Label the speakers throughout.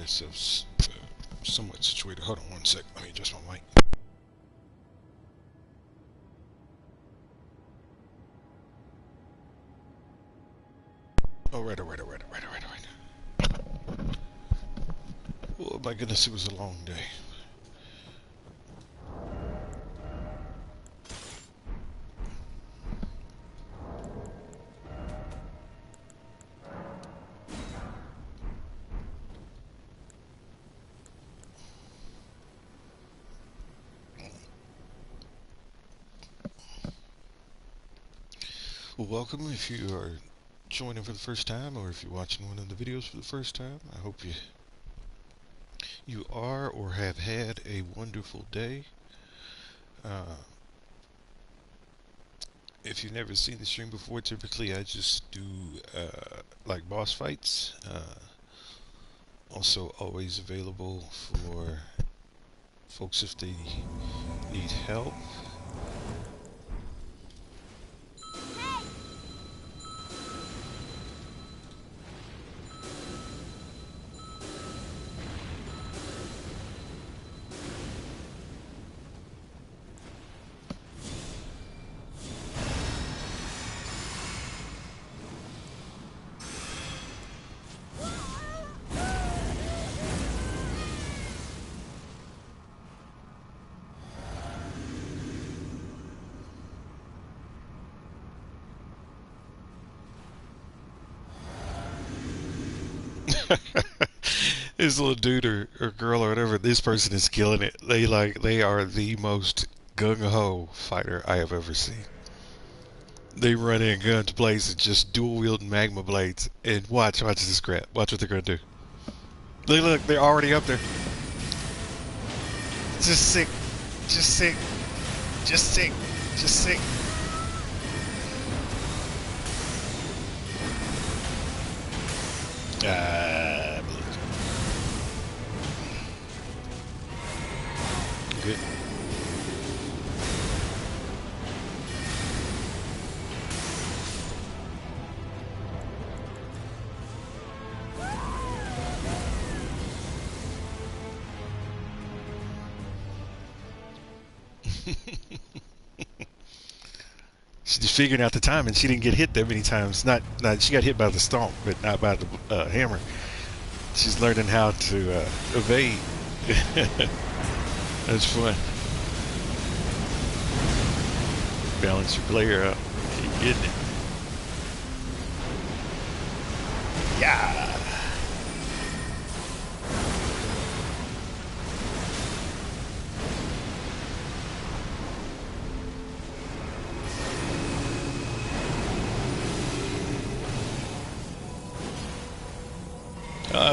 Speaker 1: myself somewhat situated. Hold on one sec. Let me adjust my mic. Alright. Oh my goodness, it was a long day. Well, welcome if you are joining for the first time, or if you're watching one of the videos for the first time. I hope you are or have had a wonderful day. If you've never seen the stream before, typically I just do like boss fights. Also always available for folks if they need help. This little dude or girl or whatever, this person is killing it. They are the most gung-ho fighter I have ever seen. They run in guns blazing, just dual wielding magma blades, and watch this crap. Watch what they're gonna do. Look, they're already up there. Just sick, just sick, just sick, just sick. Good. She's just figuring out the time, and she didn't get hit that many times. Not she got hit by the stomp, but not by the hammer. She's learning how to evade. That's fun. Balance your player out. Keep getting it. Yeah.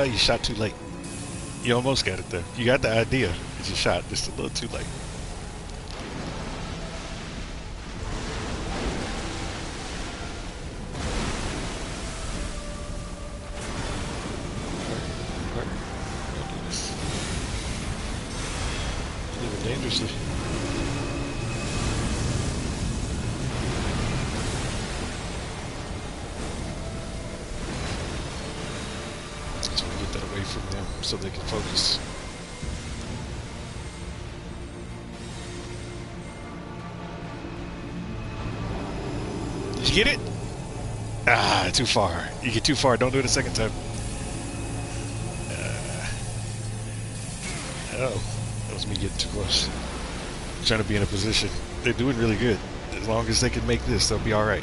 Speaker 1: You shot too late. You almost got it there. You got the idea. It's a shot just a little too late. Don't do this. Living dangerously. That away from them so they can focus. Did you get it? Ah, too far. You get too far. Don't do it a second time. Oh, that was me getting too close. I'm trying to be in a position. They're doing really good. As long as they can make this, they'll be all right.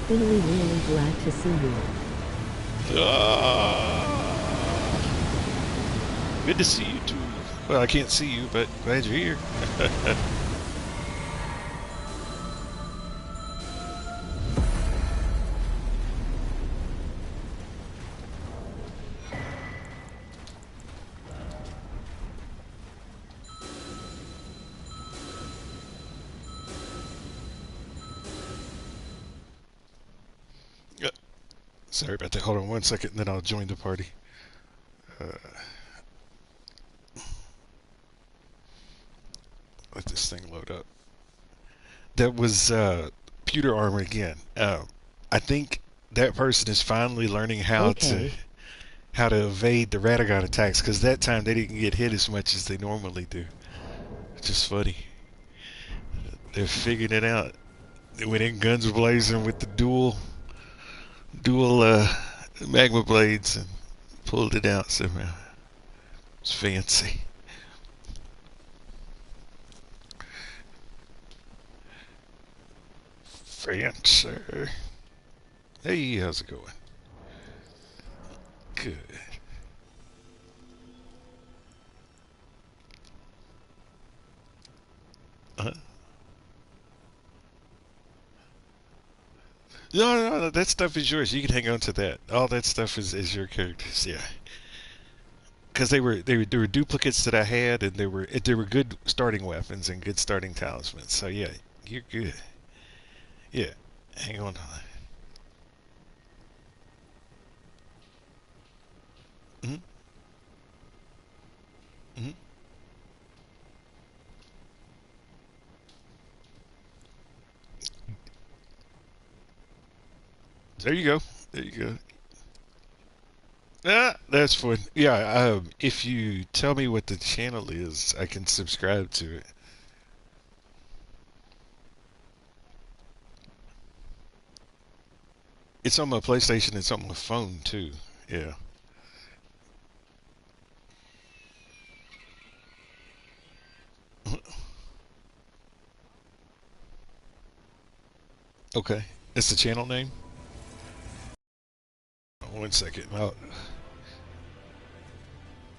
Speaker 2: Really glad to see you.
Speaker 1: Good to see you too. Well, I can't see you, but glad you're here. Sorry about that. Hold on one second, and then I'll join the party. Uh, let this thing load up. That was Pewter Armor again. I think that person is finally learning
Speaker 2: Okay.
Speaker 1: how to evade the Radagon attacks because that time they didn't get hit as much as they normally do. It's just funny. They're figuring it out. They went in guns blazing with the dual magma blades and pulled it out somehow. It's fancy. Fancy. Hey, how's it going? Good. Uh, no, that stuff is yours. You can hang on to that. All that stuff is your characters. Yeah, because they were duplicates that I had, and they were good starting weapons and good starting talismans. So yeah, you're good. Yeah, hang on. Mm-hmm, mm-hmm. There you go. There you go. Ah, that's fun. Yeah, if you tell me what the channel is, I can subscribe to it. It's on my PlayStation. It's on my phone too. Yeah. Okay. It's the channel name. 1 second.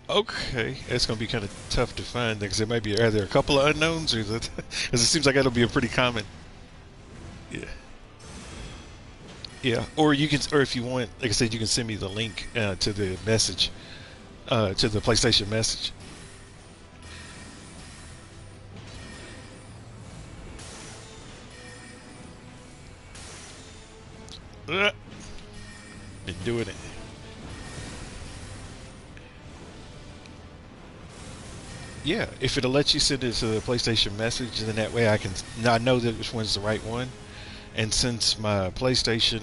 Speaker 1: Okay, it's gonna be kind of tough to find because there might be either a couple of unknowns or that because it seems like that'll be a pretty common. Yeah. Yeah. Or you can, or if you want, like I said, you can send me the link to the message, to the PlayStation message. Uh, been doing it. Yeah, if it'll let you send it to the PlayStation message, then that way I know that which one's the right one. And since my PlayStation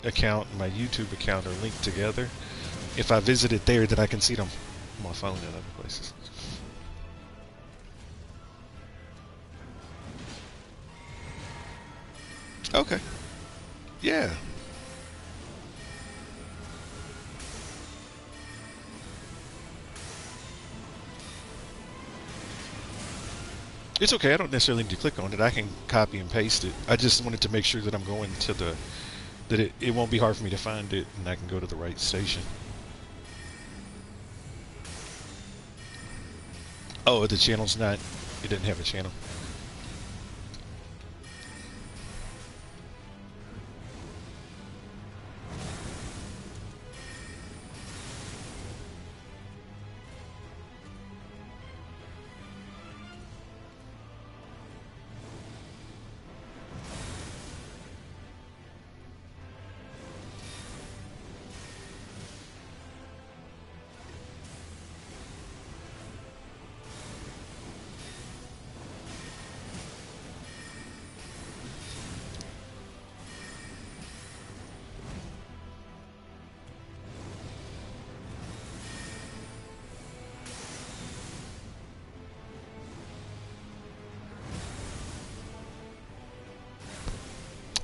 Speaker 1: account and my YouTube account are linked together, if I visit it there, then I can see them on my phone and other places. Okay. Yeah. It's okay. I don't necessarily need to click on it. I can copy and paste it. I just wanted to make sure that I'm going to that it won't be hard for me to find it and I can go to the right station. Oh, the channel's not. It doesn't have a channel.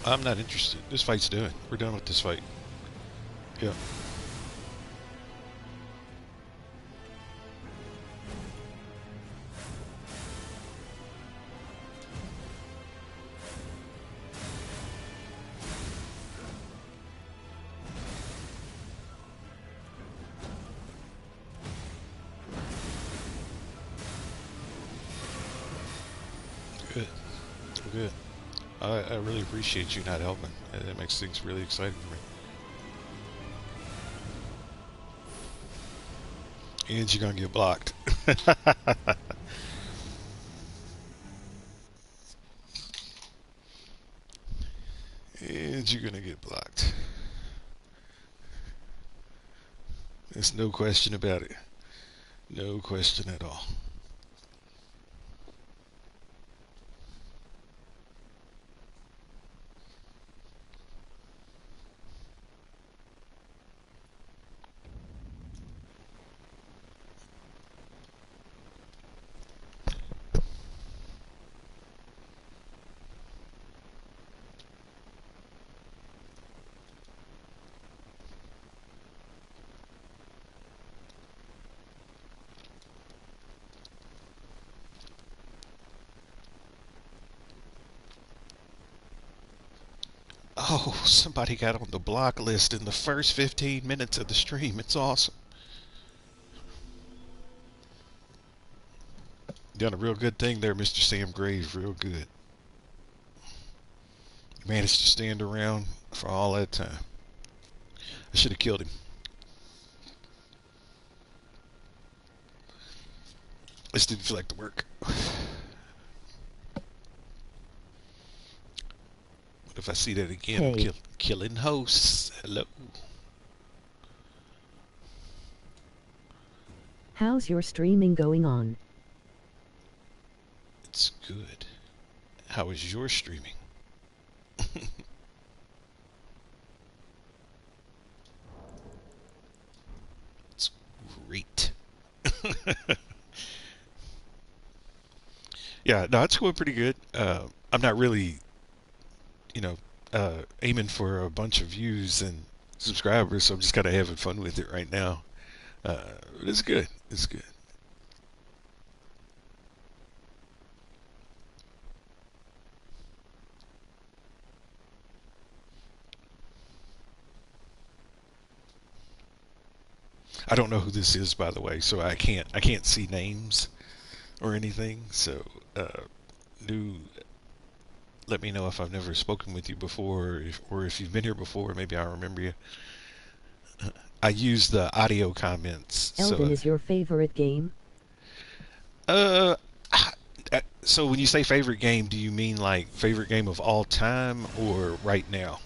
Speaker 1: I'm not interested. This fight's done. We're done with this fight. Yeah. Good. Good. I really appreciate you not helping. That makes things really exciting for me. And you're gonna get blocked. And you're gonna get blocked. There's no question about it. No question at all. Oh, somebody got on the block list in the first 15 minutes of the stream. It's awesome. Done a real good thing there, Mr. Sam Graves. Real good. Managed to stand around for all that time. I should have killed him. This didn't feel like the work. What if I see that again? I'm
Speaker 2: Hey,
Speaker 1: killing hosts. Hello.
Speaker 2: how's your streaming going on?
Speaker 1: It's good. How is your streaming? It's great. Yeah, no, it's going pretty good. I'm not really, you know, aiming for a bunch of views and subscribers, so I'm just kind of having fun with it right now. But it's good. It's good. I don't know who this is, by the way, so I can't see names or anything. So, new. Let me know if I've never spoken with you before, or if you've been here before. Maybe I'll remember you. I use the audio comments.
Speaker 2: Elden
Speaker 1: So,
Speaker 2: is your favorite game?
Speaker 1: uh, so when you say favorite game, do you mean like favorite game of all time or right now?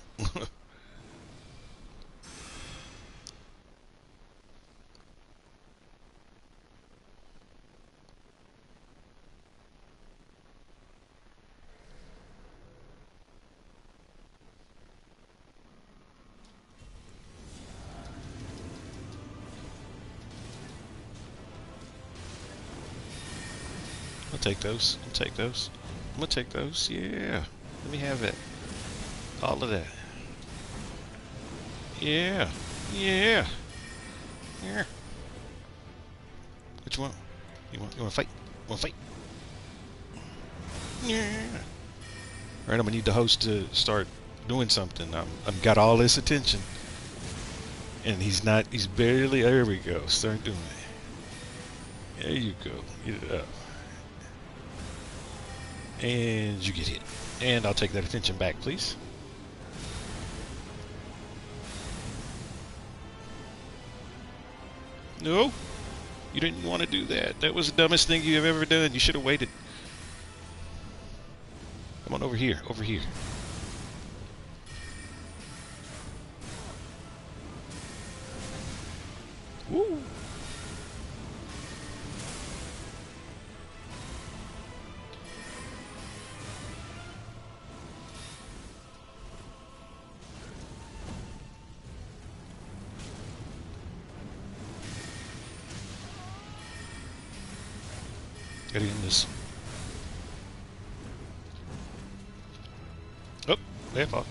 Speaker 1: I'll take those. I'll take those. I'm gonna take those. Yeah. Let me have it. All of that. Yeah. Yeah. Yeah. What you want? You want to fight? Want to fight? Yeah. All right. I'm gonna need the host to start doing something. I've got all this attention, and he's not. He's barely. There we go. Start doing it. There you go. Get it up. And you get hit. And I'll take that attention back, please. No, you didn't want to do that. That was the dumbest thing you have ever done. You should have waited. Come on over here. Over here. Woo. Gotta end this. Oh, bad fault.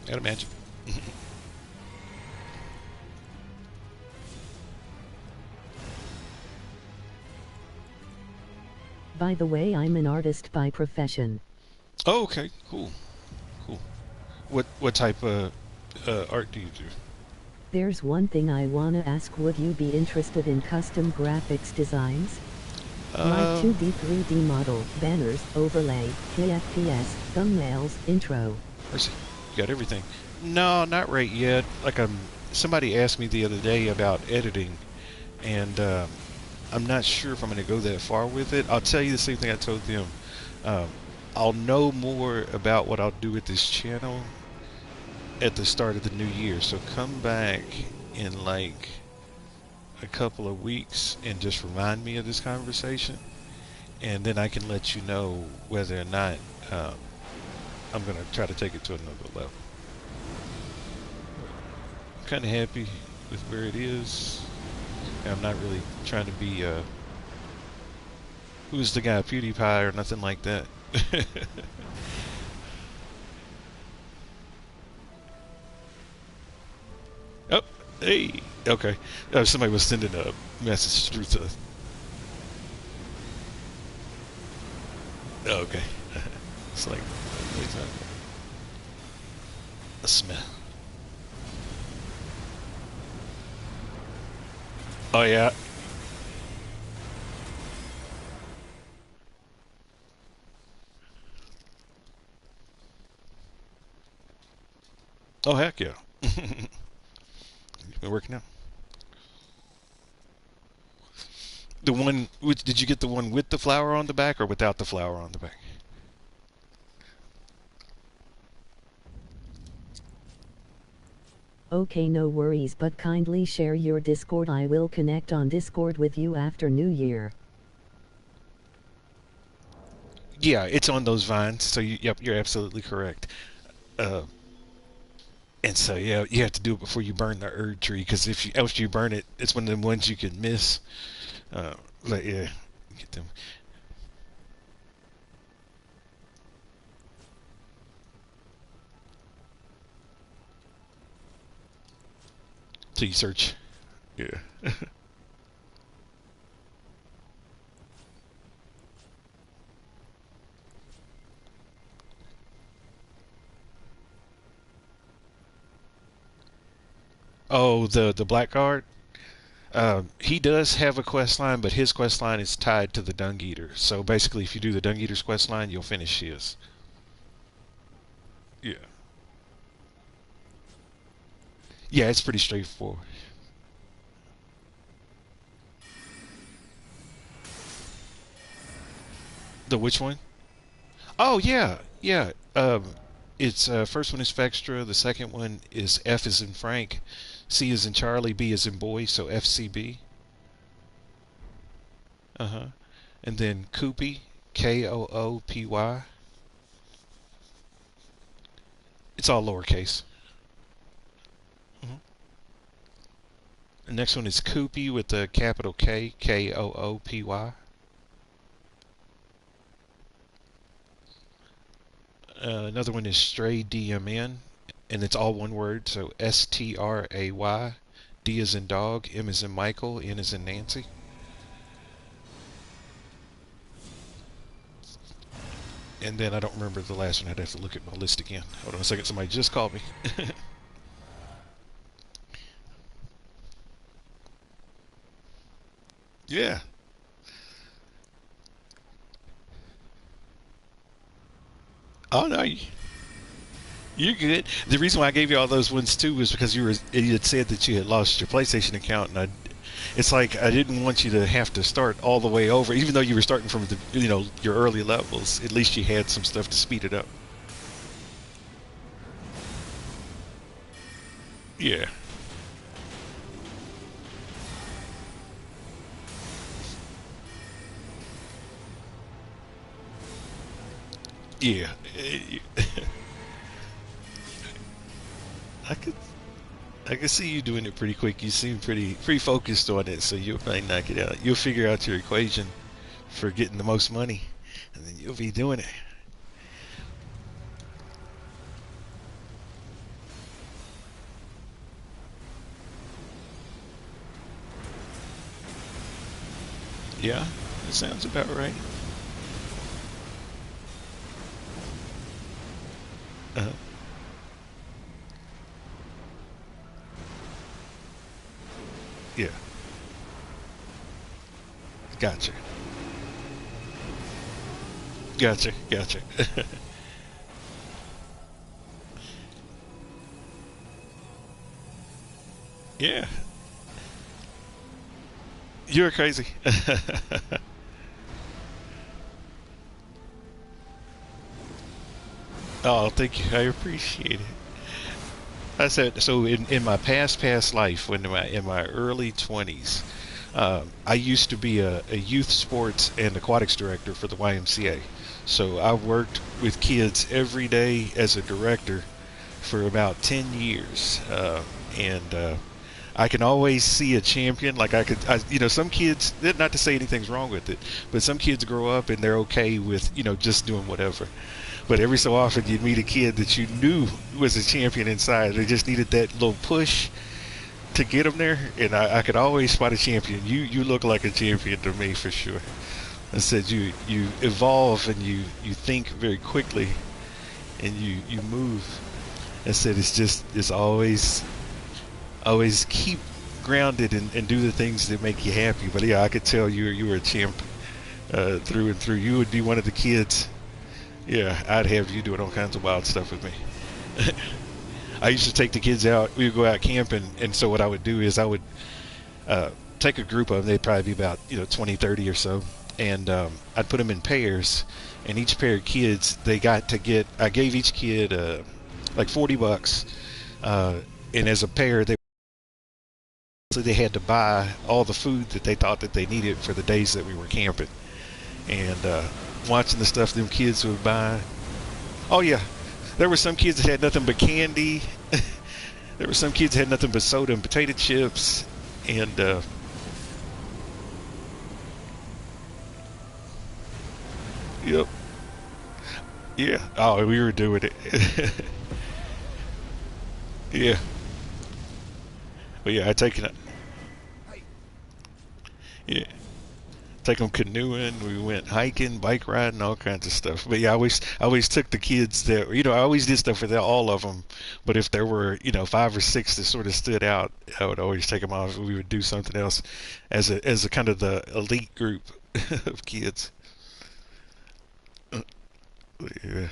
Speaker 1: Gotta magic.
Speaker 2: By the way, I'm an artist by profession.
Speaker 1: Oh, okay. Cool. Cool. What type of art do you do?
Speaker 2: There's one thing I wanna ask, would you be interested in custom graphics designs? Like 2D, 3D model, banners, overlay, KFPS, thumbnails, intro.
Speaker 1: Where's it? You got everything. No, not right yet. Like somebody asked me the other day about editing, and I'm not sure if I'm going to go that far with it. I'll tell you the same thing I told them. Um, I'll know more about what I'll do with this channel at the start of the new year. So come back in like a couple of weeks and just remind me of this conversation, and then I can let you know whether or not um, I'm gonna try to take it to another level. I'm kind of happy with where it is. I'm not really trying to be who's the guy, PewDiePie or nothing like that. Oh, hey, okay. Somebody was sending a message through to. Oh, okay. It's like a smell. Oh yeah. Oh heck yeah. You've been working out. The one, which did you get the one with the flower on the back or without the flower on the back?
Speaker 2: Okay, no worries, but kindly share your Discord. I will connect on Discord with you after New Year.
Speaker 1: Yeah, it's on those vines. So yep, you're absolutely correct. Uh, and so yeah, you have to do it before you burn the Erd tree because if you after you burn it, it's one of the ones you can miss. Uh, but yeah, get them. So you search. Yeah. Oh, the blackguard. He does have a quest line, but his quest line is tied to the Dung Eater. So basically, if you do the Dung Eater's quest line, you'll finish his. Yeah. Yeah, it's pretty straightforward. The which one? Oh yeah, yeah. It's first one is Fextra. The second one is F is in Frank, C is in Charlie, B is in boy. So FCB. Uh huh. And then Koopy, Koopy. It's all lowercase. Hmm. The next one is Koopy with the capital K, Koopy. Another one is Stray DMN, and it's all one word. So Stray. D is in dog, M is in Michael, N is in Nancy. And then I don't remember the last one. I'd have to look at my list again. Hold on a second. Somebody just called me. Yeah. Oh no, you're good. The reason why I gave you all those ones too was because you had said that you had lost your PlayStation account, and it's like I didn't want you to have to start all the way over, even though you were starting from the your early levels. At least you had some stuff to speed it up. Yeah. Yeah. I could I can see you doing it pretty quick. You seem pretty focused on it, so you'll probably knock it out. You'll figure out your equation for getting the most money, and then you'll be doing it. Yeah, that sounds about right. Uh, yeah, gotcha, gotcha. Yeah, you're crazy. Oh, thank you. I appreciate it. I said so in my past life, when in my early 20s, I used to be a youth sports and aquatics director for the YMCA. So I worked with kids every day as a director for about 10 years, and I can always see a champion. Like some kids, not to say anything's wrong with it, but some kids grow up and they're okay with, just doing whatever. But every so often you'd meet a kid that you knew was a champion inside. They just needed that little push to get them there, and I could always spot a champion. You look like a champion to me for sure. I said you evolve and you think very quickly and you move. I said it's always keep grounded and do the things that make you happy. But yeah, I could tell you were a champ through and through. You would be one of the kids. Yeah, I'd have you doing all kinds of wild stuff with me. I used to take the kids out. We would go out camping, and so what I would do is I would take a group of them. They'd probably be about 20, 30 or so, and I'd put them in pairs. And each pair of kids, they got to get. I gave each kid like $40, and as a pair, they had to buy all the food that they thought that they needed for the days that we were camping. And watching the stuff them kids would buy. Oh yeah, there were some kids that had nothing but candy. There were some kids that had nothing but soda and potato chips. And yep, yeah. Oh, we were doing it. Yeah, but yeah, I taken it. Yeah, take them canoeing. We went hiking, bike riding, all kinds of stuff. But yeah, I always took the kids that I always did stuff with all of them. But if there were five or six that sort of stood out, I would always take them off. We would do something else as a kind of the elite group of kids. Yeah.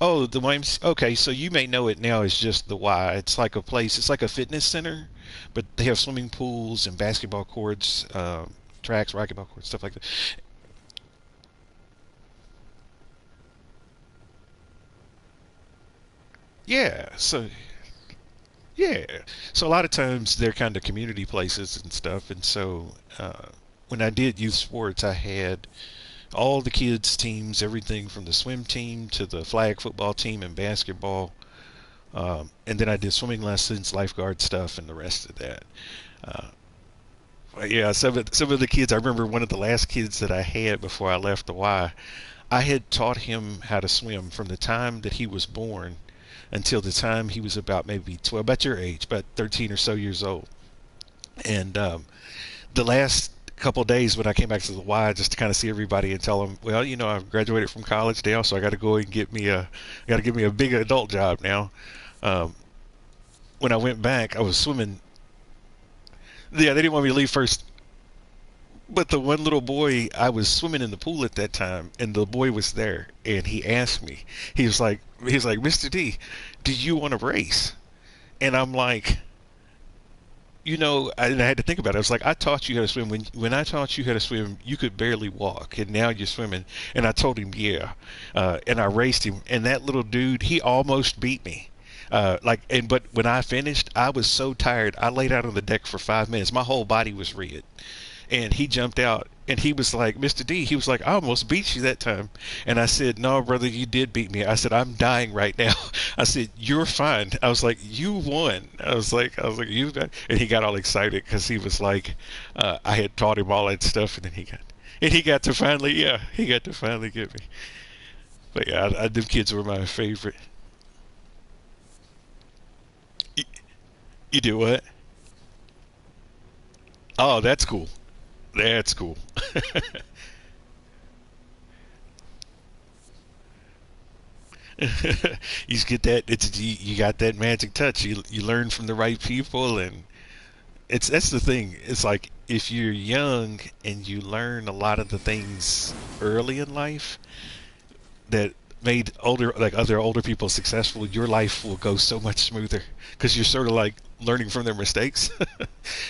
Speaker 1: Oh, the Williams. Okay, so you may know it now as just the Y. It's like a place. It's like a fitness center, but they have swimming pools and basketball courts, tracks, racquetball courts, stuff like that. Yeah. Yeah. So a lot of times they're kind of community places and stuff. And so when I did youth sports, I had all the kids' teams, everything from the swim team to the flag football team and basketball. And then I did swimming lessons, lifeguard stuff, and the rest of that. Uh, but yeah, some of the kids. I remember one of the last kids that I had before I left the Y. I had taught him how to swim from the time that he was born until the time he was about maybe 12, about your age, about 13 or so years old. And the last couple of days when I came back to the Y, just to kind of see everybody and tell them, well, I've graduated from college now, so I got to go and got to give me a big adult job now. Um, when I went back, I was swimming. Yeah, they didn't want me to leave first. But the one little boy, I was swimming in the pool at that time, and the boy was there, and he asked me. He was like, Mr. D, do you want to race? And I'm like, and I had to think about it. I was like, I taught you how to swim. When I taught you how to swim, you could barely walk, and now you're swimming. And I told him, yeah. And I raced him, and that little dude, he almost beat me. But when I finished, I was so tired. I laid out on the deck for 5 minutes. My whole body was red. And he jumped out and he was like, Mr. D, he was like, I almost beat you that time. And I said, no, brother, you did beat me. I said, I'm dying right now. I said, you're fine. I was like, you won. I was like, you got, and he got all excited because he was like, I had taught him all that stuff. And then he got to finally, yeah, he got to finally get me. But yeah, them kids were my favorite. You, you do what? Oh, that's cool. That's cool. You just get that. You got that magic touch. You learn from the right people, and that's the thing. It's like if you're young and you learn a lot of the things early in life that made other older people successful, your life will go so much smoother because you're sort of like learning from their mistakes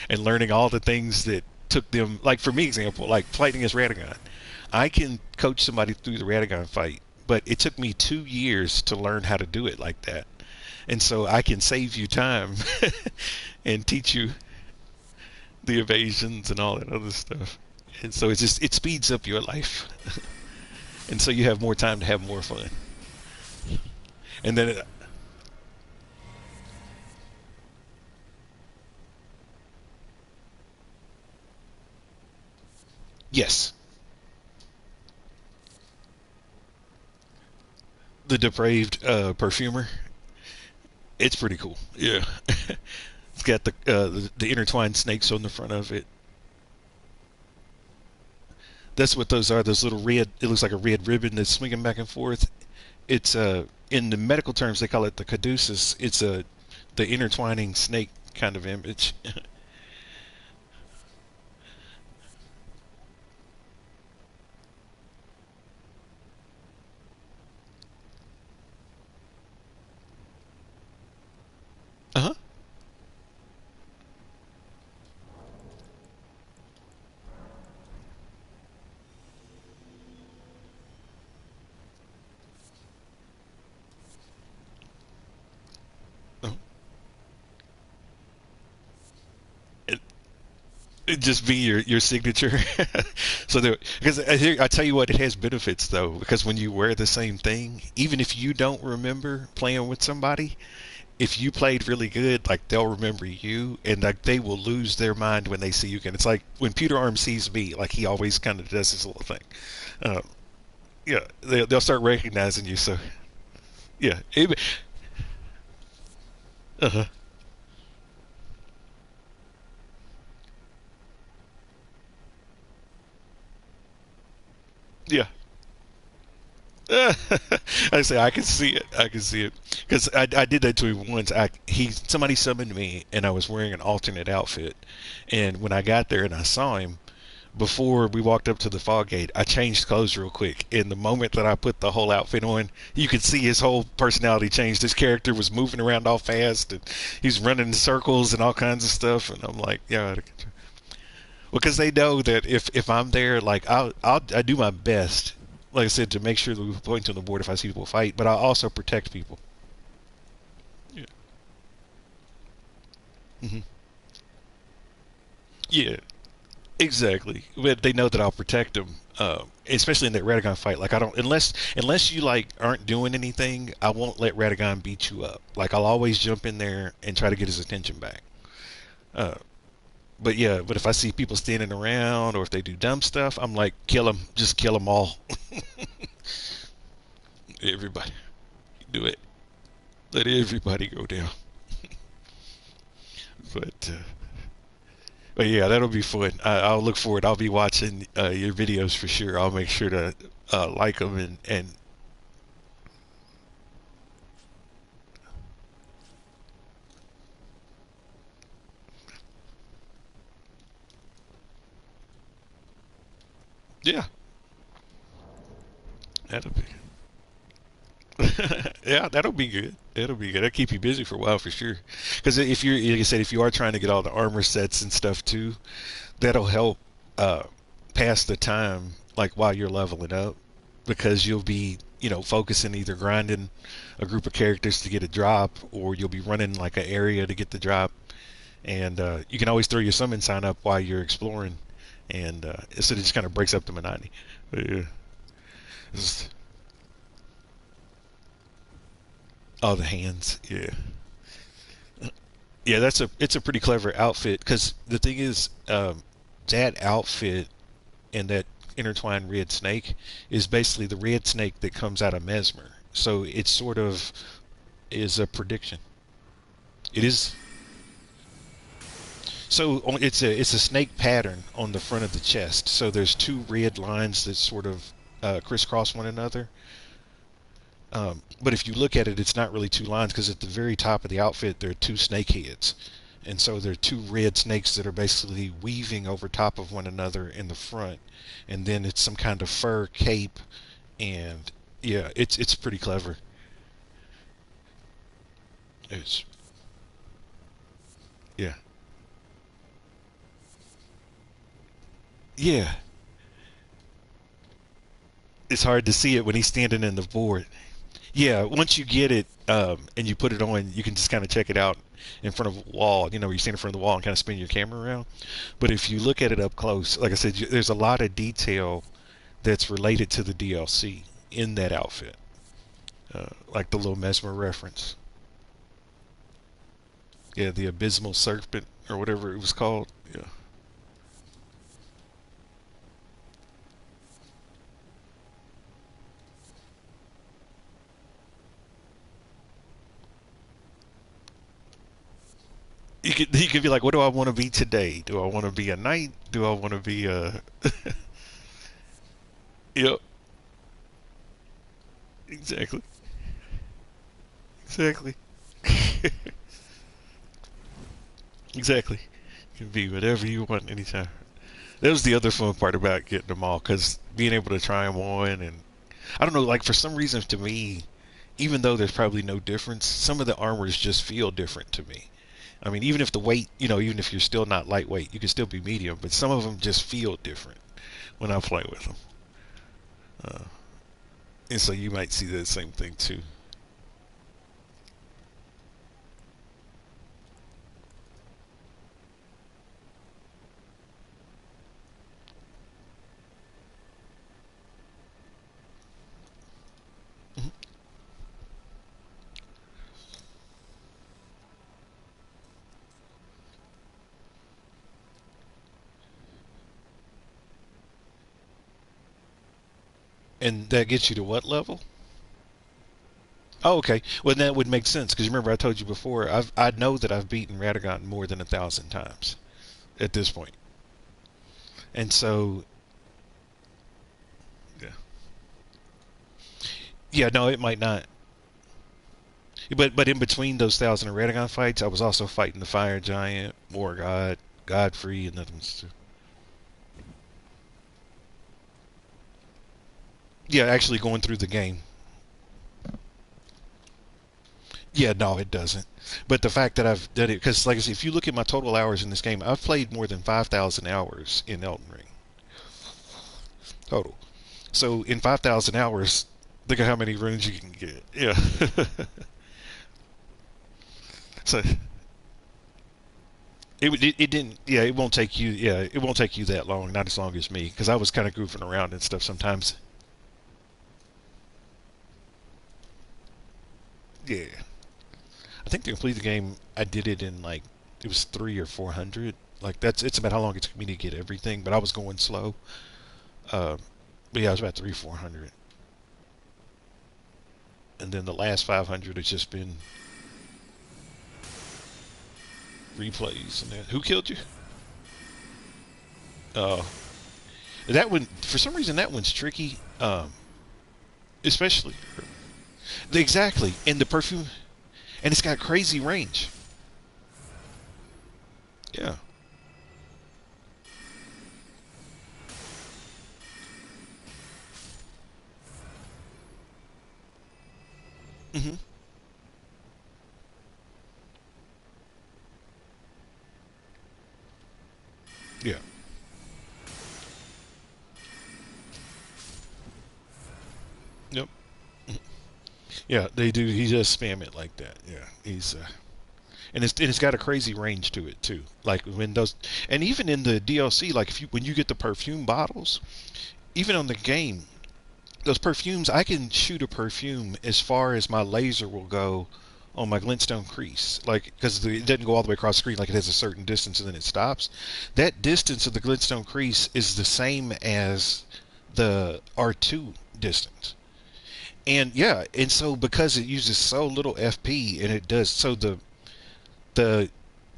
Speaker 1: and learning all the things that took them. Like for me, example, like fighting as Radagon, I can coach somebody through the Radagon fight, but it took me 2 years to learn how to do it like that. And so I can save you time and teach you the evasions and all that other stuff. And so it speeds up your life, and so you have more time to have more fun. And then yes, the depraved perfumer. It's pretty cool. Yeah, it's got the intertwined snakes on the front of it. That's what those are. Those little red. It looks like a red ribbon that's swinging back and forth. It's in the medical terms they call it the caduceus. It's the intertwining snake kind of image. Uh huh. Uh-huh. It, it just be your signature. So there, because I tell you what, it has benefits though. Because when you wear the same thing, even if you don't remember playing with somebody, if you played really good, like they'll remember you, and like they will lose their mind when they see you again. It's like when Peter Arm sees me, like he always kind of does this little thing. Uh, yeah, they'll start recognizing you. So yeah, uh-huh. Yeah. I say I can see it. I can see it because I did that to him once. Somebody summoned me and I was wearing an alternate outfit, and when I got there and I saw him before we walked up to the fog gate, I changed clothes real quick. And the moment that I put the whole outfit on, you could see his whole personality changed. His character was moving around all fast and he's running in circles and all kinds of stuff. And I'm like, yeah, because they know that if I'm there, like I do my best, like I said, to make sure that we point on the board if I see people fight, but I also protect people. Yeah. Hmm. Yeah. Exactly. But they know that I'll protect them, especially in that Radagon fight. Like I don't unless you like aren't doing anything, I won't let Radagon beat you up. Like I'll always jump in there and try to get his attention back. Uh, but yeah, but if I see people standing around or if they do dumb stuff, I'm like, kill them, just kill them all. Everybody, do it. Let everybody go down. But but yeah, that'll be fun. I'll look forward. I'll be watching your videos for sure. I'll make sure to like them and yeah, that'll be yeah, that'll be good. That'll be good. That'll keep you busy for a while for sure. Because if you're, like I said, if you are trying to get all the armor sets and stuff too, that'll help uh, pass the time like while you're leveling up, because you'll be, focusing either grinding a group of characters to get a drop, or you'll be running like an area to get the drop, and you can always throw your summon sign up while you're exploring, and so it just kind of breaks up the monotony. But yeah, just, oh, the hands, yeah. Yeah, it's a pretty clever outfit because the thing is, that outfit and that intertwined red snake is basically the red snake that comes out of Mesmer. So it sort of is a prediction. It is. So it's a snake pattern on the front of the chest. So there's two red lines that sort of crisscross one another. But if you look at it, it's not really two lines because at the very top of the outfit there are two snake heads, and so there are two red snakes that are basically weaving over top of one another in the front, and then it's some kind of fur cape, and yeah, it's pretty clever. It's yeah, yeah, It's hard to see it when he's standing in the board. Yeah, once you get it and you put it on, you can just kind of check it out in front of a wall. You know, you stand in front of the wall and kind of spin your camera around. But if you look at it up close, like I said, there's a lot of detail that's related to the DLC in that outfit, like the little Mesmer reference. Yeah, the abysmal serpent or whatever it was called. Yeah. You could be like, what do I want to be today? Do I want to be a knight? Do I want to be a? Yep, exactly, exactly, exactly. You can be whatever you want anytime. That was the other fun part about getting them all, because being able to try them on, and I don't know, like for some reason to me, even though there's probably no difference, some of the armors just feel different to me. I mean, even if the weight, even if you're still not lightweight, you can still be medium, but some of them just feel different when I play with them. Uh, and so you might see the same thing too. Mhm. And that gets you to what level? Oh, okay. Well, that would make sense because remember I told you before. I know that I've beaten Radagon more than 1,000 times at this point, and so yeah, yeah. No, it might not. But in between those thousand Radagon fights, I was also fighting the Fire Giant, Morgod, Godfrey, and others too. Yeah, actually going through the game. Yeah, no, it doesn't. But the fact that I've done it, because like I said, if you look at my total hours in this game, I've played more than 5,000 hours in Elden Ring total. So in 5,000 hours, think of how many runes you can get. Yeah. So it didn't, yeah, it won't take you, yeah, it won't take you that long, not as long as me, because I was kind of goofing around and stuff sometimes. Yeah. I think to complete the game, I did it in like, it was 300 or 400. Like it's about how long it took me to get everything, but I was going slow. Uh, but yeah, it was about 300 or 400. And then the last 500 has just been replays. And then, who killed you? Uh, that one, for some reason, that one's tricky. Especially exactly, and the perfume, and it's got crazy range. Yeah. Hmm. Yeah. Yep. Yeah, they do. He does spam it like that. Yeah, he's and it's got a crazy range to it too. Like when those, and even in the DLC, like if you when you get the perfume bottles, even on the game, those perfumes, I can shoot a perfume as far as my laser will go on my glintstone crease, like because it doesn't go all the way across the screen, like it has a certain distance and then it stops. That distance of the glintstone crease is the same as the R2 distance. And yeah, and so because it uses so little FP and it does so the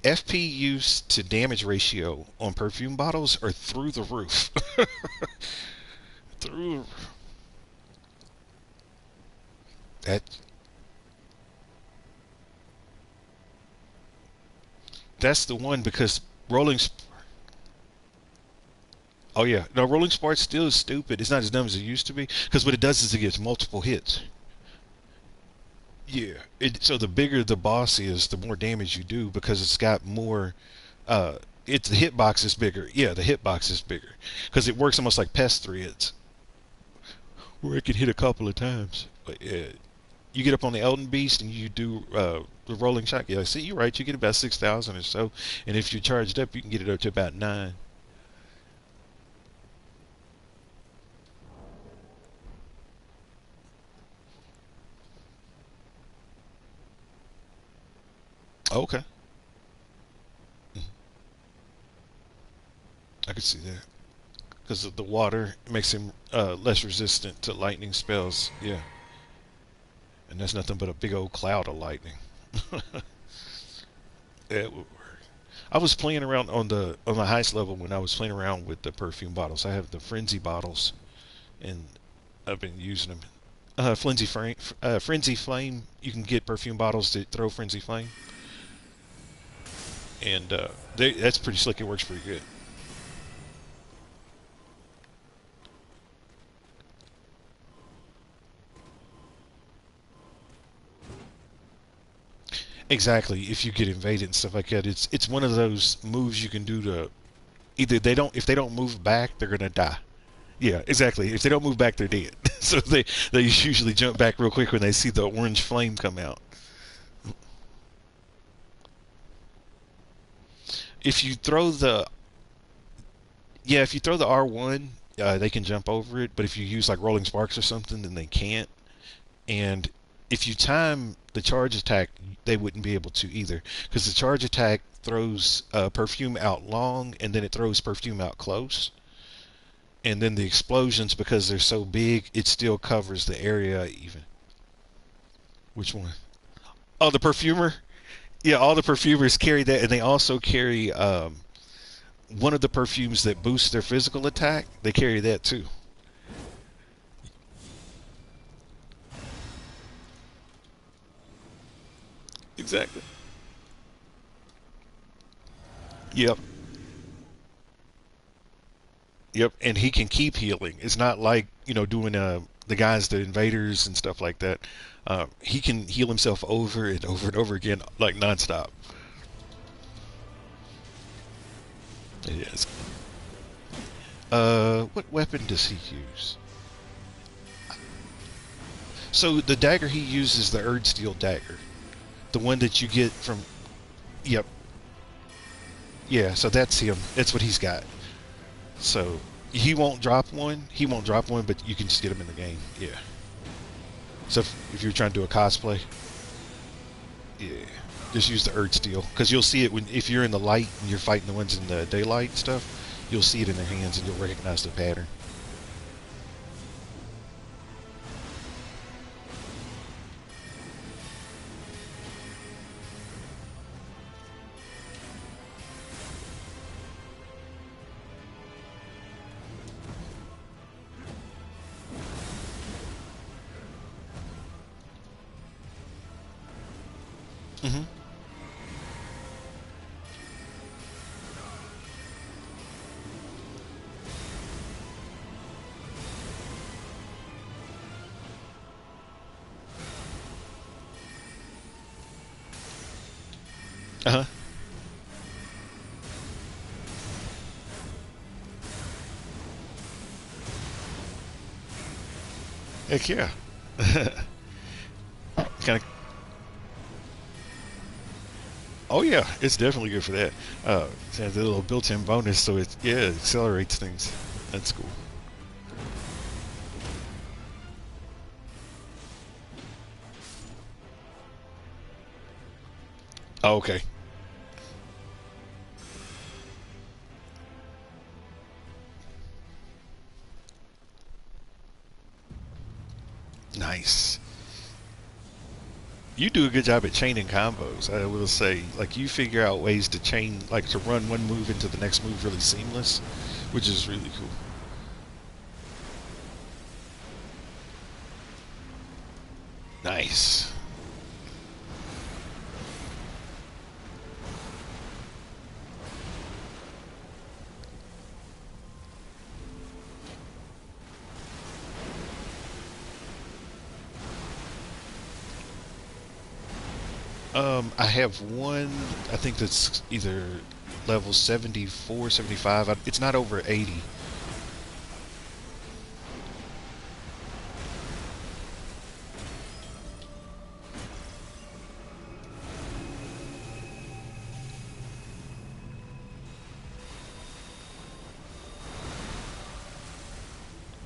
Speaker 1: FP use to damage ratio on perfume bottles are through the roof. Through that that's the one because rolling oh yeah, no, rolling spark still is stupid. It's not as dumb as it used to be because what it does is it gets multiple hits. Yeah, so the bigger the boss is, the more damage you do because it's got more. Uh, it's the hitbox is bigger. Yeah, the hitbox is bigger because it works almost like pest threads. where it can hit a couple of times. But you get up on the Elden Beast and you do the rolling shot. Yeah, see, you're right. You get about 6,000 or so, and if you're charged up, you can get it up to about 9. Okay, I could see that because of the water makes him less resistant to lightning spells. Yeah, and that's nothing but a big old cloud of lightning. It would work. I was playing around on the highest level when I was playing around with the perfume bottles. I have the frenzy bottles, and I've been using them. Frenzy flame. You can get perfume bottles that throw frenzy flame, and that's pretty slick. It works pretty good. Exactly. If you get invaded and stuff like that, it's one of those moves you can do to either they don't if they don't move back, they're gonna die. Yeah, exactly. If they don't move back, they're dead. So they usually jump back real quick when they see the orange flame come out. If you throw the if you throw the R1, they can jump over it. But if you use like rolling sparks or something, then they can't. And if you time the charge attack, they wouldn't be able to either, because the charge attack throws perfume out long, and then it throws perfume out close. And then the explosions, because they're so big, it still covers the area even. Which one? Oh, the perfumer. Yeah, all the perfumers carry that, and they also carry one of the perfumes that boosts their physical attack. They carry that too. Exactly. Yep. Yep. And he can keep healing. It's not like doing the guys, the invaders and stuff like that. He can heal himself over and over and over again, like nonstop. Yes. What weapon does he use? So the dagger he uses the Erd Steel dagger, the one that you get from. Yep. Yeah. So that's him. That's what he's got. So he won't drop one. He won't drop one, but you can just get him in the game. Yeah. So if you're trying to do a cosplay, yeah, just use the Earth Steel, because you'll see it if you're in the light and you're fighting the ones in the daylight and stuff. You'll see it in their hands and you'll recognize the pattern. Mm-hmm. Uh huh. Heck yeah. Kind of. Oh yeah, it's definitely good for that. It has a little built-in bonus, so it accelerates things. That's cool. Oh, okay. Nice. You do a good job at chaining combos. I will say, like you figure out ways to chain, like to run one move into the next move really seamless, which is really cool. Nice. I have one. I think that's either level 74, 75. It's not over 80.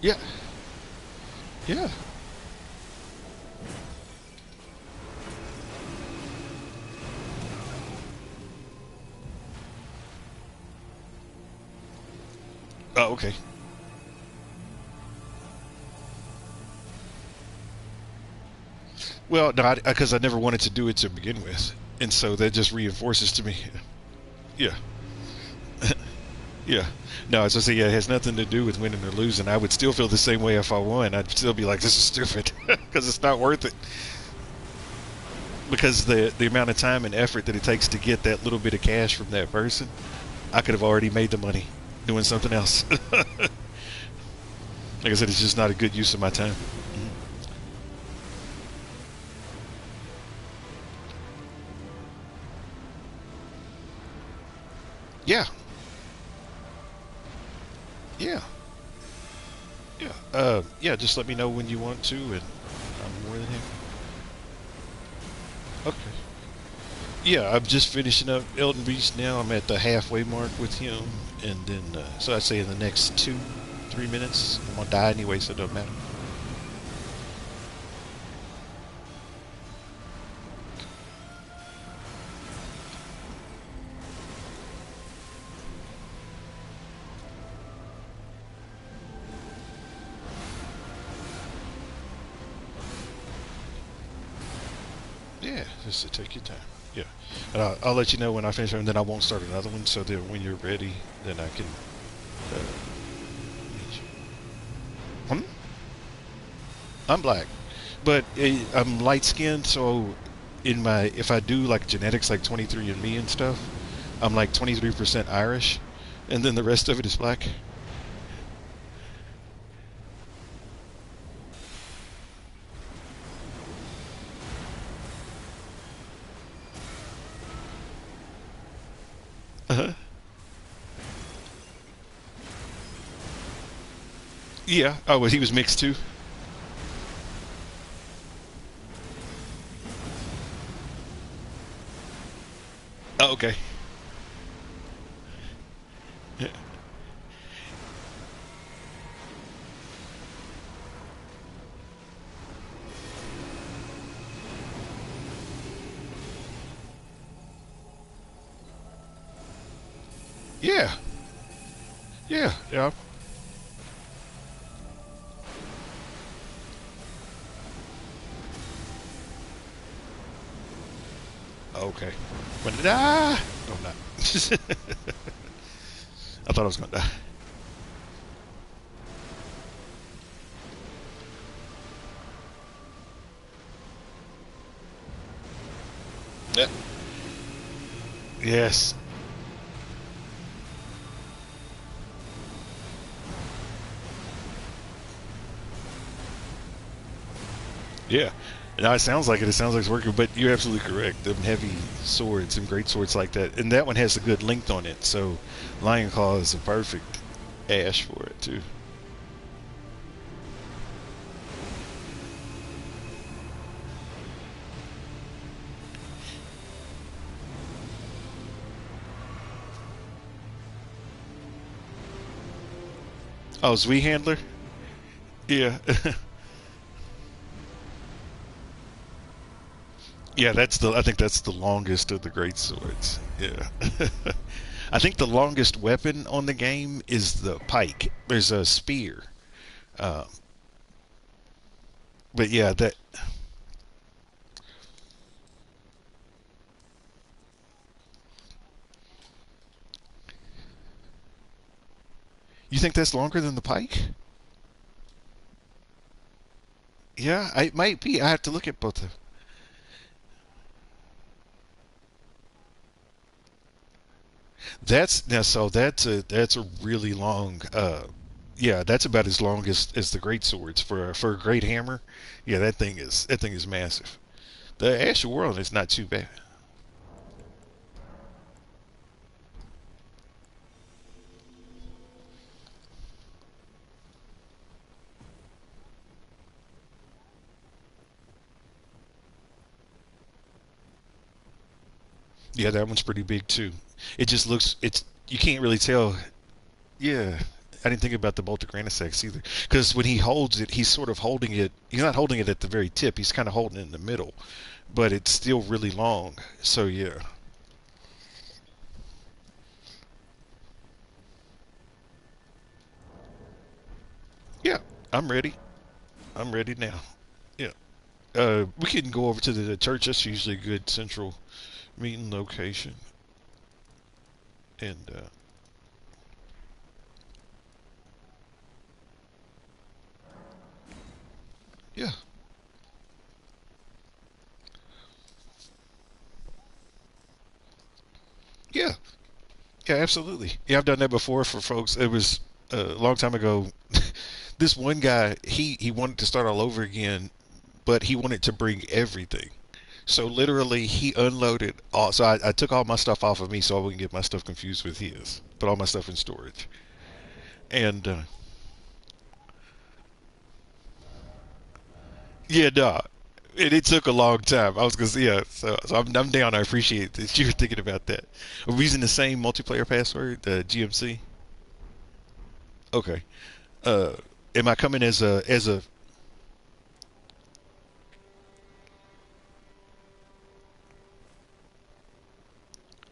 Speaker 1: Yeah, yeah. Oh, okay. Well, no, because I never wanted to do it to begin with, and so that just reinforces to me. Yeah, yeah. No, as I say, yeah, it has nothing to do with winning or losing. I would still feel the same way if I won. I'd still be like, this is stupid, because it's not worth it. Because the amount of time and effort that it takes to get that little bit of cash from that person, I could have already made the money doing something else. Like I said, it's just not a good use of my time. Mhm. Yeah, yeah, yeah. Yeah, just let me know when you want to, and I'm more than happy. Okay. Yeah, I'm just finishing up Elden Beast now. I'm at the halfway mark with him, and then so I'd say in the next 2, 3 minutes, I'm gonna die anyway, so it doesn't matter. Yeah, just to take your time. Yeah, and I'll let you know when I finish, and then I won't start another one. So that when you're ready, then I can meet you. Hmm? I'm black, but I'm light skinned. So in my if I do like genetics, like 23andMe and stuff, I'm like 23% Irish, and then the rest of it is black. Uh-huh. Yeah. Oh, well, he was mixed too. Oh, okay. Yeah. Yeah. Yeah. Okay. When did I? No, I'm not. I thought I was gonna die. Yeah. Yes. Yeah. Now it sounds like it. It sounds like it's working, but you're absolutely correct. Them heavy swords and great swords like that, and that one has a good length on it. So, Lion Claw is a perfect ash for it too. Oh, Zui Handler. Yeah. Yeah, that's the. I think that's the longest of the great swords. Yeah. I think the longest weapon on the game is the pike. There's a spear. Um, but yeah, that. You think that's longer than the pike? Yeah, it might be. I have to look at both of. That's now. So that's a really long. Yeah, that's about as long as the great swords for a great hammer. Yeah, that thing is massive. The Asher World is not too bad. Yeah, that one's pretty big too. It just looks. It's you can't really tell. Yeah, I didn't think about the bolt of Granisex either. Because when he holds it, he's sort of holding it. He's not holding it at the very tip. He's kind of holding it in the middle, but it's still really long. So yeah, yeah. I'm ready. I'm ready now. Yeah. We can go over to the church. That's usually a good central meeting location. And yeah, yeah, yeah. Absolutely. Yeah, I've done that before for folks. It was a long time ago. This one guy, he wanted to start all over again, but he wanted to bring everything. So literally, he unloaded all. So I took all my stuff off of me, so I wouldn't get my stuff confused with his. Put all my stuff in storage, and yeah, no, it took a long time. I was gonna say, yeah. So I'm down. I appreciate that you were thinking about that. Are we using the same multiplayer password, the GMC? Okay. Uh, am I coming as a?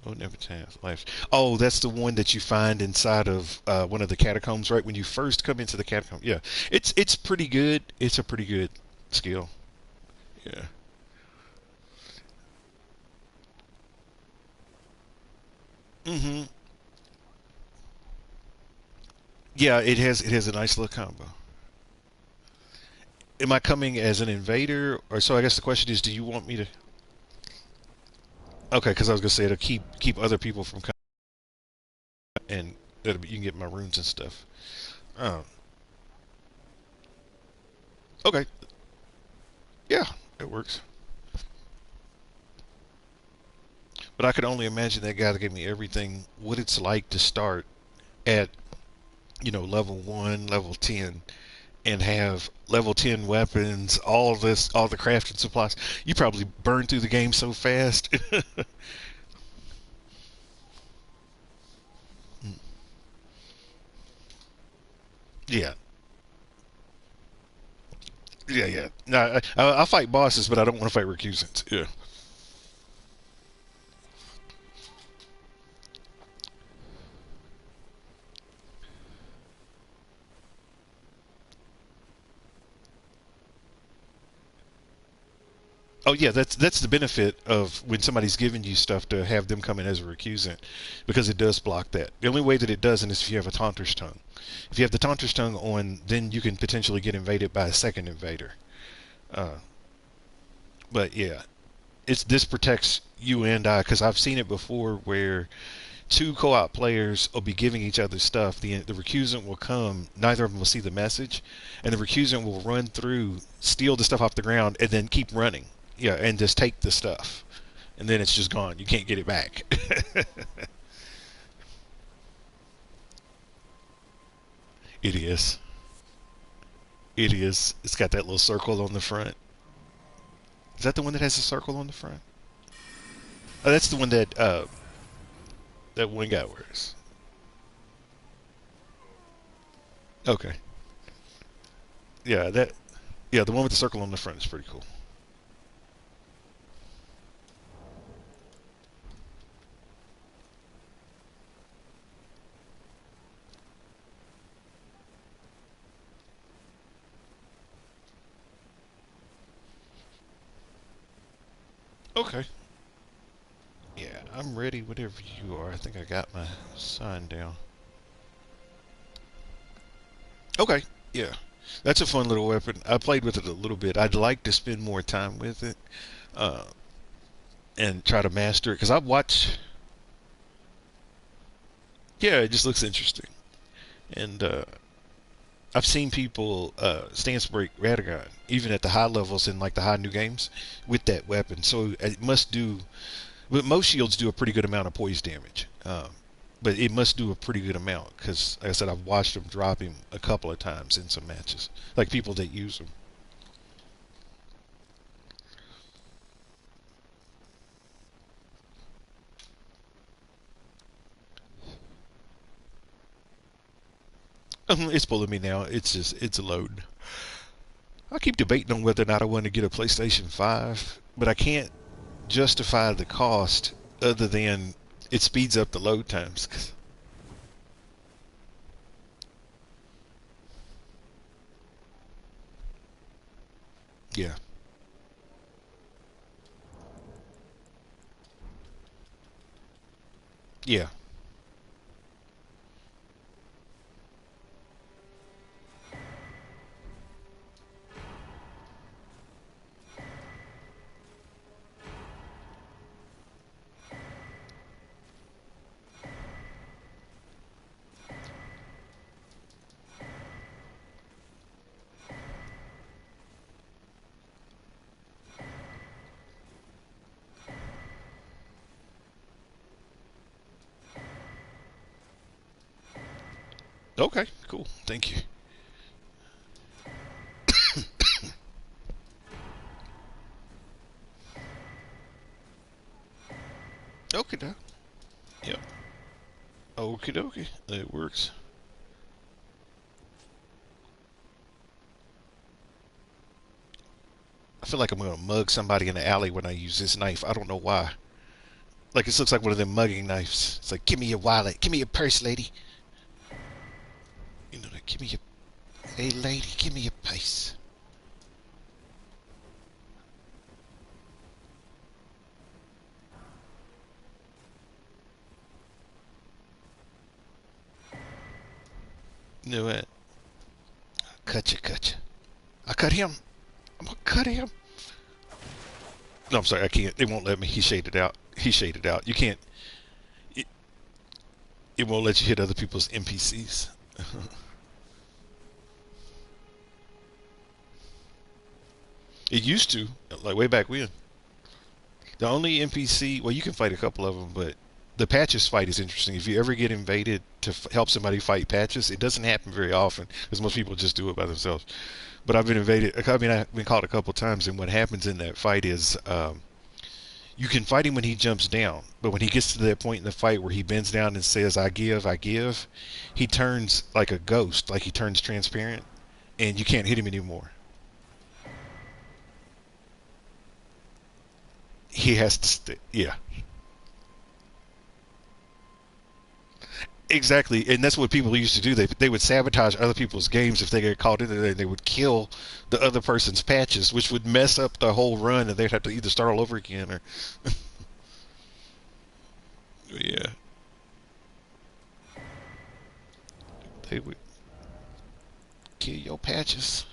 Speaker 1: Oh, never times life. Oh, that's the one that you find inside of one of the catacombs, right? When you first come into the catacomb. Yeah, it's pretty good. It's a pretty good skill. Yeah. Mm-hmm. Yeah, it has a nice little combo. Am I coming as an invader, or so? I guess the question is, do you want me to? Okay, because I was gonna say it'll keep other people from coming, and you can get my runes and stuff. Oh, okay. Yeah, it works. But I could only imagine that guy that gave me everything, what it's like to start at level 1, level 10, and have level 10 weapons, all this, all the crafting supplies. You probably burn through the game so fast. Yeah, yeah, yeah. No, I'll fight bosses, but I don't want to fight recusants. Yeah. Oh yeah, that's the benefit of when somebody's giving you stuff to have them come in as a recusant, because it does block that. The only way that it doesn't is if you have a Taunter's Tongue. If you have the Taunter's Tongue on, then you can potentially get invaded by a second invader. Uh, but yeah, this protects you and I, because I've seen it before where two co-op players will be giving each other stuff. The recusant will come, neither of them will see the message, and the recusant will run through, steal the stuff off the ground, and then keep running. Yeah, and just take the stuff, and then it's just gone. You can't get it back. It is. It is. It's got that little circle on the front. Is that the one that has a circle on the front? Oh, that's the one that one guy wears. Okay. Yeah, that. Yeah, the one with the circle on the front is pretty cool. Okay. Yeah, I'm ready whenever you are. I think I got my sign down. Okay. Yeah. That's a fun little weapon. I played with it a little bit. I'd like to spend more time with it, uh, and try to master it, because I watch. Yeah, it just looks interesting, and I've seen people stance break Radagon even at the high levels in like the high new games with that weapon. So it must do. But most shields do a pretty good amount of poise damage. But it must do a pretty good amount, because, like I said, I've watched them drop him a couple of times in some matches, like people that use them. It's pulling me now. It's a load. I keep debating on whether or not I want to get a PlayStation 5, but I can't justify the cost other than it speeds up the load times. Yeah, yeah. Okay, cool. Thank you. Okay, now. Yep. Okie dokie. It works. I feel like I'm gonna mug somebody in the alley when I use this knife. I don't know why. Like this looks like one of them mugging knives. It's like, give me your wallet, give me your purse, lady. You know, like, give me your, hey, lady, give me your purse. You know what? Cut you, cut you. I cut him. I'm gonna cut him. No, I'm sorry, I can't. It won't let me. He shaded out. He shaded out. You can't. It, it won't let you hit other people's NPCs. It used to, like way back when. The only NPC, well, you can fight a couple of them, but the patches fight is interesting. If you ever get invaded to help somebody fight patches, it doesn't happen very often because most people just do it by themselves. But I've been invaded. I mean, I've been caught a couple times, and what happens in that fight is you can fight him when he jumps down, but when he gets to that point in the fight where he bends down and says, I give," he turns like a ghost, like he turns transparent, and you can't hit him anymore. He has to stay. Yeah, exactly, and that's what people used to do. They would sabotage other people's games if they get caught in it. They would kill the other person's patches, which would mess up the whole run, and they'd have to either start all over again or yeah, they would kill your patches.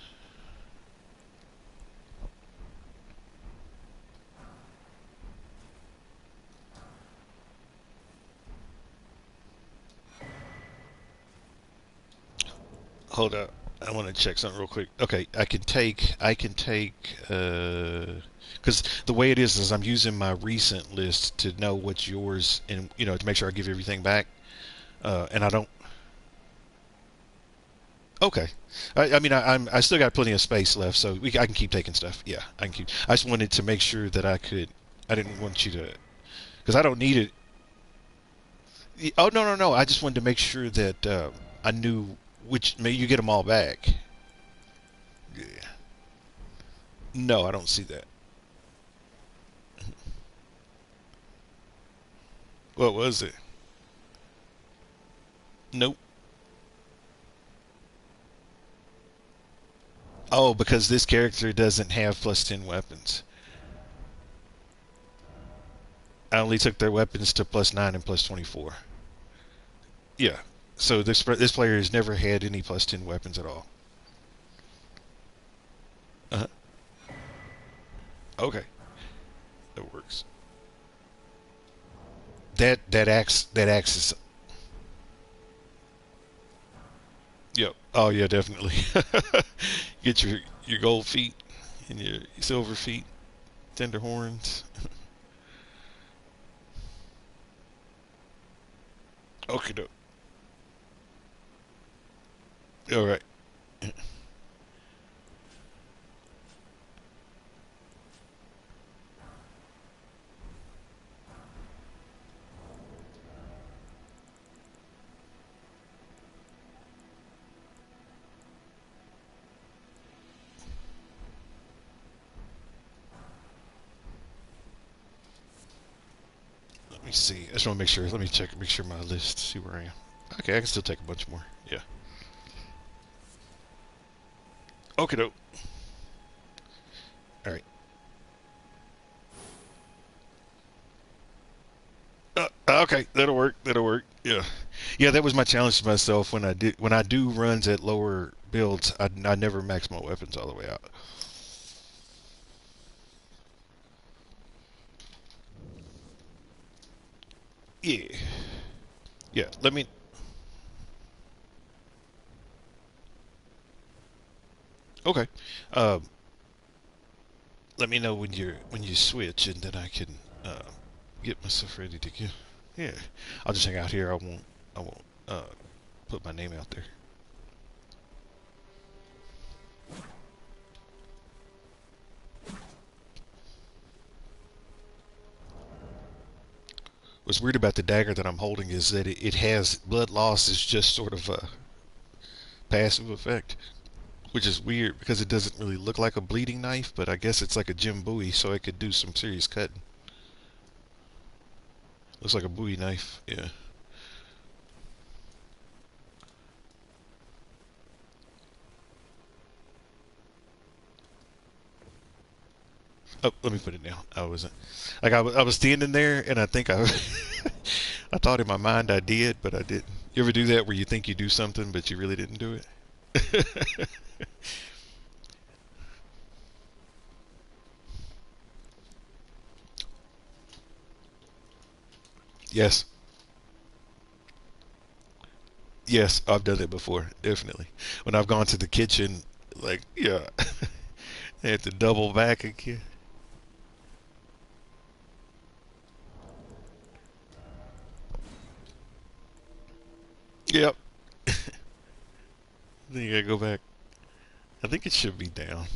Speaker 1: Hold up. I want to check something real quick. Okay, I can take because the way it is I'm using my recent list to know what's yours and to make sure I give everything back. And I don't. Okay, I mean I still got plenty of space left, so I can keep taking stuff. Yeah, I can keep. I just wanted to make sure that I could. I didn't want you to because I don't need it. Oh, no, no, no! I just wanted to make sure that I knew which. Maybe you get them all back. Yeah. No, I don't see that. What was it? Nope. Oh, because this character doesn't have plus 10 weapons. I only took their weapons to plus 9 and plus 24. Yeah. So this player has never had any plus 10 weapons at all. Uh-huh. Okay. That works. That axe is. Yep. Oh yeah, definitely. Get your gold feet and your silver feet, tender horns. Okay, doke. All right. me see. I just want to make sure. Let me check. Make sure my list. See where I am. Okay, I can still take a bunch more. Yeah. Okay, doke. All right. Okay, that'll work. That'll work. Yeah. Yeah, that was my challenge to myself when I do runs at lower builds. I never max my weapons all the way out. Yeah. Yeah. Okay. Um, let me know when you switch, and then I can get myself ready to go. Yeah. I'll just hang out here. I won't put my name out there. What's weird about the dagger that I'm holding is that it has blood loss is just sort of a passive effect, which is weird because it doesn't really look like a bleeding knife, but I guess it's like a Jim Bowie, so it could do some serious cutting. Looks like a Bowie knife. Yeah. Oh, let me put it down. I wasn't like I was standing there, and I think I I thought in my mind I did, but I didn't. You ever do that where you think you do something, but you really didn't do it? Yes. Yes, I've done it before, definitely. When I've gone to the kitchen, like, yeah, I had to double back again. Yep. Then you gotta go back. I think it should be down.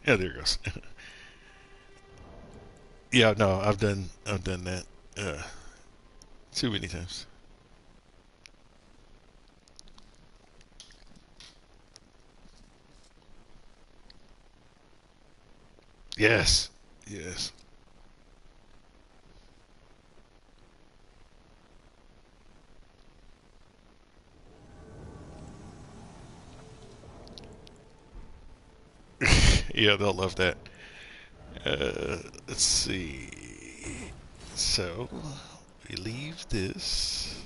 Speaker 1: Yeah, there it goes. Yeah, no, I've done that too many times. Yes, yes. Yeah, they'll love that. Let's see. So we leave this.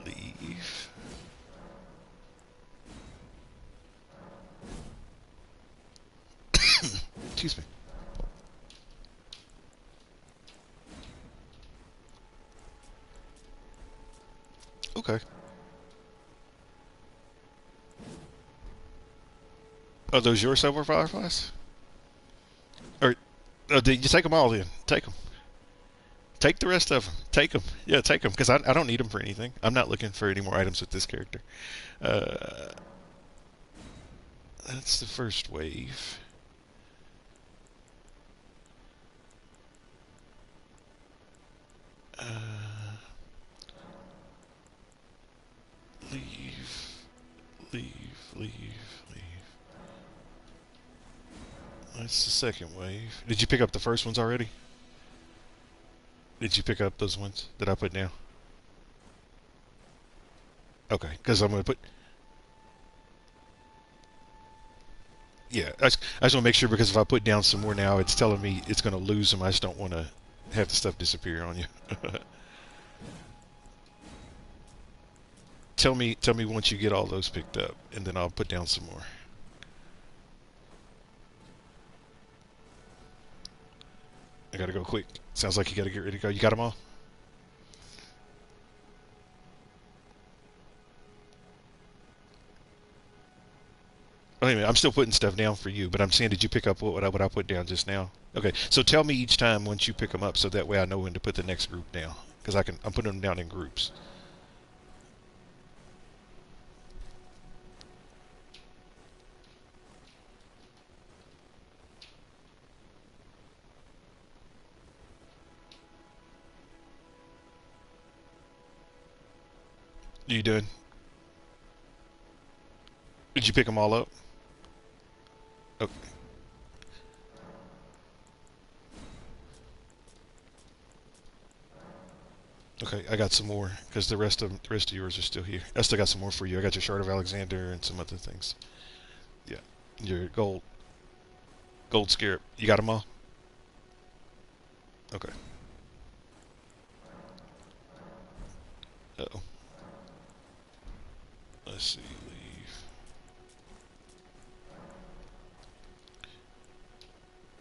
Speaker 1: Leave. Excuse me. Okay. Are those your silver fireflies? Or did you take them all? Then take them. Take the rest of them. Take them. Yeah, take them because I don't need them for anything. I'm not looking for any more items with this character. Uh, that's the first wave. Uh, leave, leave. That's the second wave. Did you pick up the first ones already? Did you pick up those ones that I put down? Okay, because I'm gonna put. Yeah, I just want to make sure because if I put down some more now, it's telling me it's gonna lose them. I just don't want to have the stuff disappear on you. Tell me once you get all those picked up, and then I'll put down some more. I gotta go quick. Sounds like you gotta get ready to go. You got them all? Oh, wait a minute. I'm still putting stuff down for you, but I'm saying, did you pick up what I put down just now? Okay, so tell me each time once you pick them up, so that way I know when to put the next group down. Because I'm putting them down in groups. You doing? Did you pick them all up? Okay. Okay, I got some more because the rest of yours are still here. I still got some more for you. I got your Shard of Alexander and some other things. Yeah, your gold scarab. You got them all? Okay. Uh-oh. Let's see. Leave.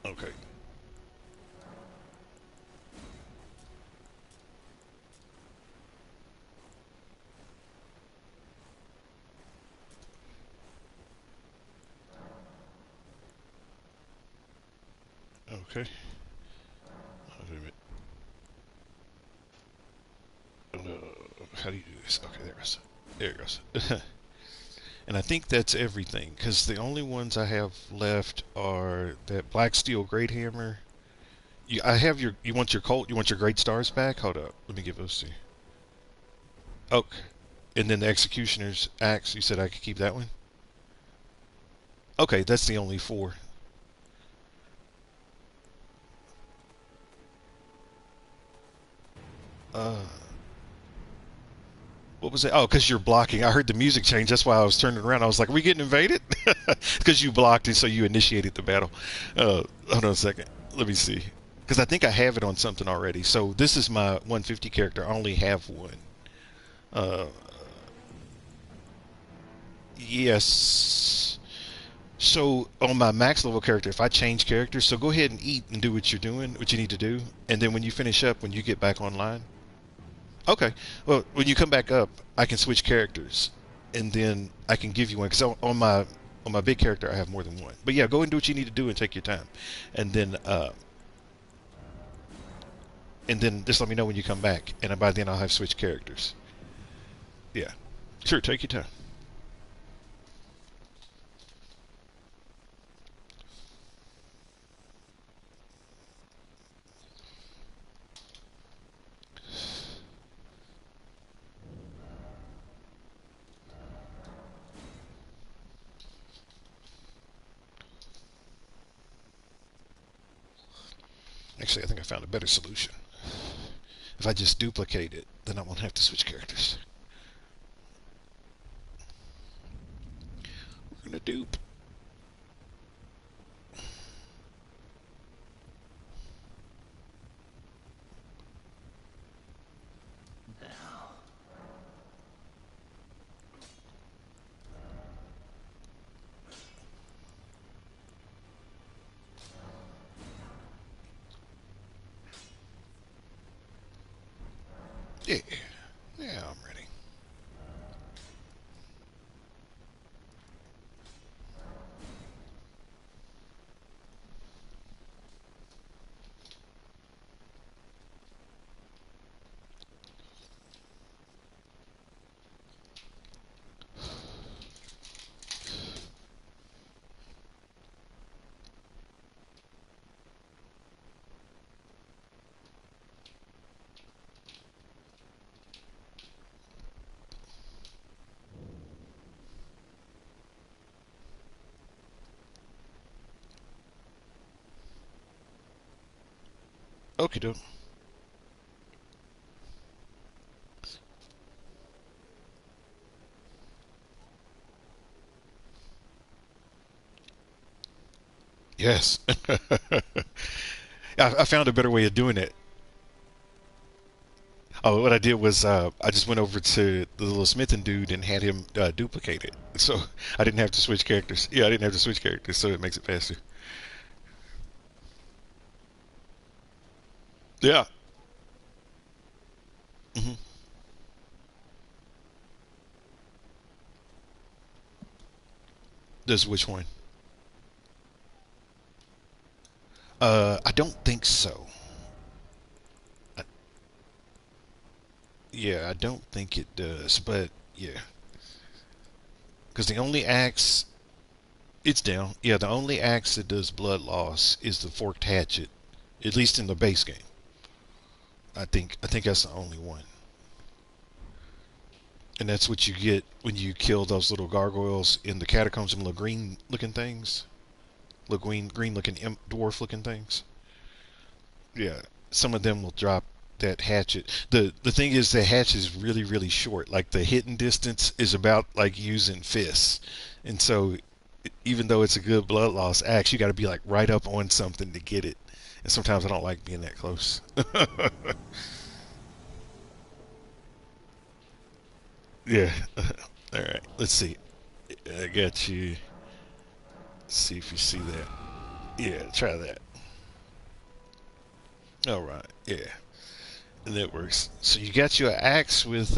Speaker 1: Okay. Okay. Oh, wait a minute. How do you do this? Okay, there it goes. There it goes. And I think that's everything because the only ones I have left are that black steel great hammer. I have your. You want your Colt? You want your great stars back? Hold up. Let me give those to you. Oh, and then the executioner's axe. You said I could keep that one. Okay, that's the only four. Uh, what was it? Oh, because you're blocking. I heard the music change. That's why I was turning around. I was like, "Are we getting invaded?" Because you blocked and so you initiated the battle. Hold on a second. Let me see. Because I think I have it on something already. So this is my 150 character. I only have one. Uh, yes. So on my max level character, if I change characters, so go ahead and eat and do what you're doing, what you need to do, and then when you finish up, when you get back online, okay. Well, when you come back up, I can switch characters, and then I can give you one. Because on my big character, I have more than one. But yeah, go and do what you need to do and take your time, and then just let me know when you come back, and by then I'll have switched characters. Yeah, sure. Take your time. Actually, I think I found a better solution. If I just duplicate it, then I won't have to switch characters. We're gonna dupe. Yeah, yeah, I'm ready. Okie doke. Yes. I found a better way of doing it. Oh, what I did was I just went over to the little smithing dude and had him duplicate it. So I didn't have to switch characters. Yeah, I didn't have to switch characters, so it makes it faster. Yeah. hmm Does which one? I don't think so. I, yeah, I don't think it does. But yeah, because the only axe it's down. Yeah, the only axe that does blood loss is the forked hatchet, at least in the base game. I think that's the only one. And that's what you get when you kill those little gargoyles in the catacombs, some little green looking things. Little green looking dwarf looking things. Yeah. Some of them will drop. that hatchet. The thing is, the hatchet is really short. Like the hitting distance is about like using fists, and so even though it's a good blood loss axe, you got to be like right up on something to get it. And sometimes I don't like being that close. Yeah. All right. Let's see. I got you. See if you see that. Yeah. Try that. All right. Yeah. And that works. So you got your axe with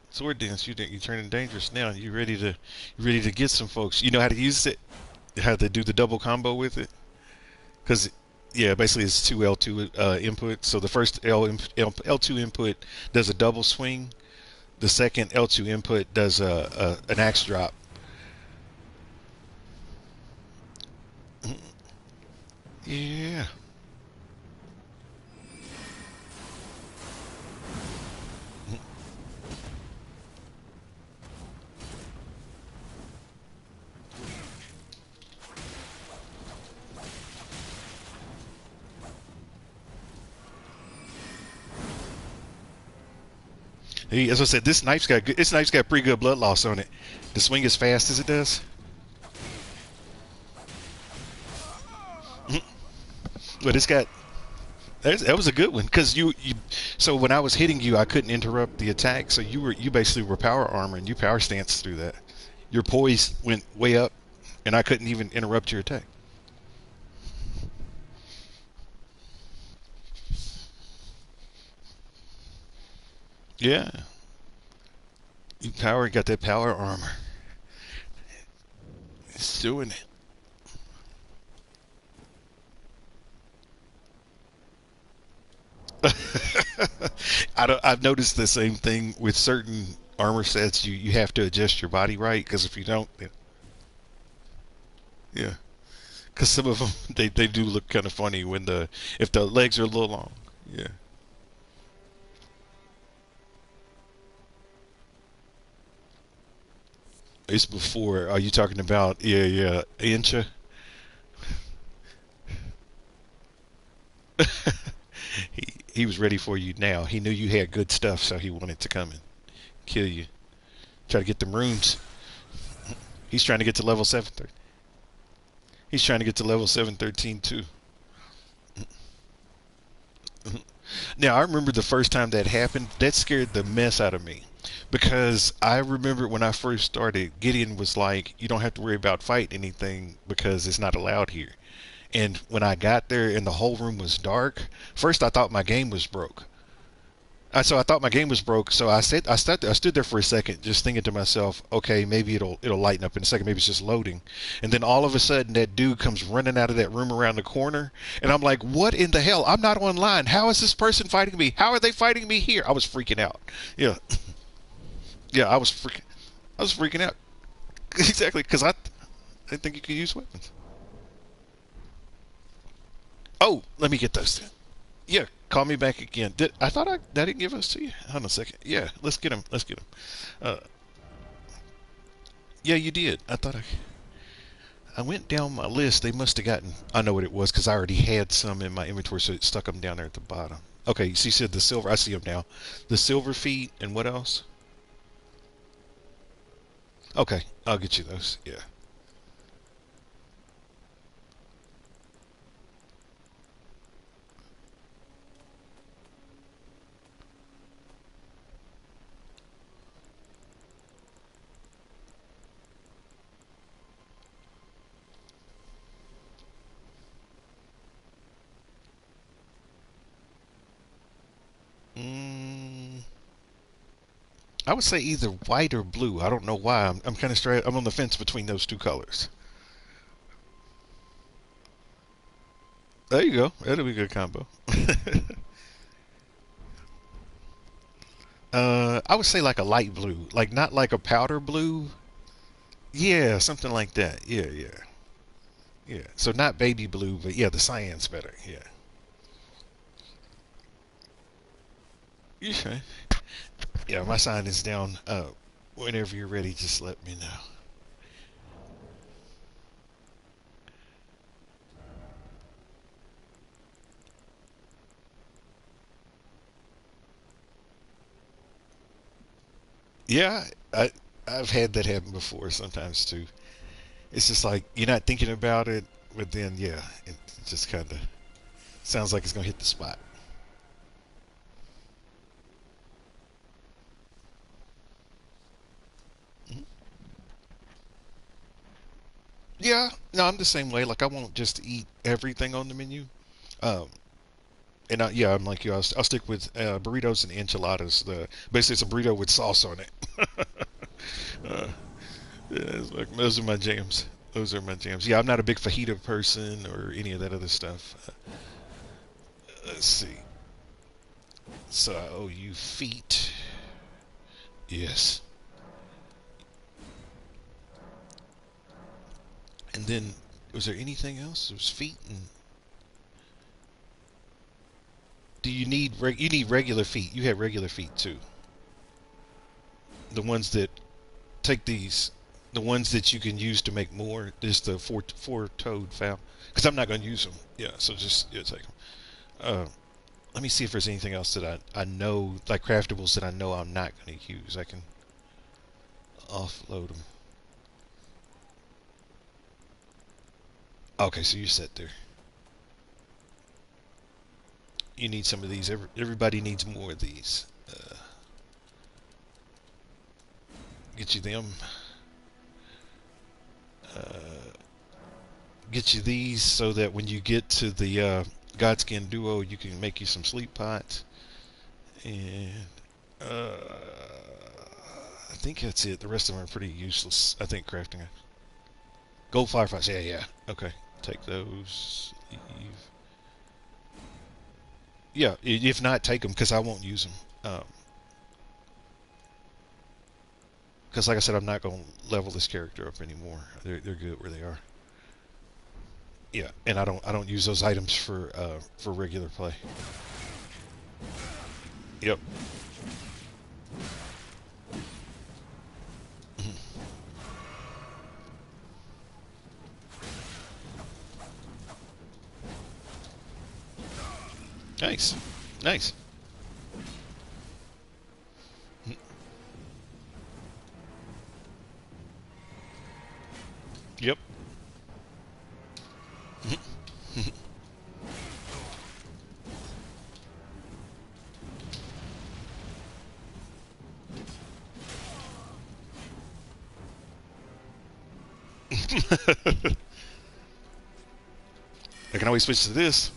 Speaker 1: sword dance. You turning dangerous now. You ready to get some folks. You know how to use it. How to do the double combo with it. Because yeah, basically it's two L2 input. So the first L2 input does a double swing. The second L2 input does an axe drop. Yeah. As I said, this knife's got pretty good blood loss on it. To swing as fast as it does, but it's got that was a good one because you. So when I was hitting you, I couldn't interrupt the attack. So you basically were power armor and you power stance through that. Your poise went way up, and I couldn't even interrupt your attack. Yeah, you got that power armor. It's doing it. I've noticed the same thing with certain armor sets. You have to adjust your body right because if you don't, yeah. Because some of them they do look kind of funny when the if the legs are a little long. Yeah. It's before. Are you talking about? Yeah, yeah. Incha. He was ready for you now. He knew you had good stuff, so he wanted to come and kill you. Try to get them runes. He's trying to get to level 713. He's trying to get to level 713 too. Now I remember the first time that happened. That scared the mess out of me because I remember when I first started, Gideon was like, "You don't have to worry about fighting anything because it's not allowed here." And when I got there and the whole room was dark, first I thought my game was broke. So I thought my game was broke. So I stood there for a second, just thinking to myself, okay, maybe it'll lighten up in a second. Maybe it's just loading. And then all of a sudden, that dude comes running out of that room around the corner, and I'm like, what in the hell? I'm not online. How is this person fighting me? How are they fighting me here? I was freaking out. Yeah, yeah, I was freaking out. Exactly, because I didn't think you could use weapons. Oh, let me get those. Yeah, call me back again. I thought I didn't give us to you. Hold on a second. Yeah, let's get him. Let's get him. Uh, yeah, you did. I went down my list. They must have gotten. I know what it was because I already had some in my inventory, so it stuck them down there at the bottom. Okay, so you said the silver. I see them now. The silver feet and what else? Okay, I'll get you those. Yeah. Mm, I would say either white or blue. I don't know why. I'm kind of straight. I'm on the fence between those two colors. There you go. That'll be a good combo. I would say like a light blue, like not like a powder blue. Yeah, something like that. Yeah, yeah, yeah. So not baby blue, but yeah, the cyan's better. Yeah. Okay. Yeah, my sign is down. Whenever you're ready, just let me know. Yeah, I've had that happen before sometimes too. It's just like you're not thinking about it, but then yeah, it just kind of sounds like it's gonna hit the spot. Mhm. Yeah, no, I'm the same way. Like I won't just eat everything on the menu. Um, and yeah, I'm like you. I'll stick with burritos and enchiladas. The basically it's a burrito with sauce on it. uh, yeah, it's like, those are my jams. Those are my jams. Yeah, I'm not a big fajita person or any of that other stuff. Let's see. So I owe you feet. Yes. And then was there anything else? There was feet and do you need you need regular feet? You have regular feet too. The ones that take these, the ones that you can use to make more. There's the four-toed fowl. Because I'm not going to use them. Yeah, so just yeah, take them. Let me see if there's anything else that I know, like craftables that I know I'm not going to use. I can offload them. Okay, so you're set there. You need some of these. Everybody needs more of these. Get you them. Uh, get you these so that when you get to the Godskin Duo, you can make you some sleep pots. And uh, I think that's it. The rest of them are pretty useless. I think crafting a gold fireflies. Yeah, yeah. Okay, take those. Leave. Yeah, if not, take them because I won't use them. Because like I said, I'm not going to level this character up anymore. They're good where they are. Yeah, and I don't use those items for regular play. Yep. Nice, nice. Yep. I can always switch to this.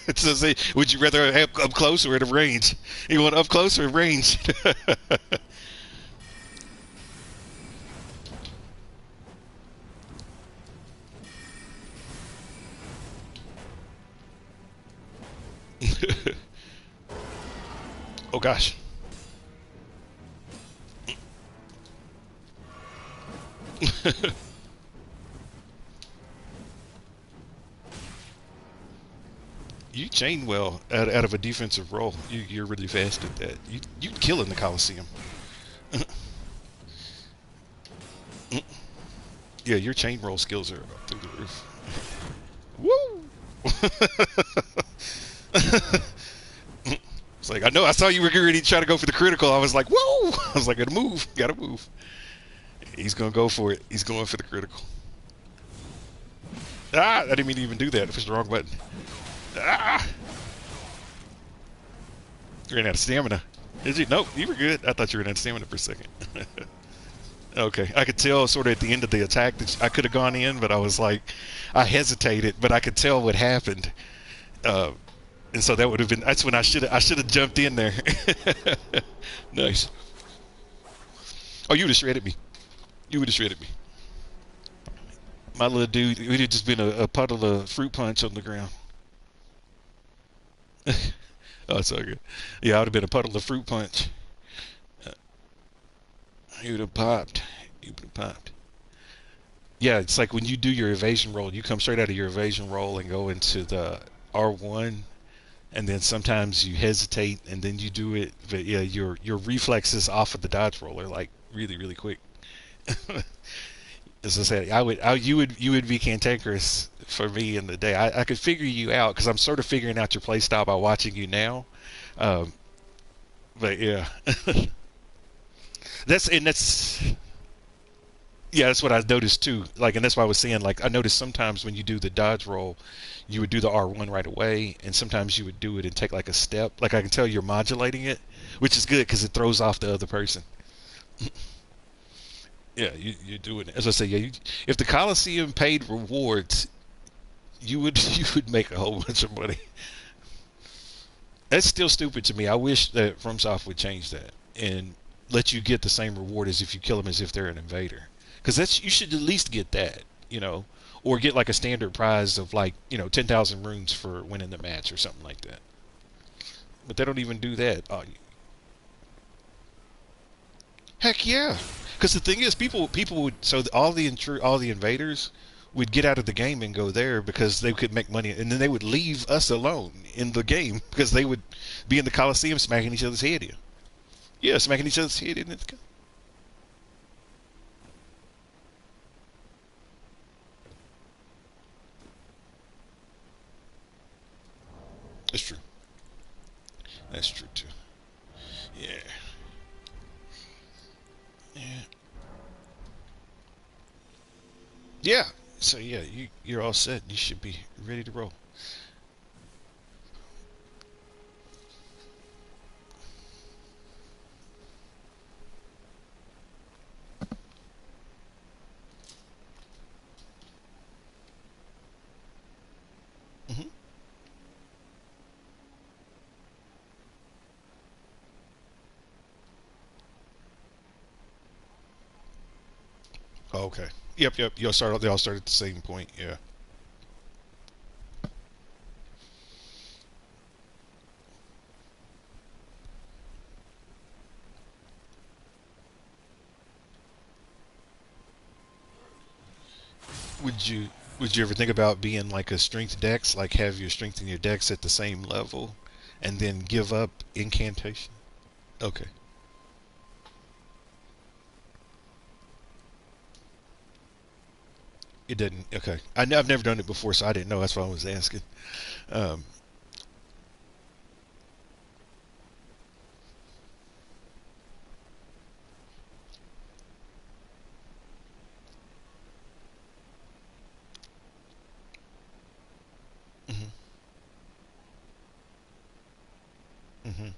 Speaker 1: It says, hey, would you rather have up close or at a range? You want up close or range? Oh gosh. You chain well out of a defensive role. You're really fast at that. You'd kill in the Coliseum. Yeah, your chain roll skills are through the roof. Woo! It's like I know I saw you were getting ready to try to go for the critical. I was like, whoa! I was like, gotta move, gotta move. He's gonna go for it. He's going for the critical. Ah! I didn't mean to even do that. I pushed the wrong button. Ah! You ran out of stamina. Did you? Nope, you were good. I thought you ran out of stamina for a second. Okay, I could tell sort of at the end of the attack that I could have gone in, but I was like, I hesitated, but I could tell what happened, uh, and so that would have been. That's when I should have jumped in there. Nice. Oh, you would have shredded me. You would have shredded me. My little dude, it would have just been a puddle of fruit punch on the ground. Oh, it's all good. Yeah, I would have been a puddle of fruit punch. Uh, he would have popped. He would have popped. Yeah, it's like when you do your evasion roll, you come straight out of your evasion roll and go into the R1, and then sometimes you hesitate and then you do it. But yeah, your reflexes off of the dodge roll are like really really quick. As I said, you would be cantankerous for me in the day. I could figure you out because I'm sort of figuring out your play style by watching you now. Um, But yeah, that's yeah, that's what I noticed too. Like, and that's why I was saying, like, I noticed sometimes when you do the dodge roll, you would do the R1 right away, and sometimes you would do it and take like a step. Like, I can tell you're modulating it, which is good because it throws off the other person. Yeah, you're doing it. As I say, yeah, if the Coliseum paid rewards, you would you would make a whole bunch of money. That's still stupid to me. I wish that FromSoft would change that and let you get the same reward as if you kill them as if they're an invader. Because that's you should at least get that, or get like a standard prize of like 10,000 runes for winning the match or something like that. But they don't even do that. Heck yeah! Because the thing is, people would all the invaders would get out of the game and go there because they could make money, and then they would leave us alone in the game because they would be in the Coliseum smacking each other's head in. Yeah, smacking each other's head in. That's true. That's true too. Yeah. Yeah. Yeah. So yeah, you're all set. You should be ready to roll. Hmm. Oh, okay. Yep. Yep. You'll start. They all start at the same point. Yeah. Would you would you ever think about being like a strength dex, like have your strength and your dex at the same level, and then give up incantation? Okay, it didn't. Okay, I've never done it before, so I didn't know. That's why I was asking. Um, hmm. Hmm.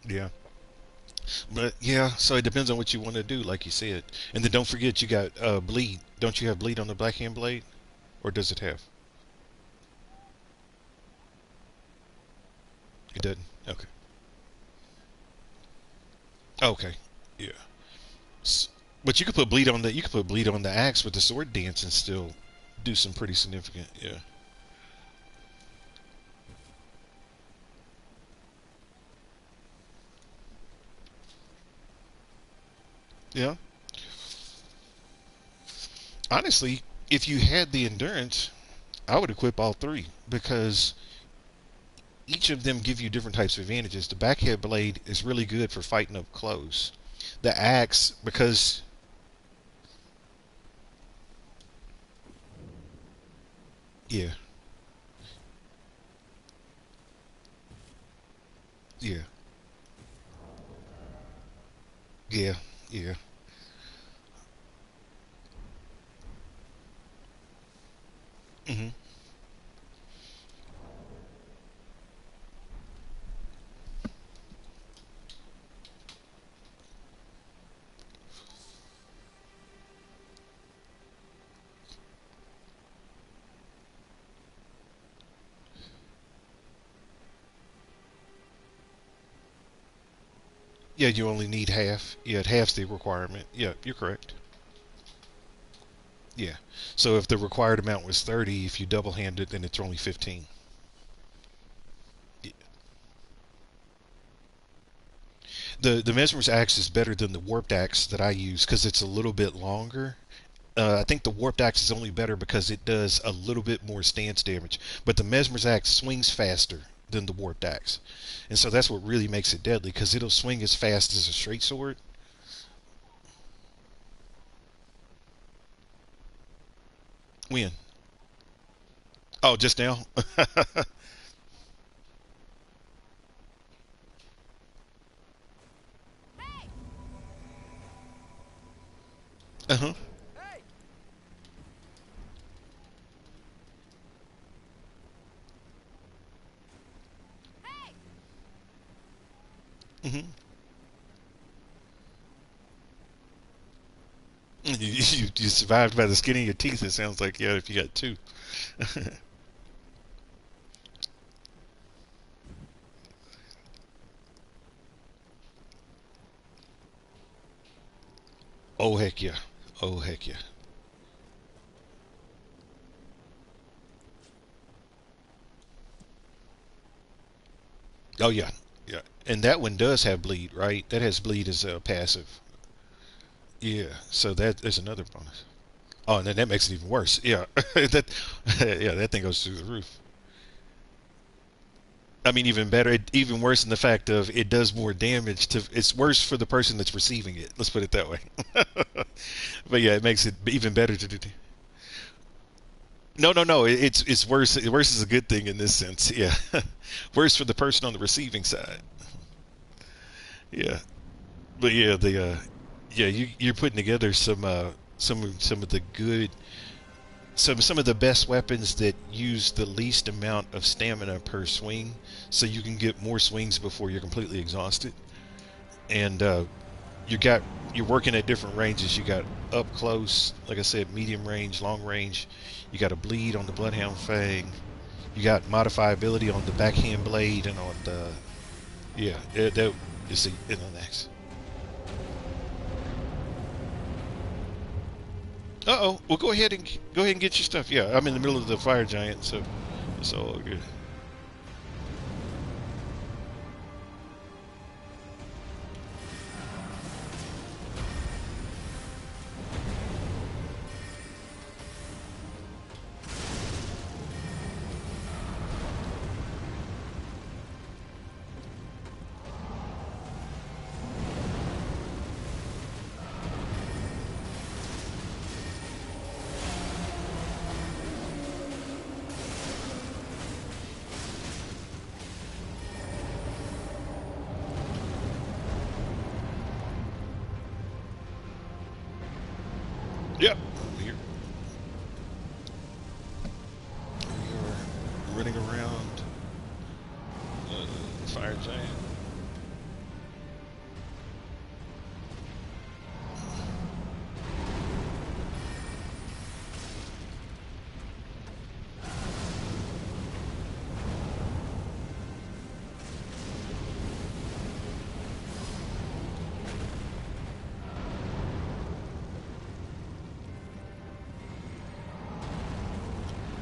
Speaker 1: Yeah, but yeah, so it depends on what you want to do, like you said. And then don't forget you got bleed. Don't you have bleed on the Blackhand blade, or does it have? It doesn't. Okay. Okay. Yeah. But you could put bleed on the axe with the sword dance and still do some pretty significant. Yeah. Yeah. Honestly, if you had the endurance, I would equip all three because each of them give you different types of advantages. The backhead blade is really good for fighting up close. The axe, because yeah, yeah, yeah, yeah. Hmm. Yeah, you only need half. Yeah, half's the requirement. Yeah, you're correct. Yeah. So if the required amount was 30, if you double hand it, then it's only 15. The Mesmer's axe is better than the warped axe that I use because it's a little bit longer. I think the warped axe is only better because it does a little bit more stance damage, but the Mesmer's axe swings faster than the warped axe, and so that's what really makes it deadly because it'll swing as fast as a straight sword. When? Oh, just now. Uh-huh. Hmm. You survived by the skin of your teeth. It sounds like, yeah, if you got two. Oh heck yeah. Oh heck yeah. Oh yeah. Yeah. And that one does have bleed, right? That has bleed as a passive. Yeah. So that is another bonus. Oh, and then that makes it even worse. Yeah. That yeah, that thing goes through the roof. I mean, even better, even worse in the fact of it does more damage to. It's worse for the person that's receiving it. Let's put it that way. But yeah, it makes it even better to do. No, no, no. It's worse. Worse is a good thing in this sense. Yeah, worse for the person on the receiving side. Yeah, but yeah, the yeah, you're putting together some of the good some of the best weapons that use the least amount of stamina per swing, so you can get more swings before you're completely exhausted. And you got you're working at different ranges. You got up close, like I said, medium range, long range. You got a bleed on the Bloodhound Fang. You got modifiability on the backhand blade and on the yeah. That you see in the next. Uh oh. Well, go ahead and get your stuff. Yeah, I'm in the middle of the fire giant, so it's all good. Yep. Here we are running around fire giant.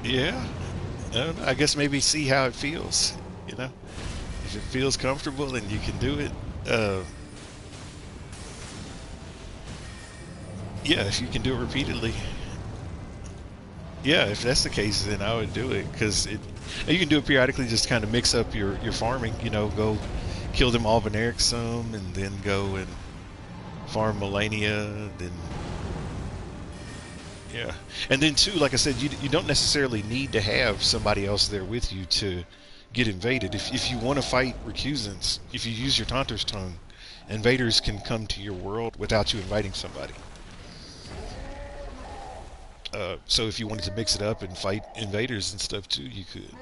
Speaker 1: Yeah. I don't know. I guess maybe see how it feels. You know, if it feels comfortable and you can do it. Uh, yeah, if you can do it repeatedly. Yeah, if that's the case, then I would do it because you can do it periodically. Just kind of mix up your farming. You know, go kill them Albaneric some, and then go and farm Melania. Then yeah, and then too, like I said, you don't necessarily need to have somebody else there with you to get invaded. If you want to fight recusants, if you use your Taunter's tongue, invaders can come to your world without you inviting somebody. So if you wanted to mix it up and fight invaders and stuff too, you could.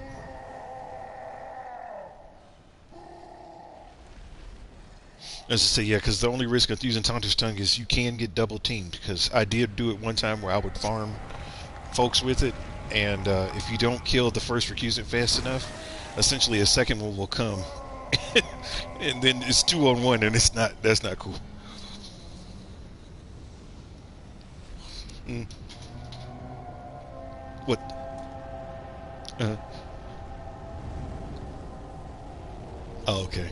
Speaker 1: As I say, yeah, because the only risk of using Taunter's Tongue is you can get double teamed. Because I did do it one time where I would farm folks with it, and if you don't kill the first recusant fast enough, essentially a second one will come, and then it's 2 on 1, and it's not. That's not cool. Mm. What? Uh, oh, okay.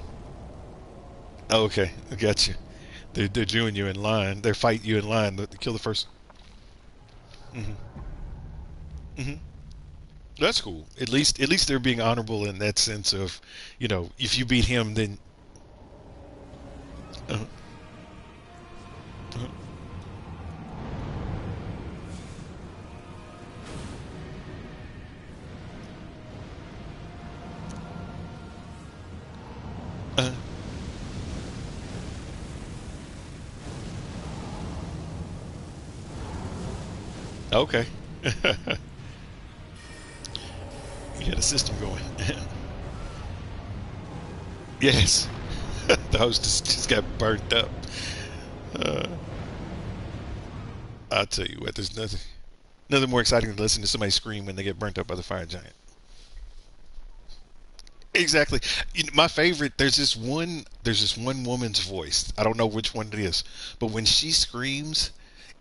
Speaker 1: Oh, okay. I got you. They're doing you in line. They're fighting you in line to kill the first. Hmm. Hmm. That's cool. At least they're being honorable in that sense of, if you beat him, then. Uh, uh, uh, Okay. You got a system going. Yes. The hostess just got burnt up. Uh, I'll tell you what, there's nothing more exciting than listening to somebody scream when they get burnt up by the fire giant. Exactly. My favorite. There's this one woman's voice. I don't know which one it is, but when she screams,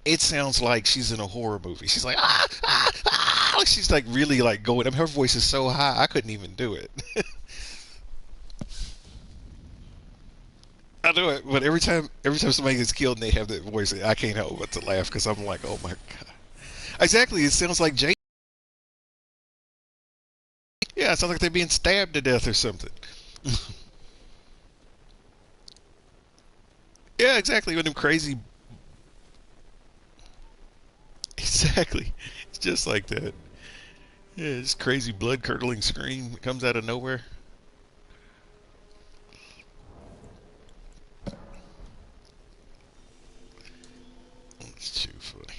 Speaker 1: it sounds like she's in a horror movie. She's like ah ah ah. She's like really like going. I mean, her voice is so high, I couldn't even do it. I do it, but every time somebody gets killed and they have that voice, I can't help but to laugh because I'm like, oh my god. Exactly. It sounds like Jay. Yeah, it sounds like they're being stabbed to death or something. Yeah, exactly. With them crazy. Exactly. It's just like that. Yeah, this crazy blood curdling scream that comes out of nowhere. It's too funny.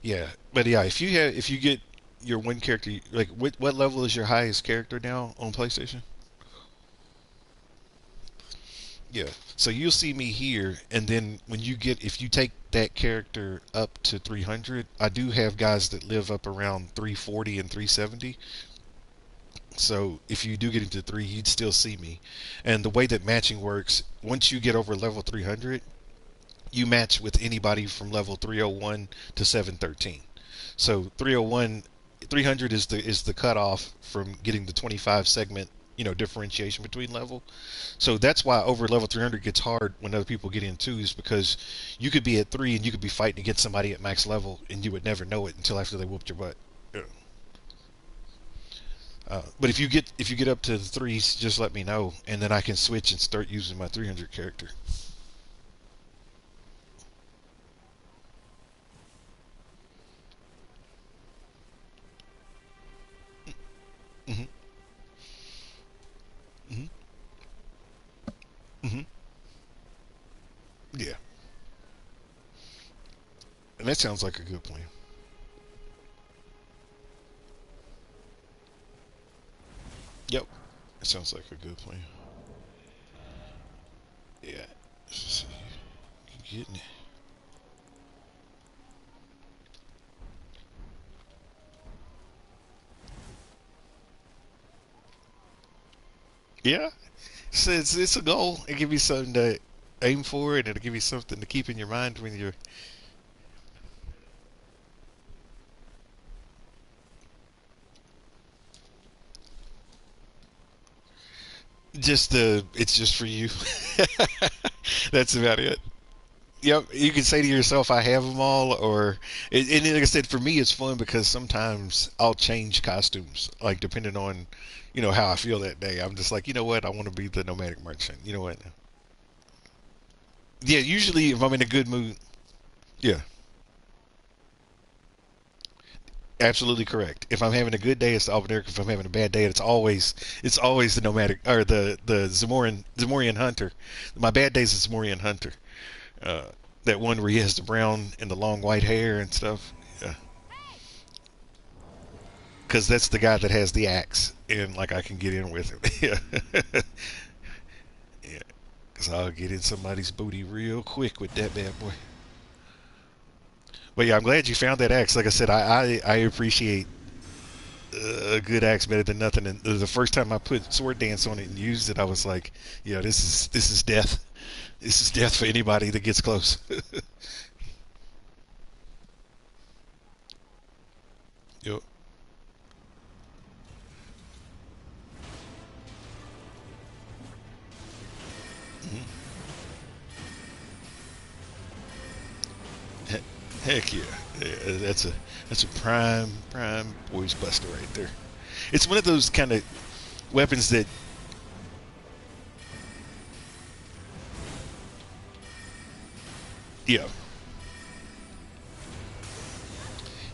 Speaker 1: Yeah, but yeah, if you get your one character, like what level is your highest character now on PlayStation? Yeah. So you'll see me here, and then if you take that character up to 300, I do have guys that live up around 340 and 370. So if you do get into three, you'd still see me. And the way that matching works, once you get over level 300, you match with anybody from level 301 to 713. So 301, 300 is the cutoff from getting the 25 segment differentiation between level. So that's why over level 300 gets hard when other people get in too, is because you could be at 3 and you could be fighting against somebody at max level and you would never know it until after they whooped your butt. Yeah. But if you get up to the threes, just let me know, and then I can switch and start using my 300 character. Hmm. Hmm. Hmm. Yeah, and that sounds like a good plan. Yep, it sounds like a good plan. Yeah, let's see. Getting it. Yeah, so it's a goal. It give you something to aim for, and it'll give you something to keep in your mind when you're just the. It's just for you. That's about it. Yep, you can say to yourself, "I have them all," and like I said, for me, it's fun because sometimes I'll change costumes, like depending on, how I feel that day. I'm just like, you know what, I want to be the nomadic merchant. You know what? Yeah, usually if I'm in a good mood, yeah, absolutely correct. If I'm having a good day, it's the Albinauric. If I'm having a bad day, it's always the nomadic or the Zamorian hunter. My bad days is Zamorian hunter. Uh, that one where he has the brown and the long white hair and stuff. Yeah, because that's the guy that has the axe, and like I can get in with him. Yeah, yeah. Because I'll get in somebody's booty real quick with that bad boy. But yeah, I'm glad you found that axe. Like I said, I appreciate a good axe better than nothing. And the first time I put sword dance on it and used it, I was like, yeah, this is death. This is death for anybody that gets close. Yep. Mhm. Heck yeah. Yeah, that's a prime boys buster right there. It's one of those kind of weapons that, yeah,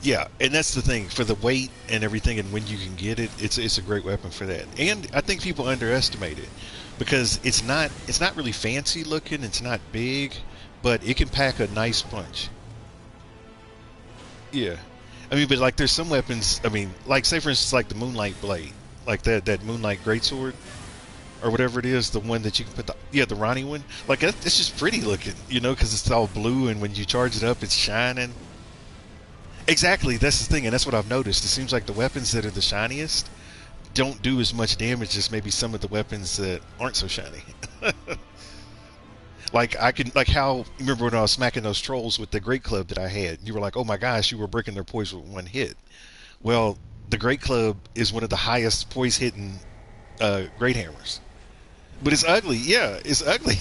Speaker 1: yeah, and that's the thing for the weight and everything, and when you can get it, it's a great weapon for that. And I think people underestimate it because it's not really fancy looking, it's not big, but it can pack a nice punch. Yeah. I mean, but like, there's some weapons. I mean, like, say for instance, like the Moonlight Blade, like that Moonlight Greatsword or whatever it is, the one that you can put the Ronnie one. Like, it's just pretty looking, because it's all blue, and when you charge it up, it's shining. Exactly, that's the thing, and that's what I've noticed. It seems like the weapons that are the shiniest don't do as much damage as maybe some of the weapons that aren't so shiny. Like, I can, like, how you remember when I was smacking those trolls with the great club that I had? You were like, "Oh my gosh, you were breaking their poise with one hit." Well, the great club is one of the highest poise hitting great hammers, but it's ugly. Yeah, it's ugly.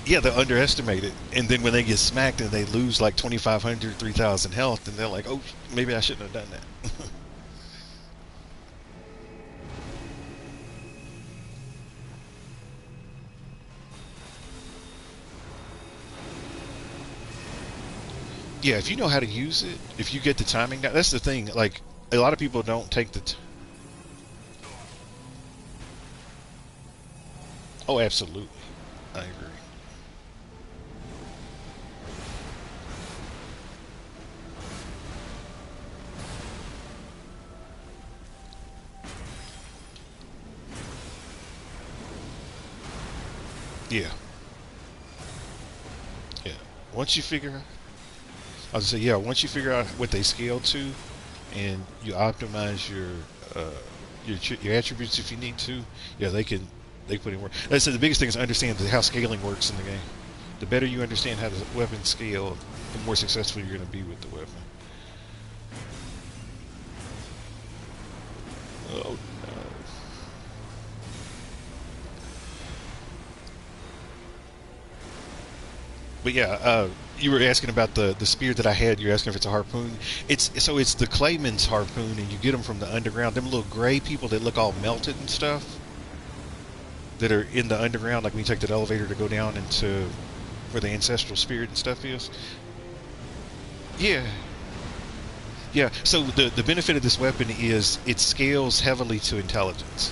Speaker 1: Yeah, they're underestimated, and then when they get smacked and they lose like 2,500, 3,000 health, and they're like, "Oh, maybe I shouldn't have done that." Yeah, if you know how to use it, if you get the timing down, that's the thing. Like, a lot of people don't take oh, absolutely, I agree. Yeah, yeah. Once you figure, I was gonna say, yeah, once you figure out what they scale to, and you optimize uh, your attributes if you need to, yeah, they put in work. Like I said, the biggest thing is understand how scaling works in the game. The better you understand how the weapon scale, the more successful you're going to be with the weapon. Oh no. But yeah, you were asking about the spear that I had. You're asking if it's a harpoon. It's the Clayman's harpoon, and you get them from the underground. Them little gray people that look all melted and stuff that are in the underground. Like when you take that elevator to go down into where the ancestral spirit and stuff is. Yeah, yeah. So the benefit of this weapon is it scales heavily to intelligence.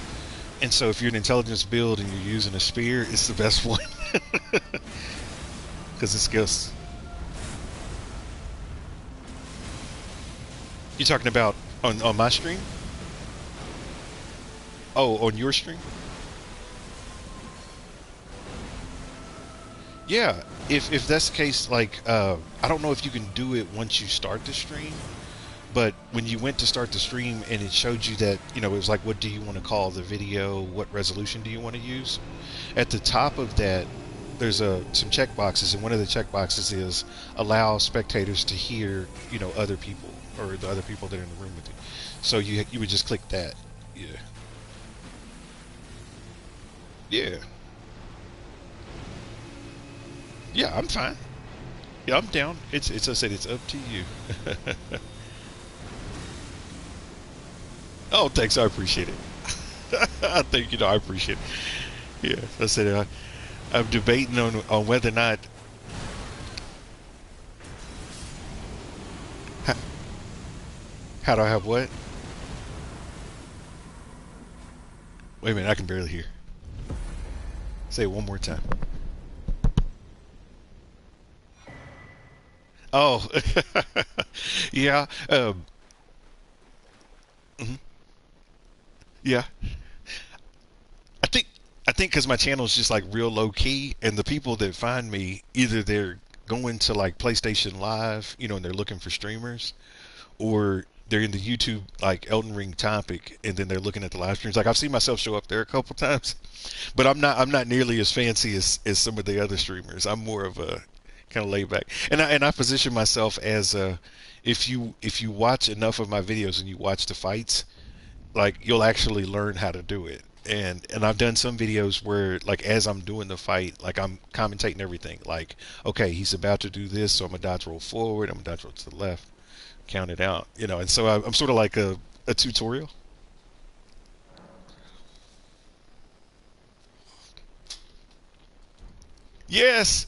Speaker 1: And so if you're an intelligence build and you're using a spear, it's the best one because it scales. You talking about on my stream? Oh, on your stream? Yeah. If that's the case, like I don't know if you can do it once you start the stream, but when you went to start the stream and it showed you that it was like, what do you want to call the video? What resolution do you want to use? At the top of that, there's some check boxes, and one of the check boxes is allow spectators to hear other people or the other people that are in the room with you. So you would just click that. Yeah. Yeah. Yeah, I'm fine. Yeah, I'm down. It's I said it's up to you. Oh, thanks. I appreciate it. Thank you. I appreciate it. Yeah, I said I'm debating on whether or not. How, how do I have what? Wait a minute. I can barely hear. Say it one more time. Oh, yeah. Mhm. Yeah. I think I think because my channel is just like real low key, and the people that find me either they're going to like PlayStation Live, and they're looking for streamers, or they're in the YouTube like Elden Ring topic, and then they're looking at the live streams. Like I've seen myself show up there a couple times, but I'm not nearly as fancy as some of the other streamers. I'm more of a kind of laid back, and I position myself as a if you watch enough of my videos and you watch the fights, like you'll actually learn how to do it. And I've done some videos where like as I'm doing the fight, like I'm commentating everything. Like, okay, he's about to do this, so I'm gonna dodge roll forward, I'm gonna dodge roll to the left, count it out, and so I'm sort of like a tutorial. Yes,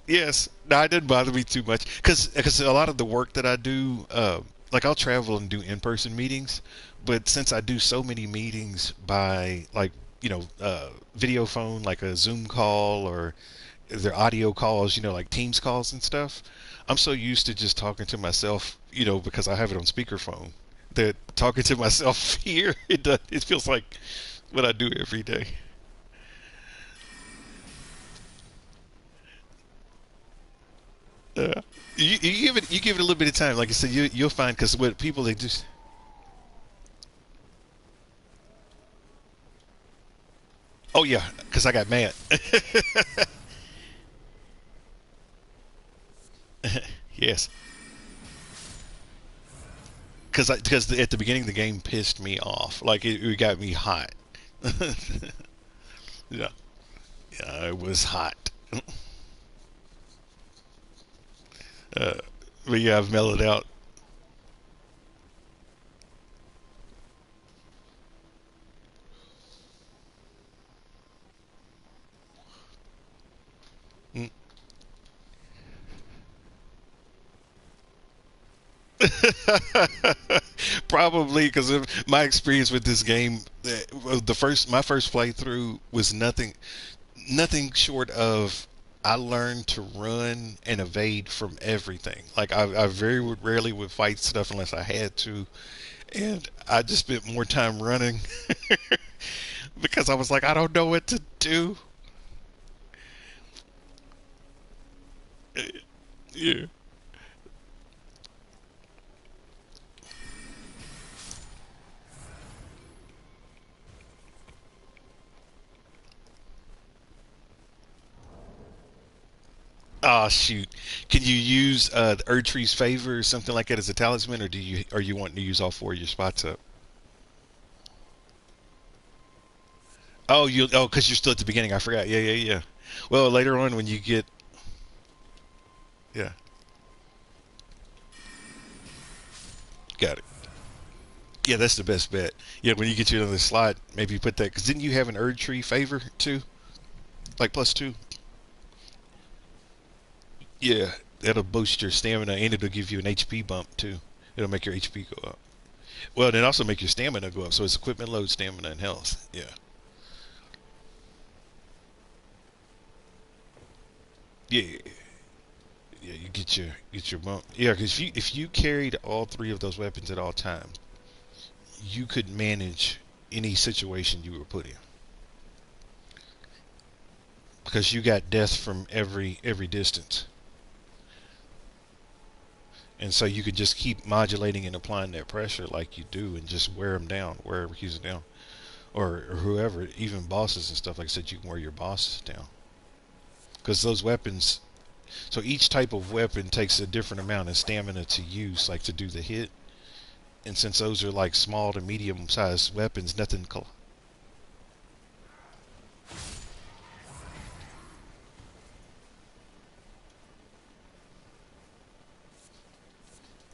Speaker 1: yes. No, it didn't bother me too much because a lot of the work that I do, like I'll travel and do in-person meetings, but since I do so many meetings by like video phone, like a Zoom call or their audio calls, like Teams calls and stuff. I'm so used to just talking to myself, because I have it on speakerphone. That talking to myself here, it feels like what I do every day. Uh, you give it a little bit of time. Like I said, you'll find because what people they just. Oh yeah, because I got mad. Yes, because at the beginning the game pissed me off. Like it got me hot. Yeah, yeah, it was hot. Uh, but yeah, I've mellowed out. Mm. Probably because of my experience with this game. My first playthrough was nothing short of I learned to run and evade from everything. Like I very rarely would fight stuff unless I had to, and I just spent more time running because I was like, I don't know what to do. Yeah. Oh shoot! Can you use the Erdtree's favor or something like that as a talisman, or are you wanting to use all four of your spots up? Because you're still at the beginning. I forgot. Yeah, yeah, yeah. Well, later on when you get, yeah, got it. Yeah, that's the best bet. Yeah, when you get you another slot, maybe you put that. Because didn't you have an Erdtree favor too, like +2? Yeah, that'll boost your stamina and it'll give you an HP bump too. It'll make your HP go up. Well, then also make your stamina go up. So it's equipment load, stamina, and health. Yeah, yeah, yeah. You get your bump. Yeah, because if you carried all three of those weapons at all times, you could manage any situation you were put in because you got death from every distance, and so you could just keep modulating and applying that pressure like you do, and just wear them down wherever he's down, or whoever, even bosses and stuff. Like I said, you can wear your bosses down because those weapons. So each type of weapon takes a different amount of stamina to use, like to do the hit. And since those are like small to medium sized weapons, nothing.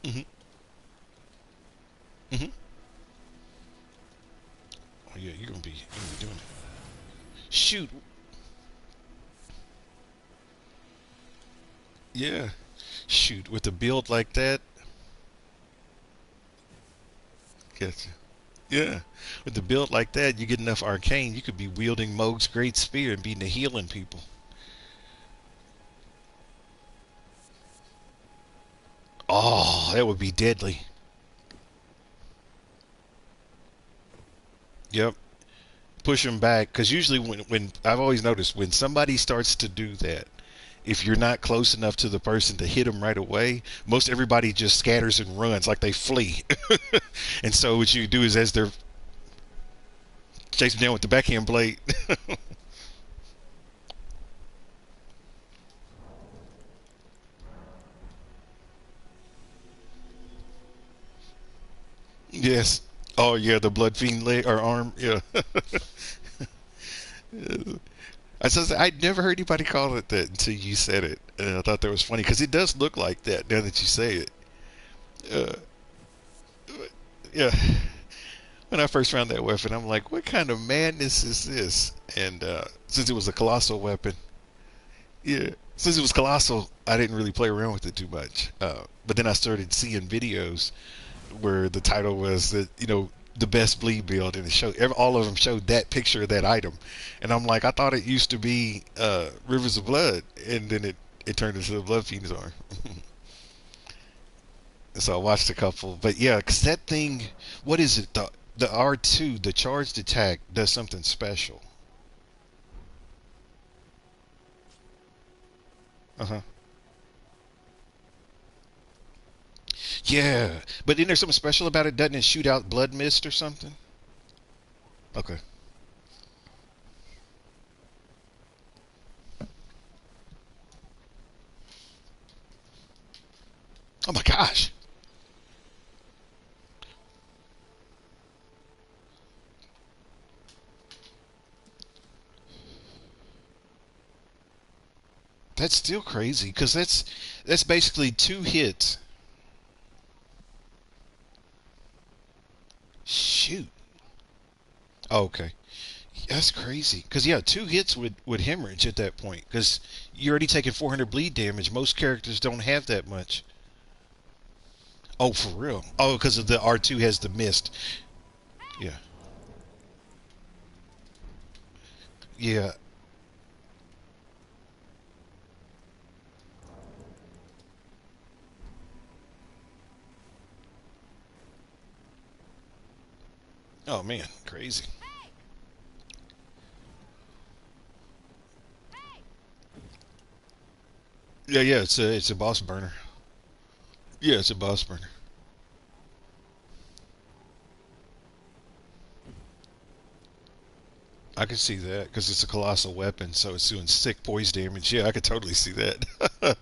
Speaker 1: Hmm. Hmm. Oh yeah, you're gonna be doing it. Shoot, yeah, shoot with a build like that. Gotcha. Yeah, with the build like that, you get enough arcane, you could be wielding Moog's great spear and be healing people. Oh, that would be deadly. Yep, push them back because usually when I've always noticed when somebody starts to do that, if you're not close enough to the person to hit them right away, most everybody just scatters and runs like they flee. And so what you do is as they're chasing down with the backhand blade. Yes. Oh yeah, the blood fiend leg or arm. Yeah. I'd never heard anybody call it that until you said it, and I thought that was funny because it does look like that now that you say it. Uh, yeah. When I first found that weapon, I'm like, what kind of madness is this? And since it was a colossal weapon, yeah, since it was colossal, I didn't really play around with it too much. But then I started seeing videos where the title was that the best bleed build, and it showed all of them showed that picture of that item, and I'm like, I thought it used to be Rivers of Blood, and then it turned into the Blood Fiend's arm. So I watched a couple, but yeah, because that thing, what is it? The R2, the charged attack, does something special. Uh huh. Yeah, but isn't there something special about it? Doesn't it shoot out blood mist or something? Okay. Oh my gosh. That's still crazy because that's basically two hits. Shoot. Oh, okay. That's crazy. Because yeah, two hits would hemorrhage at that point. Because you're already taking 400 bleed damage. Most characters don't have that much. Oh, for real? Oh, because of the R2 has the mist. Yeah. Yeah. Oh man, crazy. Yeah, yeah. It's a boss burner. Yeah, it's a boss burner. I can see that because it's a colossal weapon, so it's doing sick poise damage. Yeah, I could totally see that.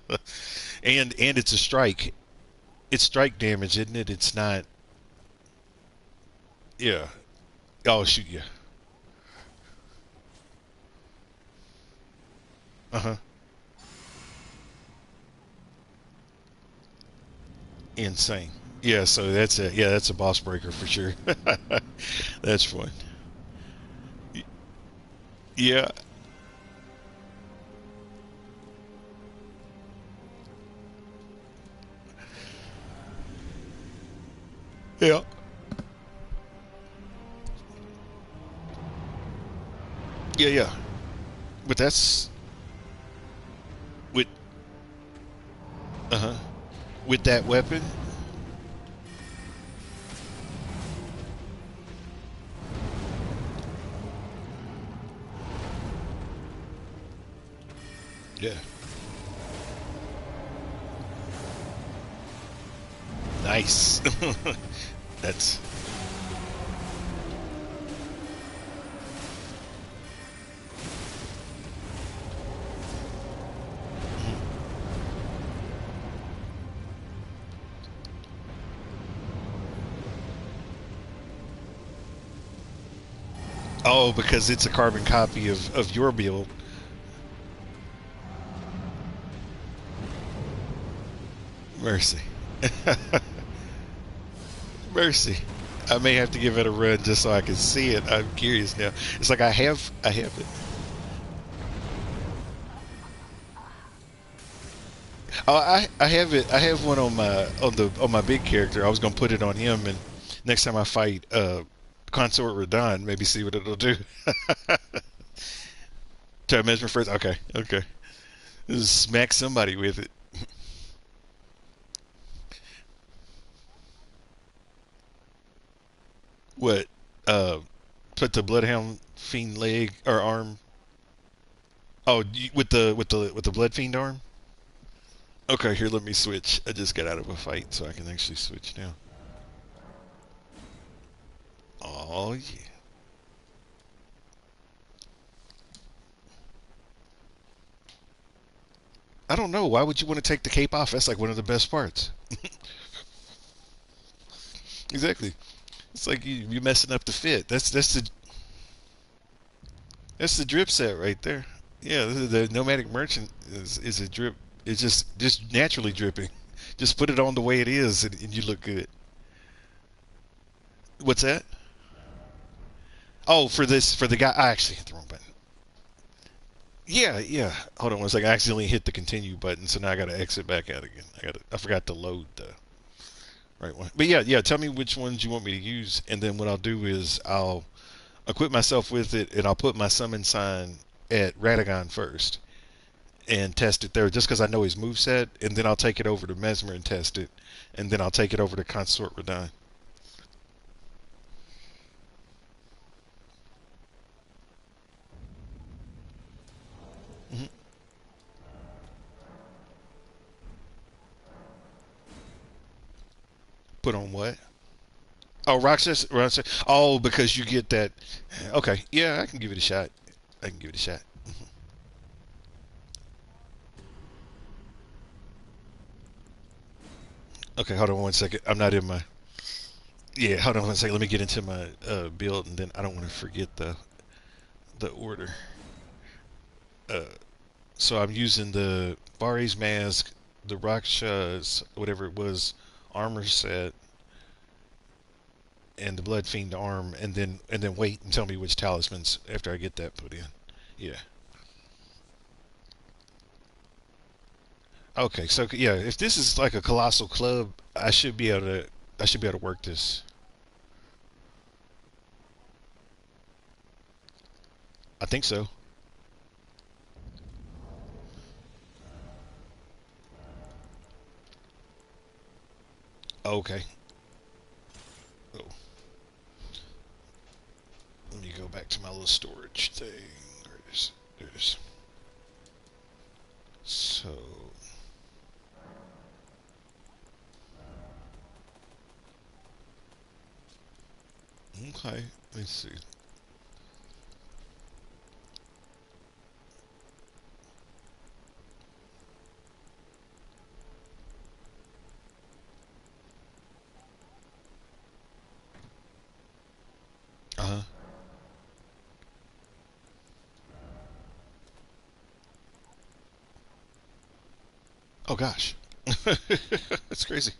Speaker 1: And it's a strike. It's strike damage, isn't it? It's not. Yeah. Oh shoot, yeah. Uh huh. Insane. Yeah, so that's a boss breaker for sure. That's fun. Yeah. Yeah. Yeah, yeah. But that's with uh-huh. With that weapon. Yeah. Nice. That's oh, because it's a carbon copy of your build. Mercy. Mercy. I may have to give it a run just so I can see it. I'm curious now. It's like I have it. Oh, I have it. I have one on my big character. I was gonna put it on him, and next time I fight Consort Radon, maybe see what it'll do. Try to measure first. Okay, okay. Just smack somebody with it. What? Uh, put the Bloodhound Fiend leg or arm. Oh, with the Blood Fiend arm. Okay, here. Let me switch. I just got out of a fight, so I can actually switch now. Oh yeah. I don't know. Why would you want to take the cape off? That's like one of the best parts. Exactly. It's like you messing up the fit. That's the drip set right there. Yeah, this is the nomadic merchant is a drip. It's just naturally dripping. Just put it on the way it is, and you look good. What's that? Oh, for the guy. I actually hit the wrong button. Yeah, yeah. Hold on one second. I accidentally hit the continue button, so now I got to exit back out again. I forgot to load the right one. But yeah, yeah. Tell me which ones you want me to use, and then what I'll do is I'll equip myself with it, and I'll put my summon sign at Radagon first and test it there, just because I know his moveset, and then I'll take it over to Mesmer and test it, and then I'll take it over to Consort Radon. Hmm. Put on what? Oh, Roxas. Oh, because you get that. Okay, yeah, I can give it a shot. I can give it a shot. Okay, hold on one second. I'm not in my. Yeah, hold on one second. Let me get into my build, and then I don't want to forget the order. Uh, so I'm using the Vari's mask, the Raksha's whatever it was, armor set, and the Blood Fiend arm, and then wait and tell me which talismans after I get that put in. Yeah. Okay. So yeah, if this is like a colossal club, I should be able to work this. I think so. Okay. Oh, let me go back to my little storage thing. There it is. There it is. So okay. Let's see. Uh huh. Oh gosh. That's crazy.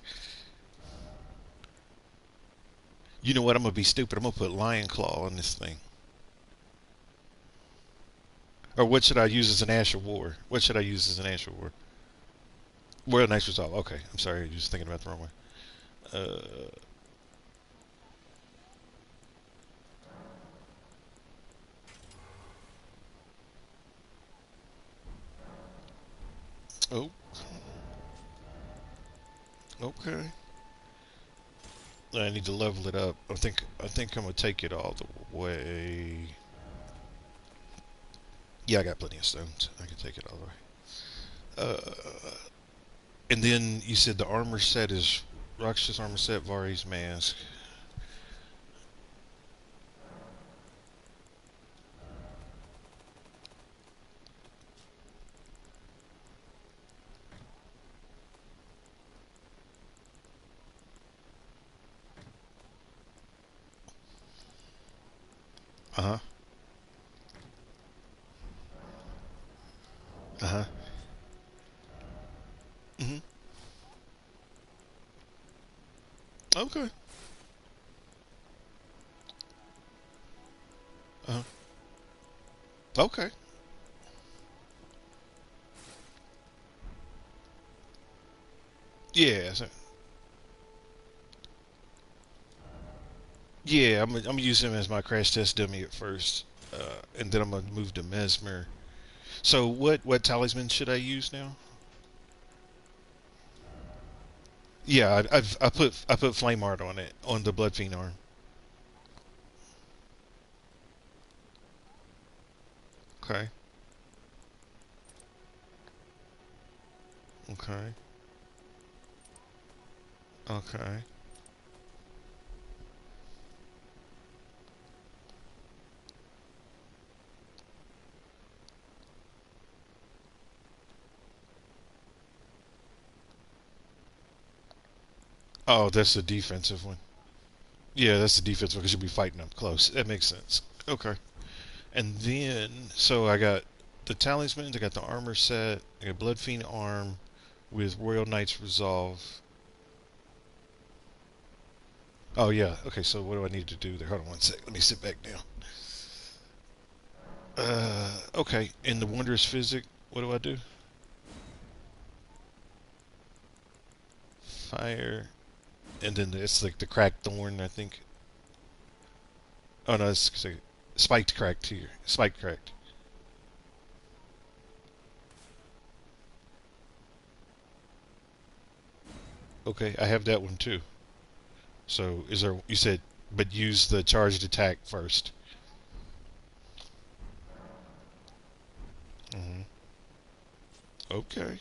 Speaker 1: You know what? I'm gonna be stupid. I'm gonna put Lion Claw on this thing. Or what should I use as an Ash of War? What should I use as an Ash of War? Royal Knight's Resolve. Okay, I'm sorry. I was thinking about the wrong one. Uh, oh, okay. I need to level it up. I think I'm gonna take it all the way. Yeah, I got plenty of stones. I can take it all the way. And then you said the armor set is Rakshas armor set, Vari's mask. Uh huh. Uh huh. Hmm. Okay. Uh huh. Okay. Yeah. Yeah. I'm using him as my crash test dummy at first, and then I'm gonna move to Mesmer. So what talisman should I use now? Yeah, I put flame art on it on the Blood Fiend arm. Okay. Okay. Okay. Oh, that's the defensive one. Yeah, that's the defensive one because you'll be fighting up close. That makes sense. Okay. And then, so I got the talismans, I got the armor set, I got Blood Fiend arm with Royal Knight's Resolve. Oh, yeah. Okay, so what do I need to do there? Hold on one sec. Let me sit back down. Okay. In the Wondrous Physic, what do I do? Fire and then it's like the cracked thorn, I think. Oh no, it's like spiked cracked here. Spiked cracked. Okay, I have that one too. So is there? You said, but use the charged attack first. Hmm. Okay.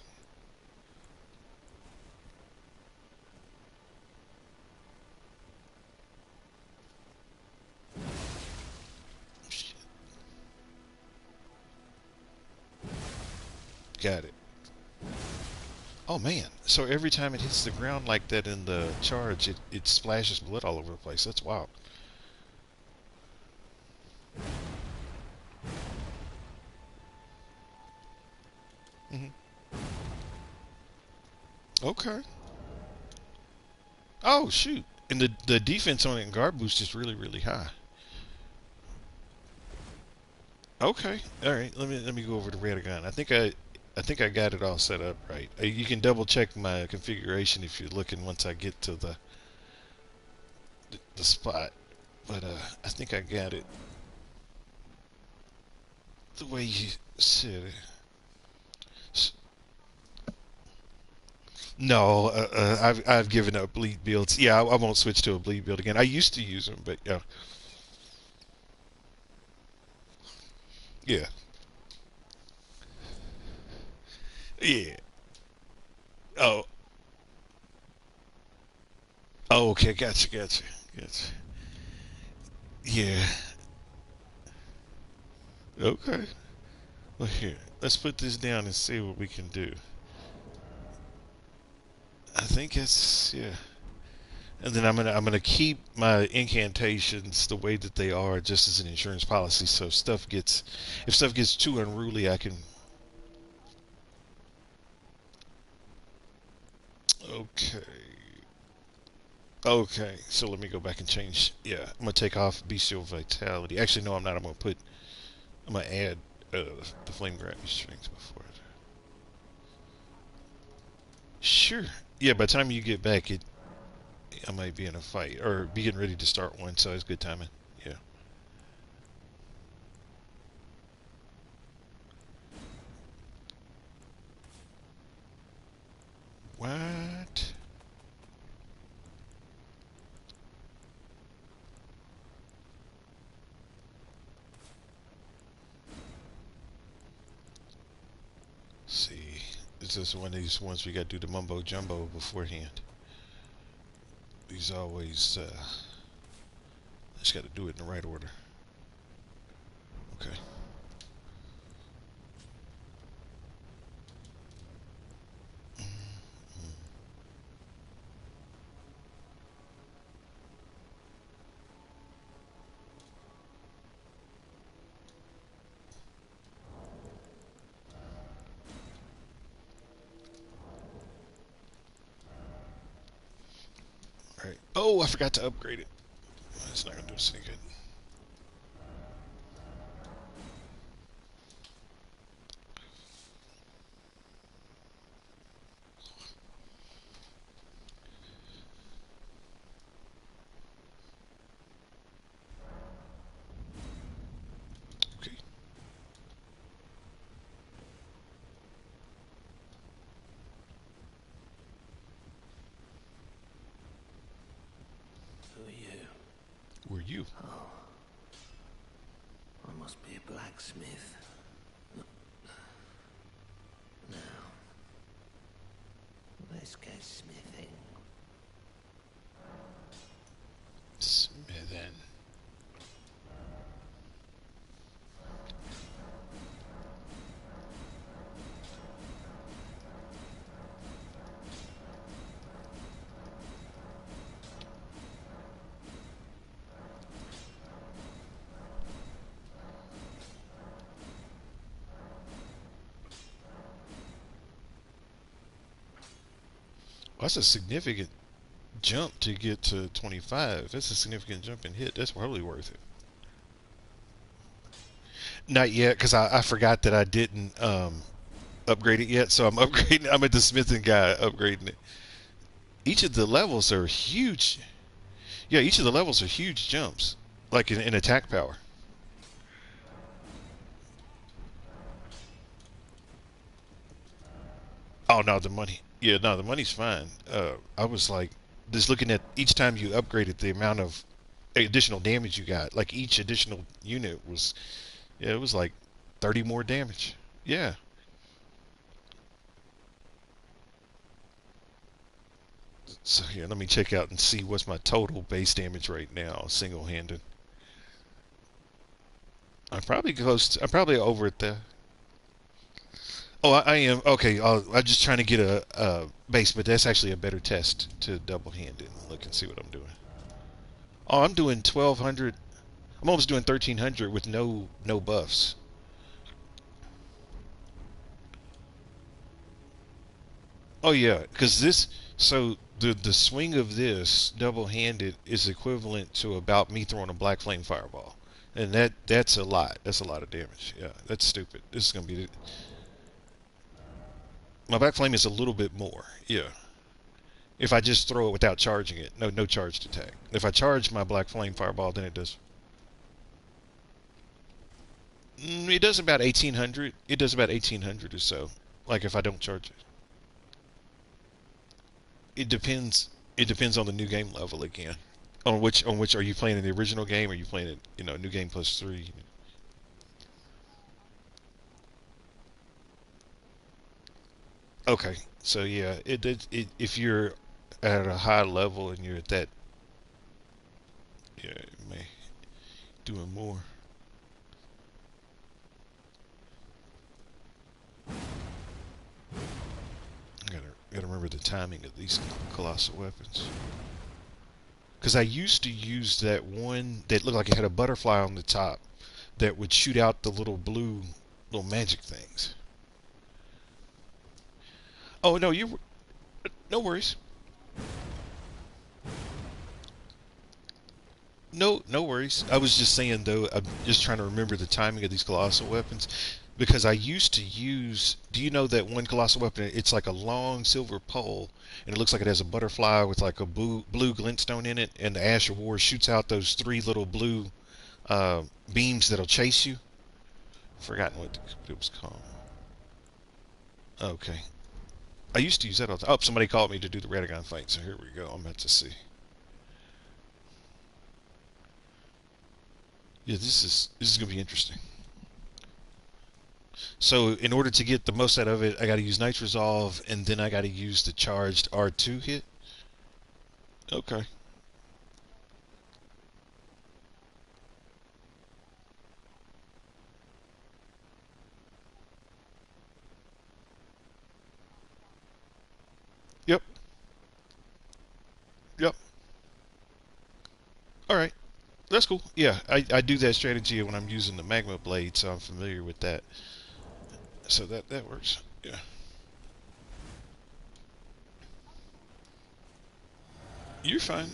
Speaker 1: Got it. Oh man! So every time it hits the ground like that in the charge, it splashes blood all over the place. That's wild. Hmm. Okay. Oh shoot! And the defense on it and guard boost is really high. Okay. All right. Let me go over to red gun. I think I got it all set up right. You can double check my configuration if you're looking once I get to the spot. But I think I got it the way you said it. No, I've given up bleed builds. Yeah, I won't switch to a bleed build again. I used to use them, but yeah, yeah, yeah. Oh, oh, okay, gotcha. Yeah, okay. Well, here, let's put this down and see what we can do. I think it's yeah. And then I'm gonna keep my incantations the way that they are, just as an insurance policy. So if stuff gets too unruly, I can. Okay, okay. So let me go back and change. Yeah, I'm gonna take off bestial vitality. Actually, no, I'm not. I'm gonna add the flame gravity strength before it. Sure. Yeah, by the time you get back, I might be in a fight or be getting ready to start one, so it's good timing. Yeah. What? See, this is one of these ones we got to do the mumbo jumbo beforehand. These always, just got to do it in the right order. Okay. All right. Oh, I forgot to upgrade it. It's not gonna do us any good. Okay.
Speaker 3: Who are you?
Speaker 1: Who are you?
Speaker 3: Oh, I must be a blacksmith. Now, let's go smithing.
Speaker 1: Smithin. Well, that's a significant jump to get to 25. That's a significant jump in hit. That's probably worth it. Not yet, because I forgot that I didn't upgrade it yet. So I'm upgrading. I'm at the smithing guy upgrading it. Each of the levels are huge. Yeah, each of the levels are huge jumps, like in attack power. Oh no, the money. Yeah, no, the money's fine. I was like just looking at each time you upgraded the amount of additional damage you got. Like each additional unit was, yeah, it was like 30 more damage. Yeah. So here, let me check out and see what's my total base damage right now, single-handed. I'm probably close. I'm probably over at the. Oh, I am. Okay, I'm just trying to get a base, but that's actually a better test to double-handed. Look and see what I'm doing. Oh, I'm doing 1200. I'm almost doing 1300 with no buffs. Oh yeah, because this. So the swing of this double-handed is equivalent to about me throwing a black flame fireball, and that's a lot. That's a lot of damage. Yeah, that's stupid. This is gonna be my black flame is a little bit more. Yeah. If I just throw it without charging it, no charged attack. If I charge my black flame fireball, then it does. It does about 1800. It does about 1800 or so. Like if I don't charge it. It depends. It depends on the new game level again. On which are you playing in the original game? Or are you playing it? New game plus 3. Okay. So yeah, if you're at a high level and you're at that, yeah, it may doing more. Gotta remember the timing of these colossal weapons. Because I used to use that one that looked like it had a butterfly on the top that would shoot out the little blue little magic things. Oh no, you no worries. No worries. I was just saying though, I'm just trying to remember the timing of these colossal weapons because I used to use. Do you know that one colossal weapon? It's like a long silver pole, and it looks like it has a butterfly with like a blue glintstone in it, and the Ash of War shoots out those three little blue beams that'll chase you. Forgotten what it was called. Okay. I used to use that all the time. Oh, somebody called me to do the Radagon fight, so here we go. I'm about to see. Yeah, this is gonna be interesting. So in order to get the most out of it, I got to use Night Resolve, and then I got to use the charged R2 hit. Okay. Yep. Yep. All right. That's cool. Yeah, I do that strategy when I'm using the magma blade, so I'm familiar with that. So that works. Yeah. You're fine.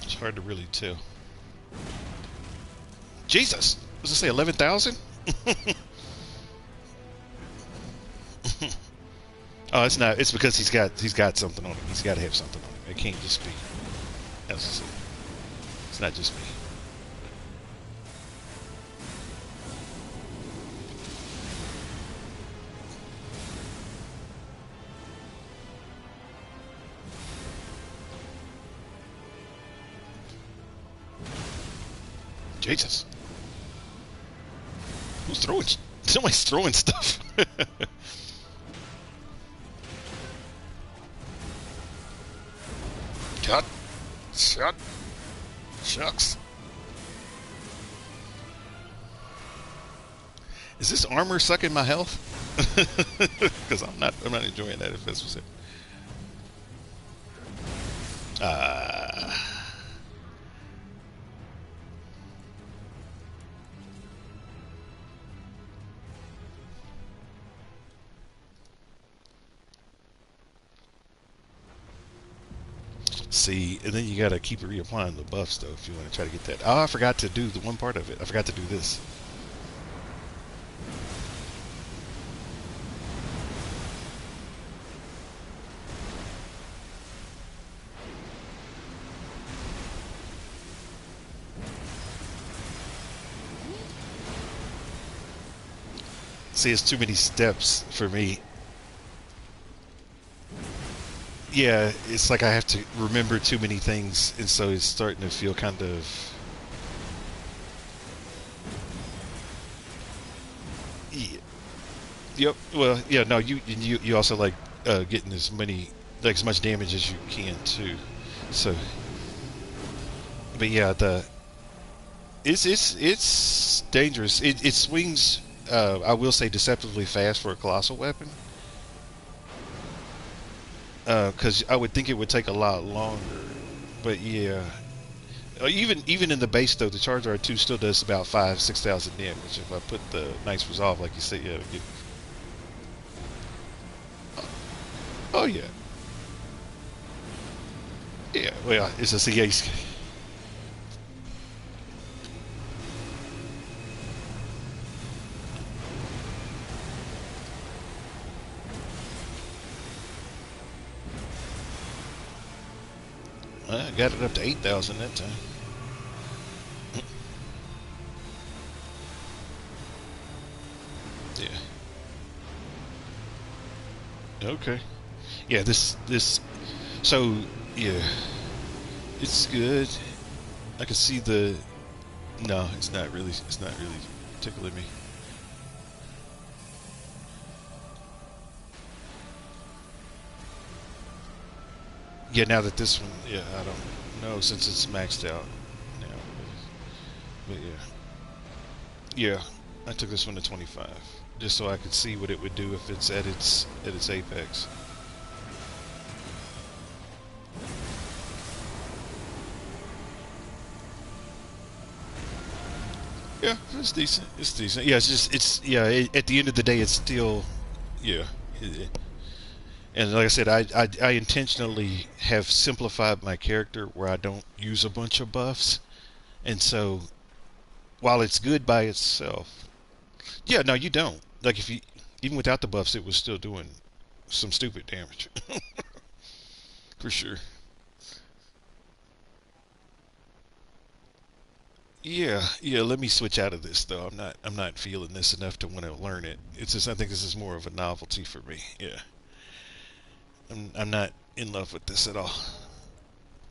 Speaker 1: It's hard to really tell. Jesus, was I say 11,000? Oh, it's not. It's because he's got something on him. He's got to have something on him. It can't just be. That's it's not just me. Jesus, who's throwing? Somebody's throwing stuff. Cut. Shut. Shucks. Is this armor sucking my health? Because I'm not enjoying that. If that's what's it. Uh, See, and then you gotta keep reapplying the buffs though if you want to try to get that. Oh, I forgot to do the one part of it. I forgot to do this. See, it's too many steps for me. Yeah, it's like I have to remember too many things, and so it's starting to feel kind of. Yeah, yep. Well, yeah. No, you also like getting as much damage as you can too. So, but yeah, the it's dangerous. It swings. I will say deceptively fast for a colossal weapon. Because I would think it would take a lot longer. But yeah, even in the base though, the Charger R2 still does about 5,000-6,000 damage. If I put the nice resolve, like you said, yeah. Oh yeah, yeah. Well, it's a CA. I got it up to 8,000 that time. Yeah. Okay. Yeah. This. So yeah, it's good. I can see the. No, it's not really. It's not really tickling me. Yeah, now that this one, yeah, I don't know since it's maxed out now. But yeah, I took this one to 25 just so I could see what it would do if it's at its apex. Yeah, it's decent. It's decent. Yeah, it's yeah. At the end of the day, it's still yeah. And like I said, I intentionally have simplified my character where I don't use a bunch of buffs, and so while it's good by itself, yeah, no, you don't. Like if you even without the buffs, it was still doing some stupid damage for sure. Yeah, yeah. Let me switch out of this though. I'm not feeling this enough to want to learn it. It's just I think this is more of a novelty for me. Yeah, I'm not in love with this at all.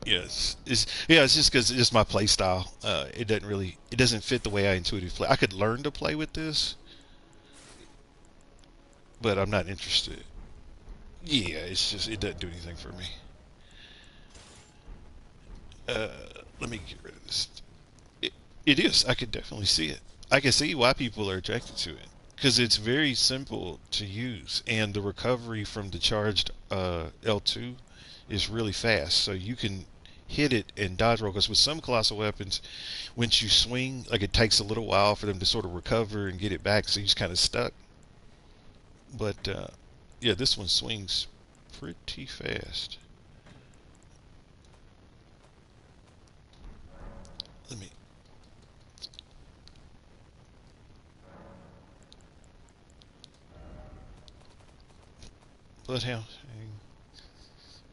Speaker 1: Yes, it's just because it's just my play style. It doesn't fit the way I intuitively play. I could learn to play with this, but I'm not interested. Yeah, it's just it doesn't do anything for me. Uh, Let me get rid of this. It, it is. I could definitely see it. I can see why people are attracted to it because it's very simple to use, and the recovery from the charged L2 is really fast. So you can hit it and dodge roll. Because with some colossal weapons, once you swing, like it takes a little while for them to sort of recover and get it back, so you're just kind of stuck. But yeah, this one swings pretty fast. Let me. Bloodhound.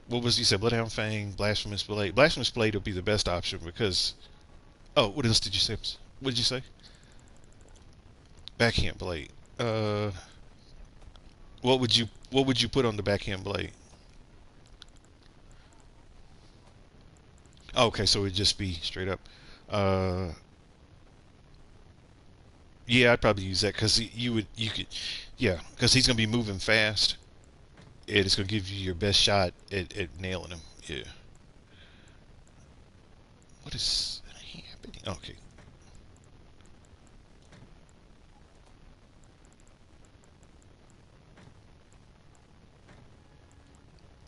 Speaker 1: What was you said? Bloodhound Fang, Blasphemous Blade. Blasphemous Blade would be the best option because. Oh, what else did you say? What did you say? Backhand blade. Uh, what would you put on the backhand blade? Oh, okay, so it'd just be straight up. Uh, yeah, I'd probably use that because yeah, because he's gonna be moving fast, and it's gonna give you your best shot at nailing him. Yeah. What is happening? Okay.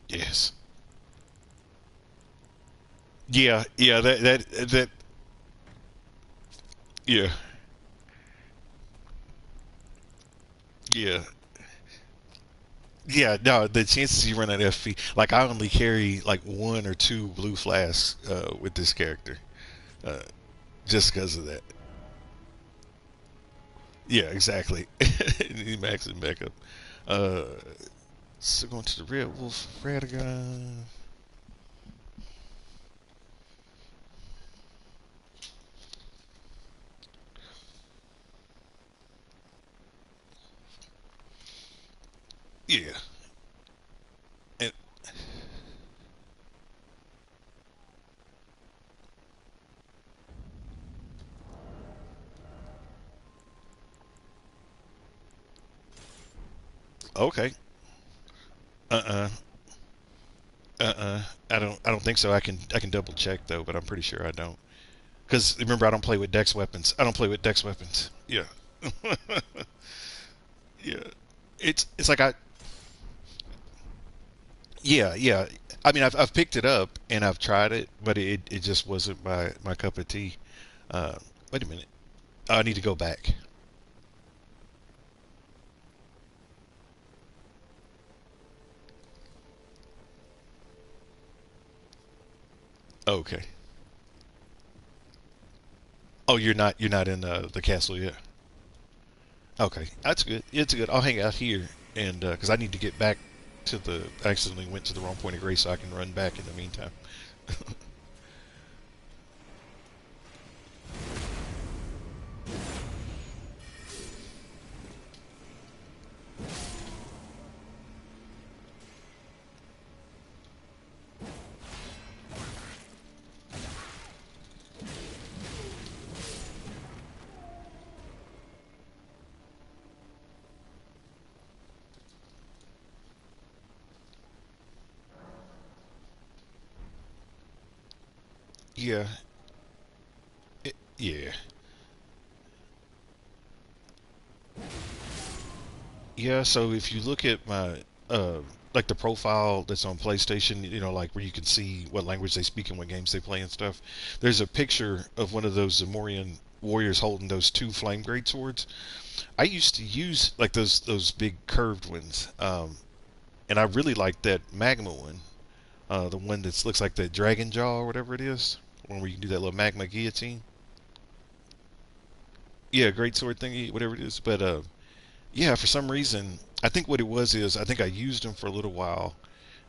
Speaker 1: Yes. Yeah. Yeah. That. Yeah. Yeah. Yeah, no, the chances you run out of FP, like I only carry like one or two blue flasks with this character, uh, just because of that. Yeah, exactly. He maxing back up. Uh, so going to the Red Wolf Radagon. Yeah. And, okay. Uh. I don't think so. I can double check though, but I'm pretty sure I don't. Because remember, I don't play with Dex weapons. I don't play with Dex weapons. Yeah. Yeah. It's like I Yeah, yeah. I mean, I've picked it up and I've tried it, but it just wasn't my cup of tea. Uh, Wait a minute. I need to go back. Okay. Oh, you're not in the castle yet. Okay, that's good. It's good. I'll hang out here and because I need to get back to the. I accidentally went to the wrong point of grace, so I can run back in the meantime. Yeah. Yeah. Yeah, so if you look at my like the profile that's on PlayStation, like where you can see what language they speak and what games they play and stuff, there's a picture of one of those Zamorian warriors holding those two flame great swords. I used to use like those big curved ones, and I really like that magma one, the one that looks like the dragon jaw or whatever it is, one where you can do that little magma guillotine. Yeah, great sword thingy, whatever it is. But yeah, for some reason, I think what it was is I think I used them for a little while,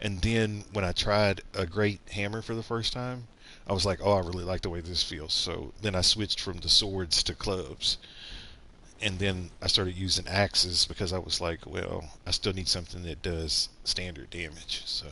Speaker 1: and then when I tried a great hammer for the first time, I was like, oh, I really like the way this feels. So then I switched from the swords to clubs, and then I started using axes because I was like, well, I still need something that does standard damage. So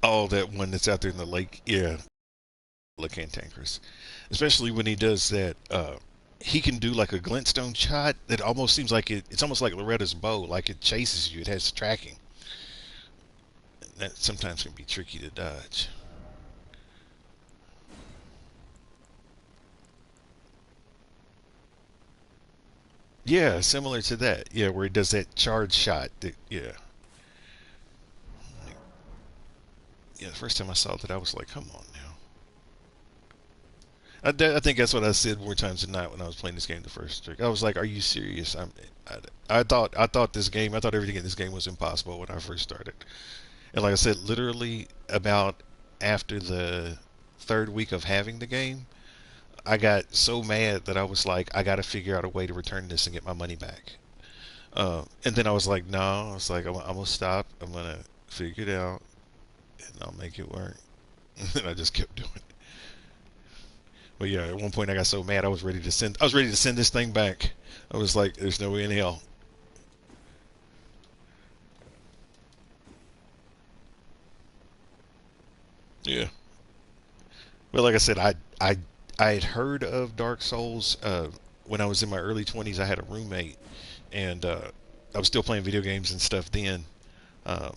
Speaker 1: oh, that one that's out there in the lake, yeah, look cantankerous, especially when he does that. He can do like a glintstone shot that almost seems like it's almost like Loretta's bow, like it chases you. It has tracking. That sometimes can be tricky to dodge. Yeah, similar to that. Yeah, where he does that charge shot. Yeah. Yeah, the first time I saw that, I was like, come on now. I think that's what I said more times than not when I was playing this game the first trick. I was like, "Are you serious?" I thought everything in this game was impossible when I first started, And like I said, literally about after the third week of having the game, I got so mad that I was like, I got to figure out a way to return this and get my money back. And then I was like, no, I was like, I'm gonna stop. I'm gonna figure it out, and I'll make it work. And then I just kept doing it. But yeah, at one point I got so mad I was ready to send. I was ready to send this thing back. I was like, there's no way in hell. Yeah. But like I said, I had heard of Dark Souls when I was in my early 20s. I had a roommate, and I was still playing video games and stuff then. Um,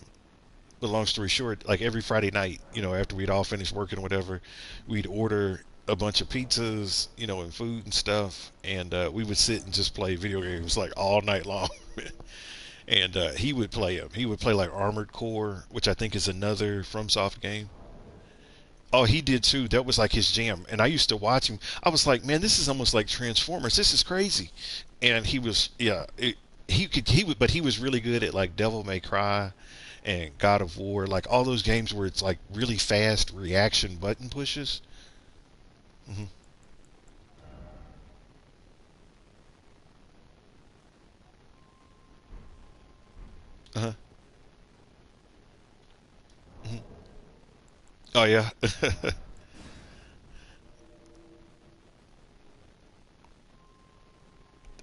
Speaker 1: but long story short, like every Friday night, after we'd all finished working or whatever, we'd order a bunch of pizzas, and food and stuff, and we would sit and just play video games like all night long. And he would play them. He would play like Armored Core, which I think is another FromSoft game. Oh, he did too. That was like his jam. And I used to watch him. I was like, man, this is almost like Transformers. This is crazy. And he was, yeah, he would, but he was really good at like Devil May Cry and God of War, like all those games where it's like really fast reaction button pushes. Hmm. Uh-huh. Hmm. Oh yeah.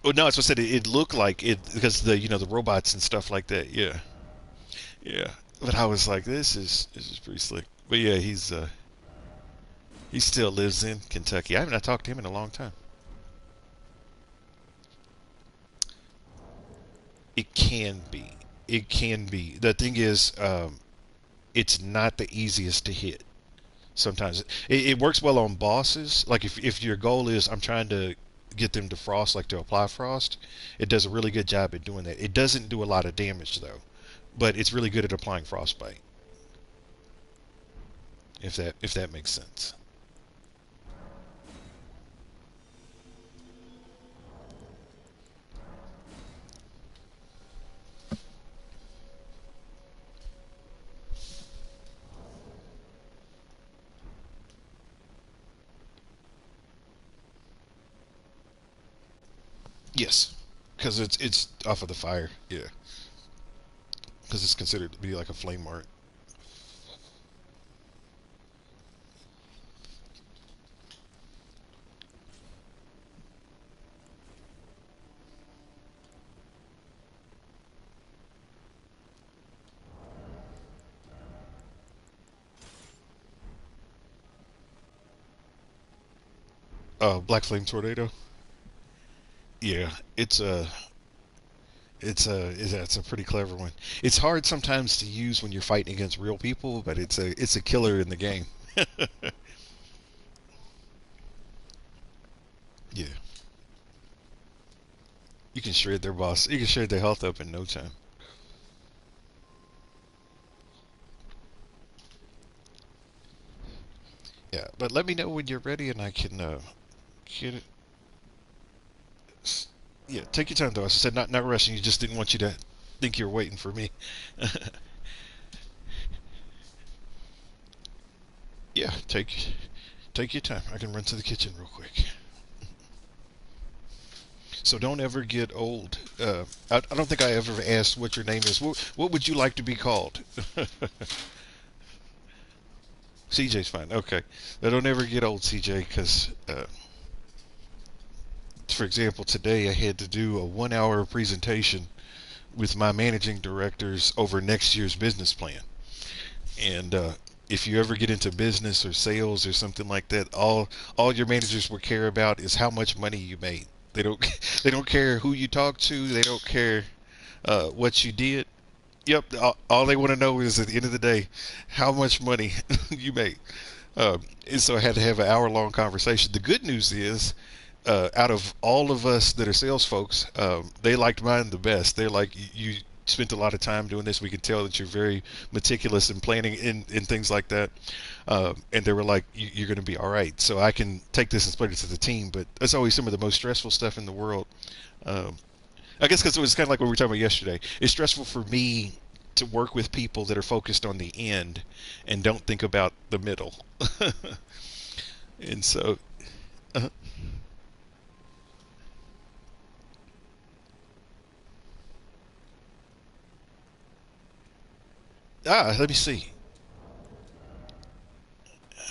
Speaker 1: Oh no, that's what I said. It looked like it because the robots and stuff like that. Yeah, yeah. But I was like, this is pretty slick. But yeah, he still lives in Kentucky. I haven't not talked to him in a long time. It can be. It can be. The thing is, it's not the easiest to hit. Sometimes it works well on bosses. Like if your goal is I'm trying to get them to frost, like to apply frost, it does a really good job at doing that. It doesn't do a lot of damage though, but it's really good at applying frostbite. If that makes sense. Yes, because it's off of the fire. Yeah, because it's considered to be like a flame art. Black flame tornado. Yeah, it's a pretty clever one. It's hard sometimes to use when you're fighting against real people, but it's a killer in the game. Yeah, you can shred their boss. You can shred their health up in no time. Yeah, but let me know when you're ready, and I can get it. Yeah, take your time though. I said not rushing. You just didn't want you to think you're waiting for me. Yeah, take your time. I can run to the kitchen real quick. So don't ever get old. I don't think I ever asked what your name is. What would you like to be called? CJ's fine. Okay. Now don't ever get old, CJ, because, for example, today I had to do a 1 hour presentation with my managing directors over next year's business plan. And if you ever get into business or sales or something like that, all your managers will care about is how much money you made. They don't they don't care who you talk to. They don't care what you did. Yep. All they want to know is at the end of the day how much money you made. And so I had to have an hour-long conversation. The good news is, out of all of us that are sales folks, they liked mine the best. They're like, you spent a lot of time doing this. We can tell that you're very meticulous in planning in things like that. And they were like, you're going to be all right. So I can take this and split it to the team. But that's always some of the most stressful stuff in the world. Um, I guess because it was kind of like what we were talking about yesterday. It's stressful for me to work with people that are focused on the end and don't think about the middle. And so, uh, let me see.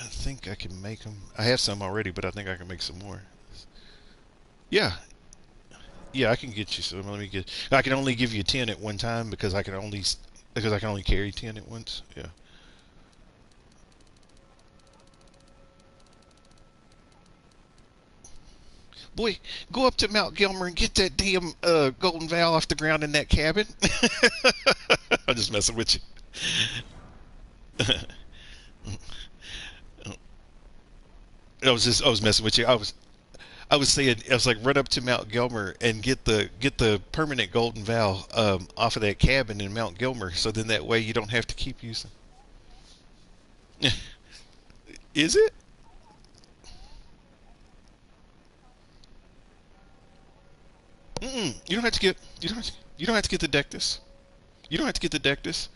Speaker 1: I think I can make them. I have some already, but I think I can make some more. Yeah, yeah, I can get you some. Let me get. I can only give you 10 at one time because I can only carry 10 at once. Yeah. Boy, go up to Mount Gilmer and get that damn golden vow off the ground in that cabin. I'm just messing with you. I was messing with you. I was saying I was like run up to Mount Gilmer and get the permanent golden vow off of that cabin in Mount Gilmer, so then that way you don't have to keep using. Is it? You don't have to get you don't have to get the Dectus. You don't have to get the Dectus.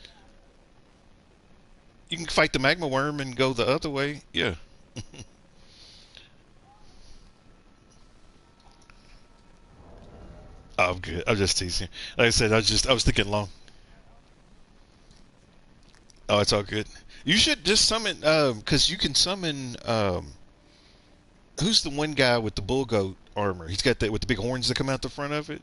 Speaker 1: You can fight the magma worm and go the other way. Yeah. Oh, I'm good. I'm just teasing. Like I said, I was thinking long. Oh, it's all good. You should just summon because you can summon who's the one guy with the bull goat armor? He's got that with the big horns that come out the front of it.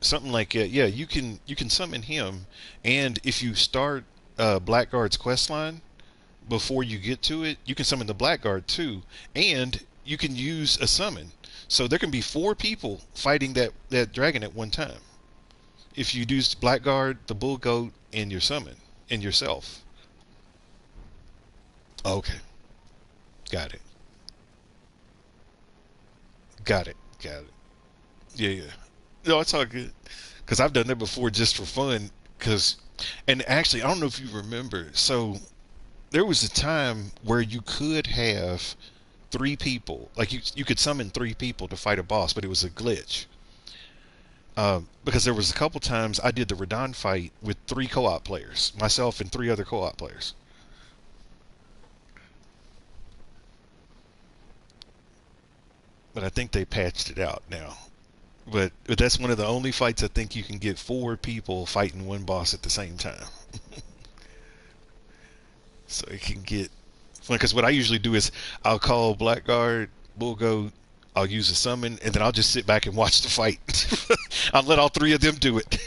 Speaker 1: Something like that. Yeah, you can summon him, and if you start Blackguard's quest line before you get to it, you can summon the Blackguard too, and you can use a summon. So there can be four people fighting that dragon at one time. If you do Blackguard, the Bull Goat, and your summon, and yourself. Okay, got it, got it. Yeah, yeah. No, it's all good. Because I've done that before just for fun. Because, and actually, I don't know if you remember. So there was a time where you could have three people, like you could summon three people to fight a boss, but it was a glitch. Because there was a couple times I did the Radon fight with three co-op players, myself and three other co-op players. But I think they patched it out now. But that's one of the only fights I think you can get four people fighting one boss at the same time. So it can get fun. Because what I usually do is I'll call Blackguard, Bull Goat, I'll use a summon, and then I'll just sit back and watch the fight. I'll let all three of them do it.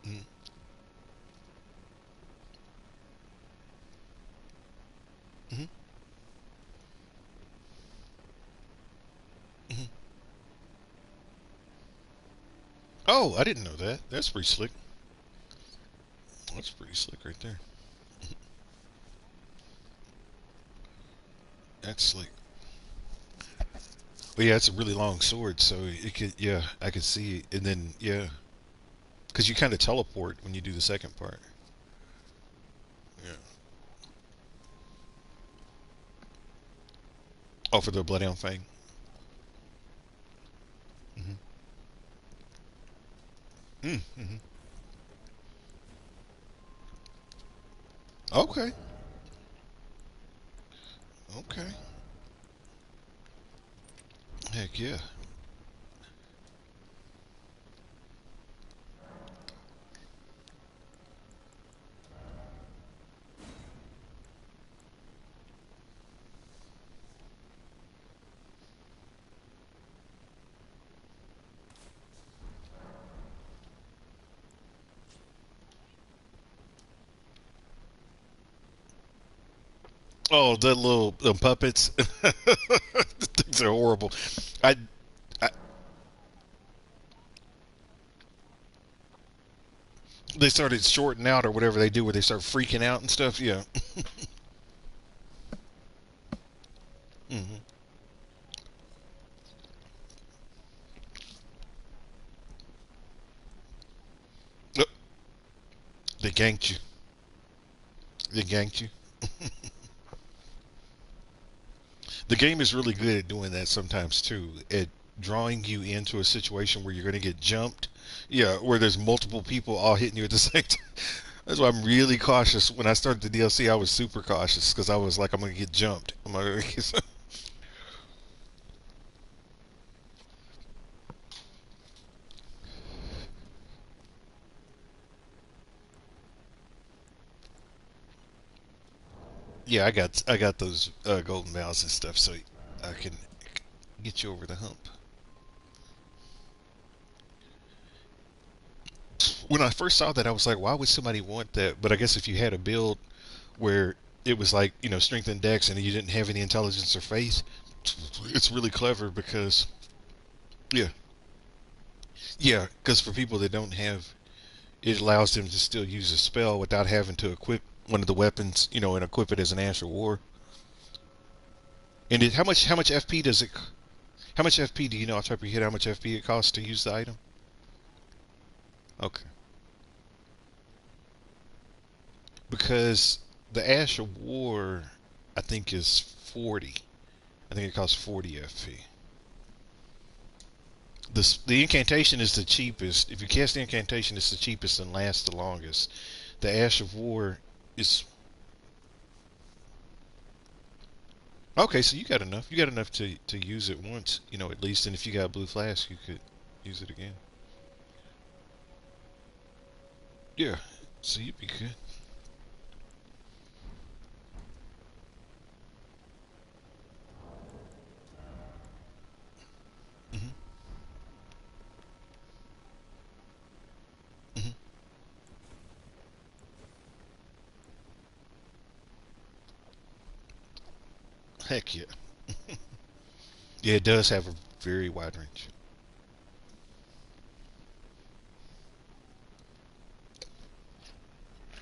Speaker 1: Mm-hmm. Mm-hmm. Mm-hmm. Oh, I didn't know that. That's pretty slick. That's pretty slick right there. That's slick. Well, yeah, it's a really long sword, so it could. Yeah, I could see. And then yeah, because you kind of teleport when you do the second part. Yeah. Oh, for the Bloodhound Fang. Mm-hmm. Mm-hmm. Okay. Okay. Heck yeah. Oh, the little puppets. The things are horrible. I, I they started shorting out or whatever they do where they start freaking out and stuff. Yeah. Hmm. They ganked you. They ganked you. The game is really good at doing that sometimes too. At drawing you into a situation where you're going to get jumped. Yeah, where there's multiple people all hitting you at the same time. That's why I'm really cautious. When I started the DLC, I was super cautious because I was like, I'm going to get jumped. I'm gonna get... Yeah, I got those golden mouse and stuff, so I can get you over the hump. When I first saw that, I was like, why would somebody want that? But I guess if you had a build where it was like, strength and dex and you didn't have any intelligence or faith, it's really clever because, yeah, yeah, because for people that don't have, it allows them to still use a spell without having to equip one of the weapons, and equip it as an Ash of War. And how much FP does it? How much FP do you know off the top of your head? How much FP it costs to use the item? Okay, because the Ash of War, I think is 40. I think it costs 40 FP. The incantation is the cheapest. If you cast the incantation, it's the cheapest and lasts the longest. The Ash of War is okay. So you got enough. You got enough to use it once, at least. And if you got a blue flask, you could use it again. Yeah. So you'd be good. Hmm. Hmm. Heck yeah. Yeah, it does have a very wide range.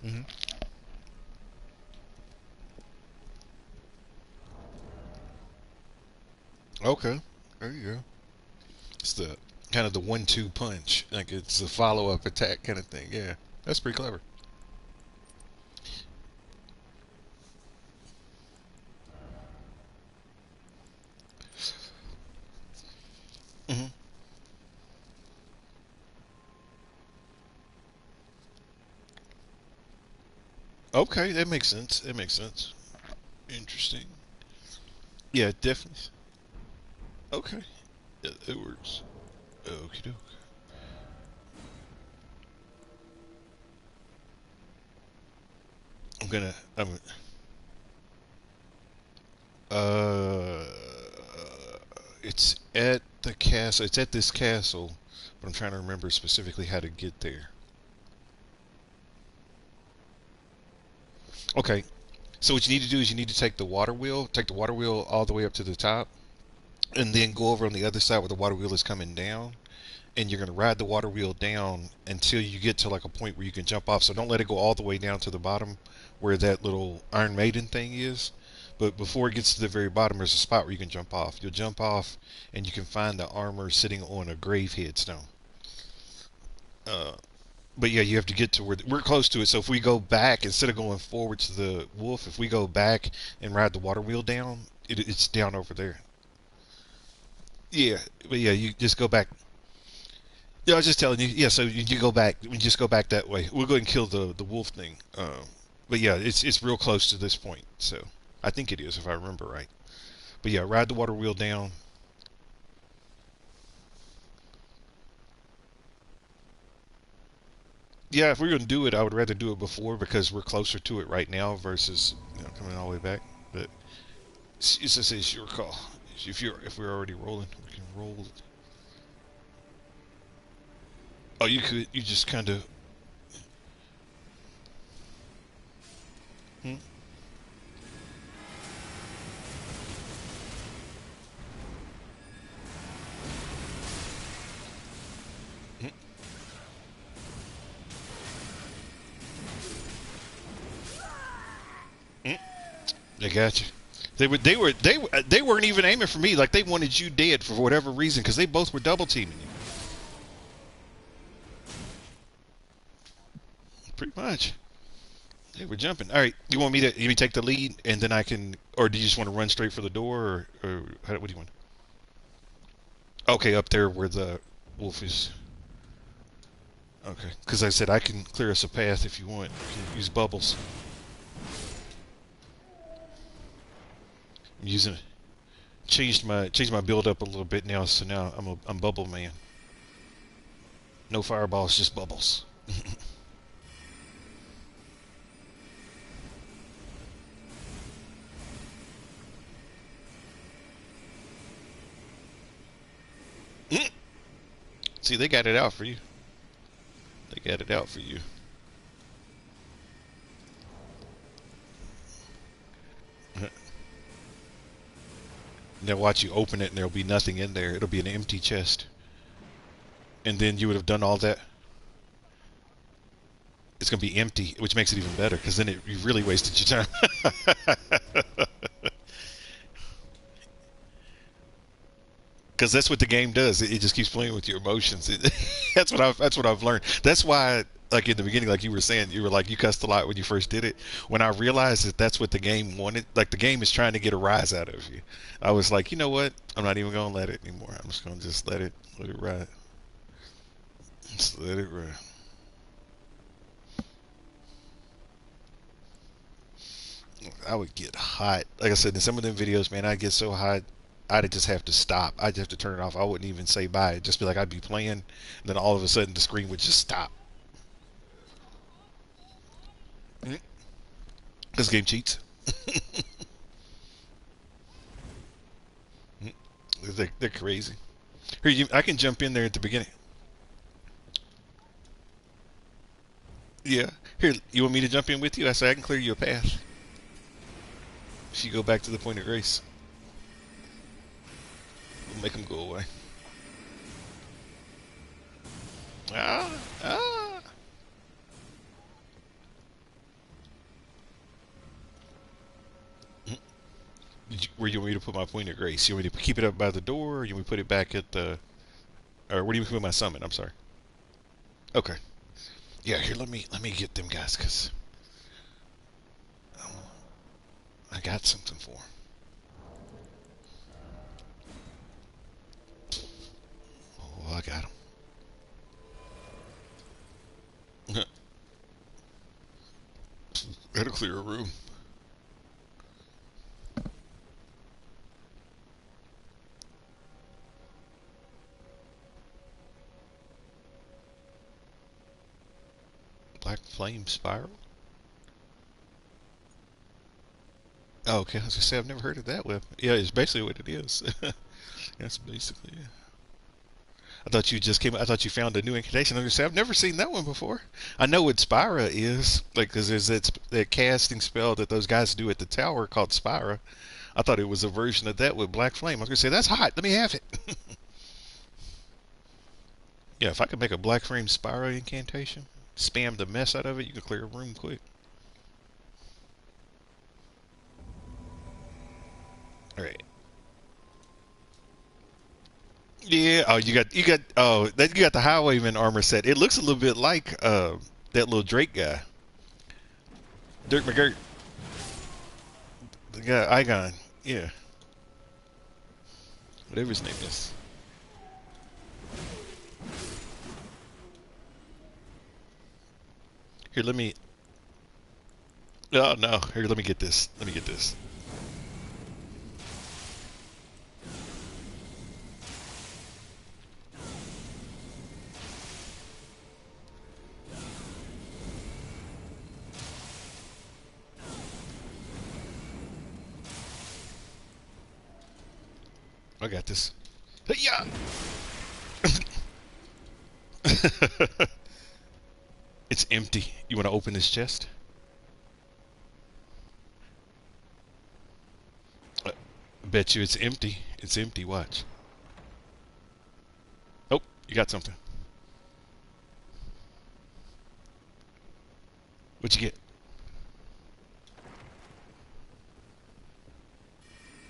Speaker 1: Hmm. Okay. There you go. It's the kind of the 1-2 punch. Like it's a follow-up attack kind of thing. Yeah, that's pretty clever. Hmm. Okay, that makes sense. That makes sense. Interesting. Yeah, definitely. Okay, yeah, it works. Okie doke. I'm uh, it's at the castle. It's at this castle, but I'm trying to remember specifically how to get there. Okay, so what you need to do is you need to take the water wheel all the way up to the top, and then go over on the other side where the water wheel is coming down, and you're gonna ride the water wheel down until you get to like a point where you can jump off. So don't let it go all the way down to the bottom where that little Iron Maiden thing is. But before it gets to the very bottom, there's a spot where you can jump off. You'll jump off, and you can find the armor sitting on a grave headstone. Uh, but yeah, you have to get to where we're close to it. So if we go back instead of going forward to the wolf, if we go back and ride the water wheel down, it's down over there. Yeah, but yeah, you just go back. Yeah, I was just telling you. Yeah, so you go back. We just go back that way. We'll go and kill the wolf thing. But yeah, it's real close to this point. So I think it is if I remember right. But yeah, ride the water wheel down. Yeah, if we're gonna do it, I would rather do it before because we're closer to it right now versus coming all the way back. But it's your call. If we're already rolling, we can roll it. Oh, you just kind of. Hmm? Hmm? Hmm? They got you. They weren't even aiming for me. Like they wanted you dead for whatever reason because they both were double teaming you. pretty much. Yeah, we're jumping. All right, you me take the lead, and then I can, or do you just want to run straight for the door, or what do you want? Okay, up there where the wolf is. Okay, because I said I can clear us a path if you want. You can use bubbles. I'm using changed my build up a little bit now, so now I'm bubble man. No fireballs, just bubbles. See, they got it out for you. They got it out for you. Now watch you open it and there'll be nothing in there. It'll be an empty chest. And then you would have done all that. It's going to be empty, which makes it even better because then you really wasted your time. Because that's what the game does. It just keeps playing with your emotions. That's what I've learned. That's why, like in the beginning, like you were saying, you were like you cussed a lot when you first did it. When I realized that that's what the game wanted, like the game is trying to get a rise out of you. I was like, you know what? I'm not even gonna let it anymore. I'm just gonna just let it ride. Just let it ride. I would get hot. Like I said, in some of them videos, man, I'd get so hot, I'd just have to stop. I'd have to turn it off. I wouldn't even say bye. It'd just be like I'd be playing, and then all of a sudden the screen would just stop. This game cheats. They're crazy. Here, I can jump in there at the beginning. Yeah. Here, you want me to jump in with you? I say I can clear you a path. If you go back to the point of grace, we'll make them go away. Ah, ah. Where you want me to put my point of grace? You want me to keep it up by the door, or you want me to put it back at the, or where do you put my summon? I'm sorry. Okay. Yeah. Here, let me get them guys, cause I got something for 'em. Oh, I got them. Gotta clear a room. Black flame spiral. Oh, okay. I was gonna say I've never heard of that weapon. Yeah, it's basically what it is. That's basically it. I thought you just came. I thought you found a new incantation. I was gonna say I've never seen that one before. I know what Spira is, like, because there's that casting spell that those guys do at the tower called Spira. I thought it was a version of that with Black Flame. I was gonna say that's hot. Let me have it. Yeah, if I could make a Black Flame Spira incantation, spam the mess out of it, you could clear a room quick. All right. Yeah. Oh, you got the Highwayman armor set. It looks a little bit like that little Drake guy, Dirk McGirt, the guy Igon. Yeah, whatever his name is. Here, let me. Oh no. Here, let me get this. Let me get this. I got this. Yeah. It's empty. You want to open this chest? I bet you it's empty. It's empty. Watch. Oh, you got something. What'd you get?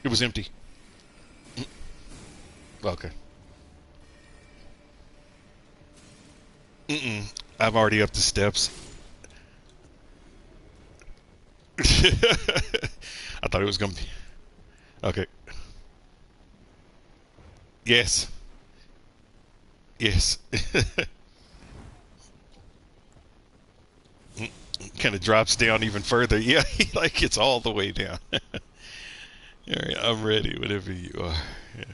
Speaker 1: It was empty. Okay. Mm-mm. I'm already up the steps. I thought it was gonna be okay. Yes, yes. Kind of drops down even further. Yeah, he like gets all the way down. All right, I'm ready whenever you are. Yeah.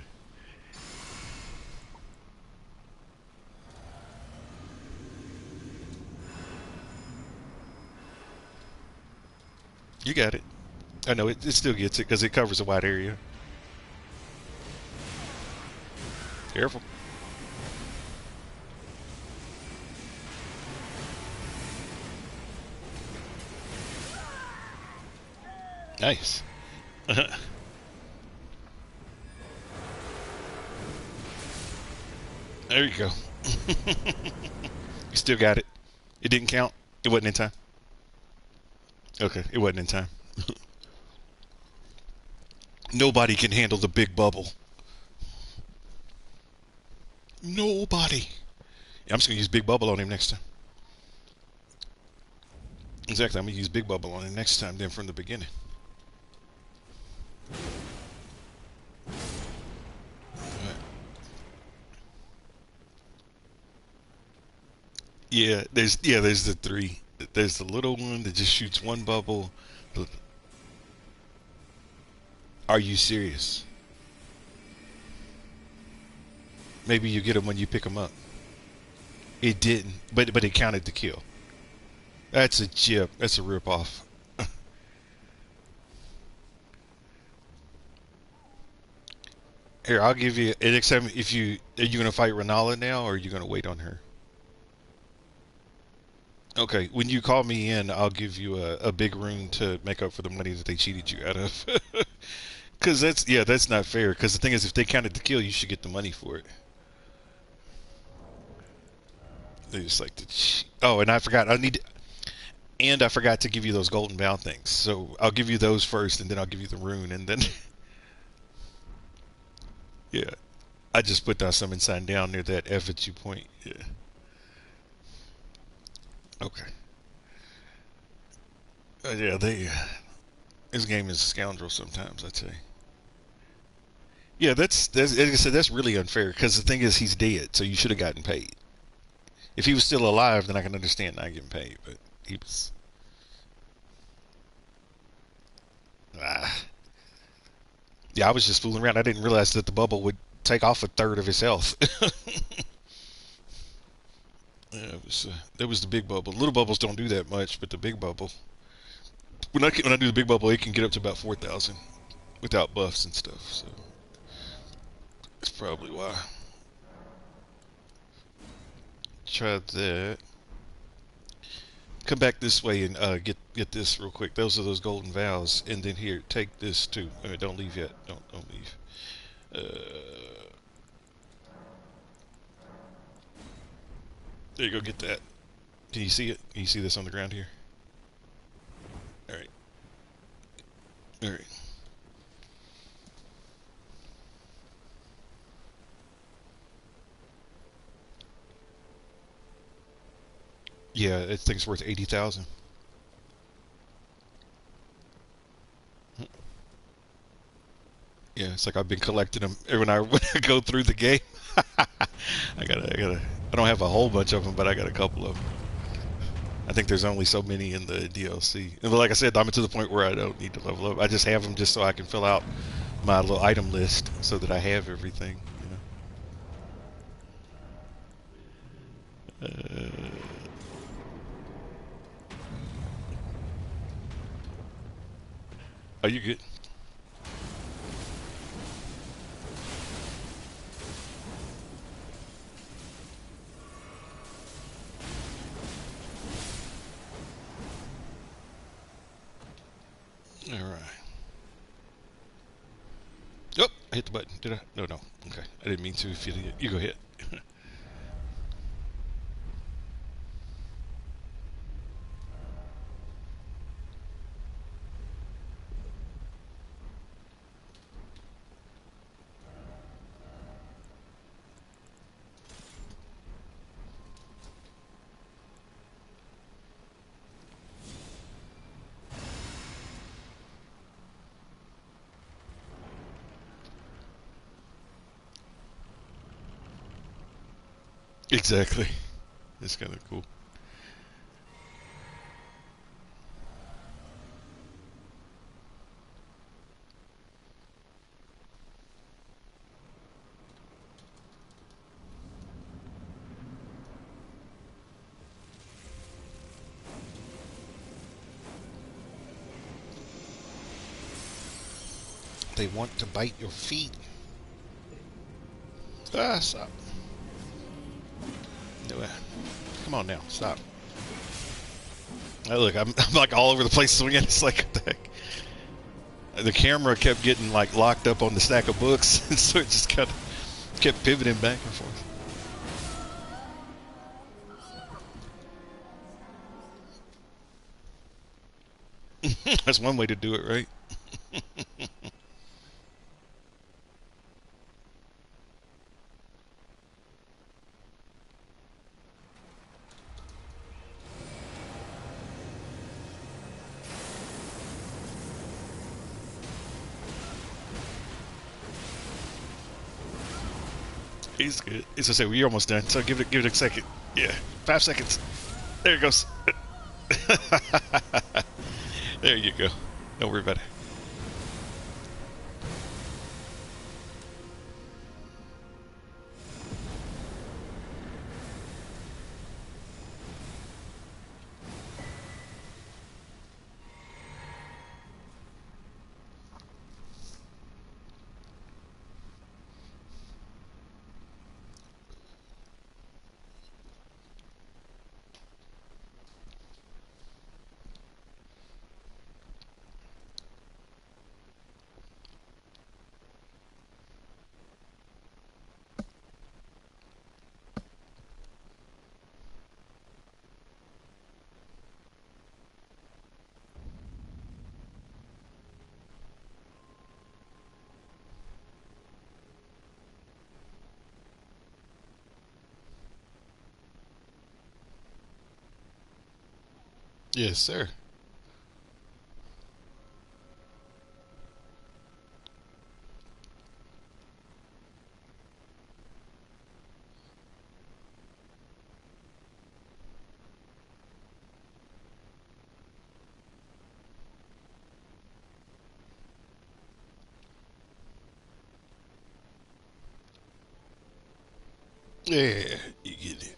Speaker 1: You got it. I know it still gets it because it covers a wide area. Careful. Nice. There you go. You still got it. It didn't count. It wasn't in time. Okay, it wasn't in time. Nobody can handle the big bubble. Nobody. Yeah, I'm just gonna use big bubble on him next time. Exactly. I'm gonna use big bubble on him next time. Then from the beginning. Right. There's the three. There's the little one that just shoots one bubble. Are you serious? Maybe you get them when you pick them up. It didn't, but it counted the kill. That's a chip. That's a rip off. Here, I'll give you an example. If you are you gonna fight Renala now, or are you gonna wait on her? Okay, when you call me in, I'll give you a big room to make up for the money that they cheated you out of. Because that's not fair. Because the thing is, if they counted the kill, you should get the money for it. They just like to cheat. Oh, and I forgot. And I forgot to give you those golden bound things. So I'll give you those first, and then I'll give you the rune, and then yeah, I just put down some sign down near that effigy point. Yeah. Okay. Yeah, this game is a scoundrel sometimes. I tell you. Yeah, that's like I said, that's really unfair because the thing is he's dead, so you should have gotten paid. If he was still alive, then I can understand not getting paid, but he was. Ah. Yeah, I was just fooling around. I didn't realize that the bubble would take off a third of his health. Yeah, that was the big bubble. Little bubbles don't do that much, but the big bubble. When I do the big bubble, it can get up to about 4,000 without buffs and stuff. So that's probably why. Try that. Come back this way and get this real quick. Those are those golden vows, and then here, take this too. Don't leave yet. Don't leave. There you go. Get that. Can you see it? Can you see this on the ground here? All right. All right. Yeah, that thing's worth 80,000. Yeah, it's like I've been collecting them every when I go through the game. I don't have a whole bunch of them, but I got a couple of them. I think there's only so many in the DLC. And like I said, I'm to the point where I don't need to level up. I just have them just so I can fill out my little item list so that I have everything. You know. Are you good? All right. Oh, I hit the button. Did I? No, no. Okay. I didn't mean to. If you go ahead. Exactly. It's kind of cool. They want to bite your feet. Ah, stop. No, come on now, stop. Oh, look, I'm like all over the place swinging. It's like, what the heck? The camera kept getting like locked up on the stack of books, and so it just kind of kept pivoting back and forth. That's one way to do it, right? He's good. It's to say we're almost done, so give it a second. Yeah, 5 seconds. There it goes. There you go. Don't worry about it. Yes, sir. Yeah, you get it.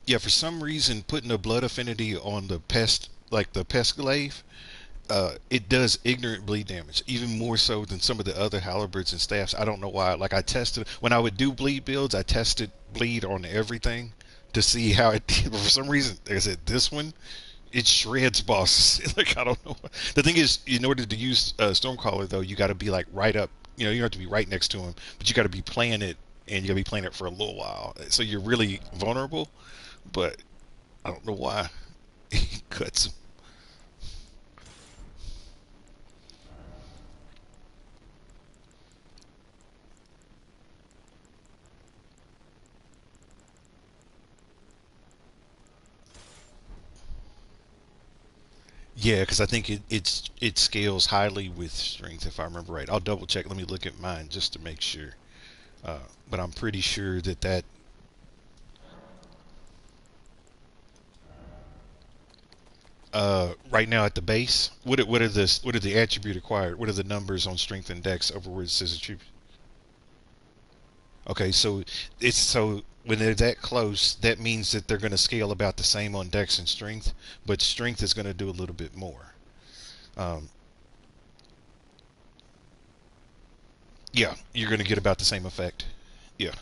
Speaker 1: Yeah, for some reason, putting a blood affinity on the pest, like the pest glaive, it does ignorant bleed damage, even more so than some of the other halberds and staffs. I don't know why. Like I tested when I would do bleed builds, I tested bleed on everything to see how it did. But for some reason, like I said, this one it shreds bosses. Like I don't know. The thing is, in order to use Stormcaller though, you got to be like right up. You don't have to be right next to him, but you got to be playing it, and you got to be playing it for a little while. So you're really vulnerable. But I don't know why he cuts him. Yeah, because I think it scales highly with strength, if I remember right. I'll double check. Let me look at mine just to make sure. But I'm pretty sure that right now at the base, what are the attribute acquired? What are the numbers on strength and dex over where it says attribute? Okay, so it's so when they're that close, that means that they're going to scale about the same on dex and strength, but strength is going to do a little bit more. Um, yeah, you're going to get about the same effect. Yeah.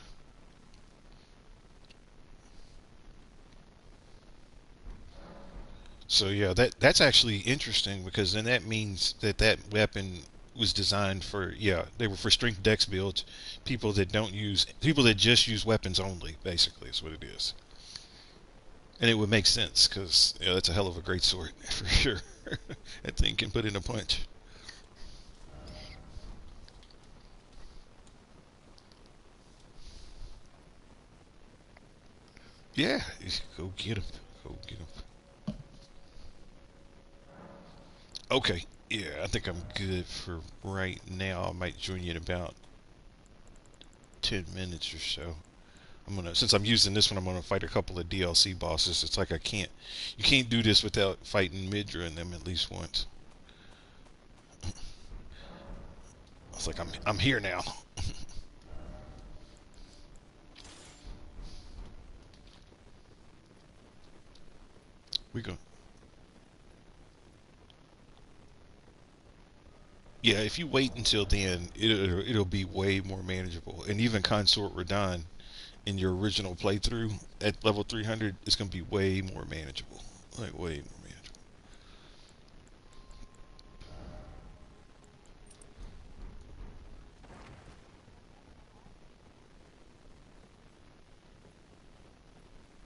Speaker 1: So yeah, that's actually interesting because then that means that that weapon was designed for they were for strength dex builds, people that just use weapons only basically is what it is, and it would make sense because that's a hell of a great sword for sure. That thing can put in a punch. Yeah, go get him. Go get him. Okay. Yeah, I think I'm good for right now. I might join you in about 10 minutes or so. Since I'm using this one, I'm gonna fight a couple of DLC bosses. It's like you can't do this without fighting Midra and them at least once. It's like I'm here now. We go. Yeah, if you wait until then, it'll be way more manageable. And even Consort Radon in your original playthrough at level 300, it's gonna be way more manageable. Like way more manageable.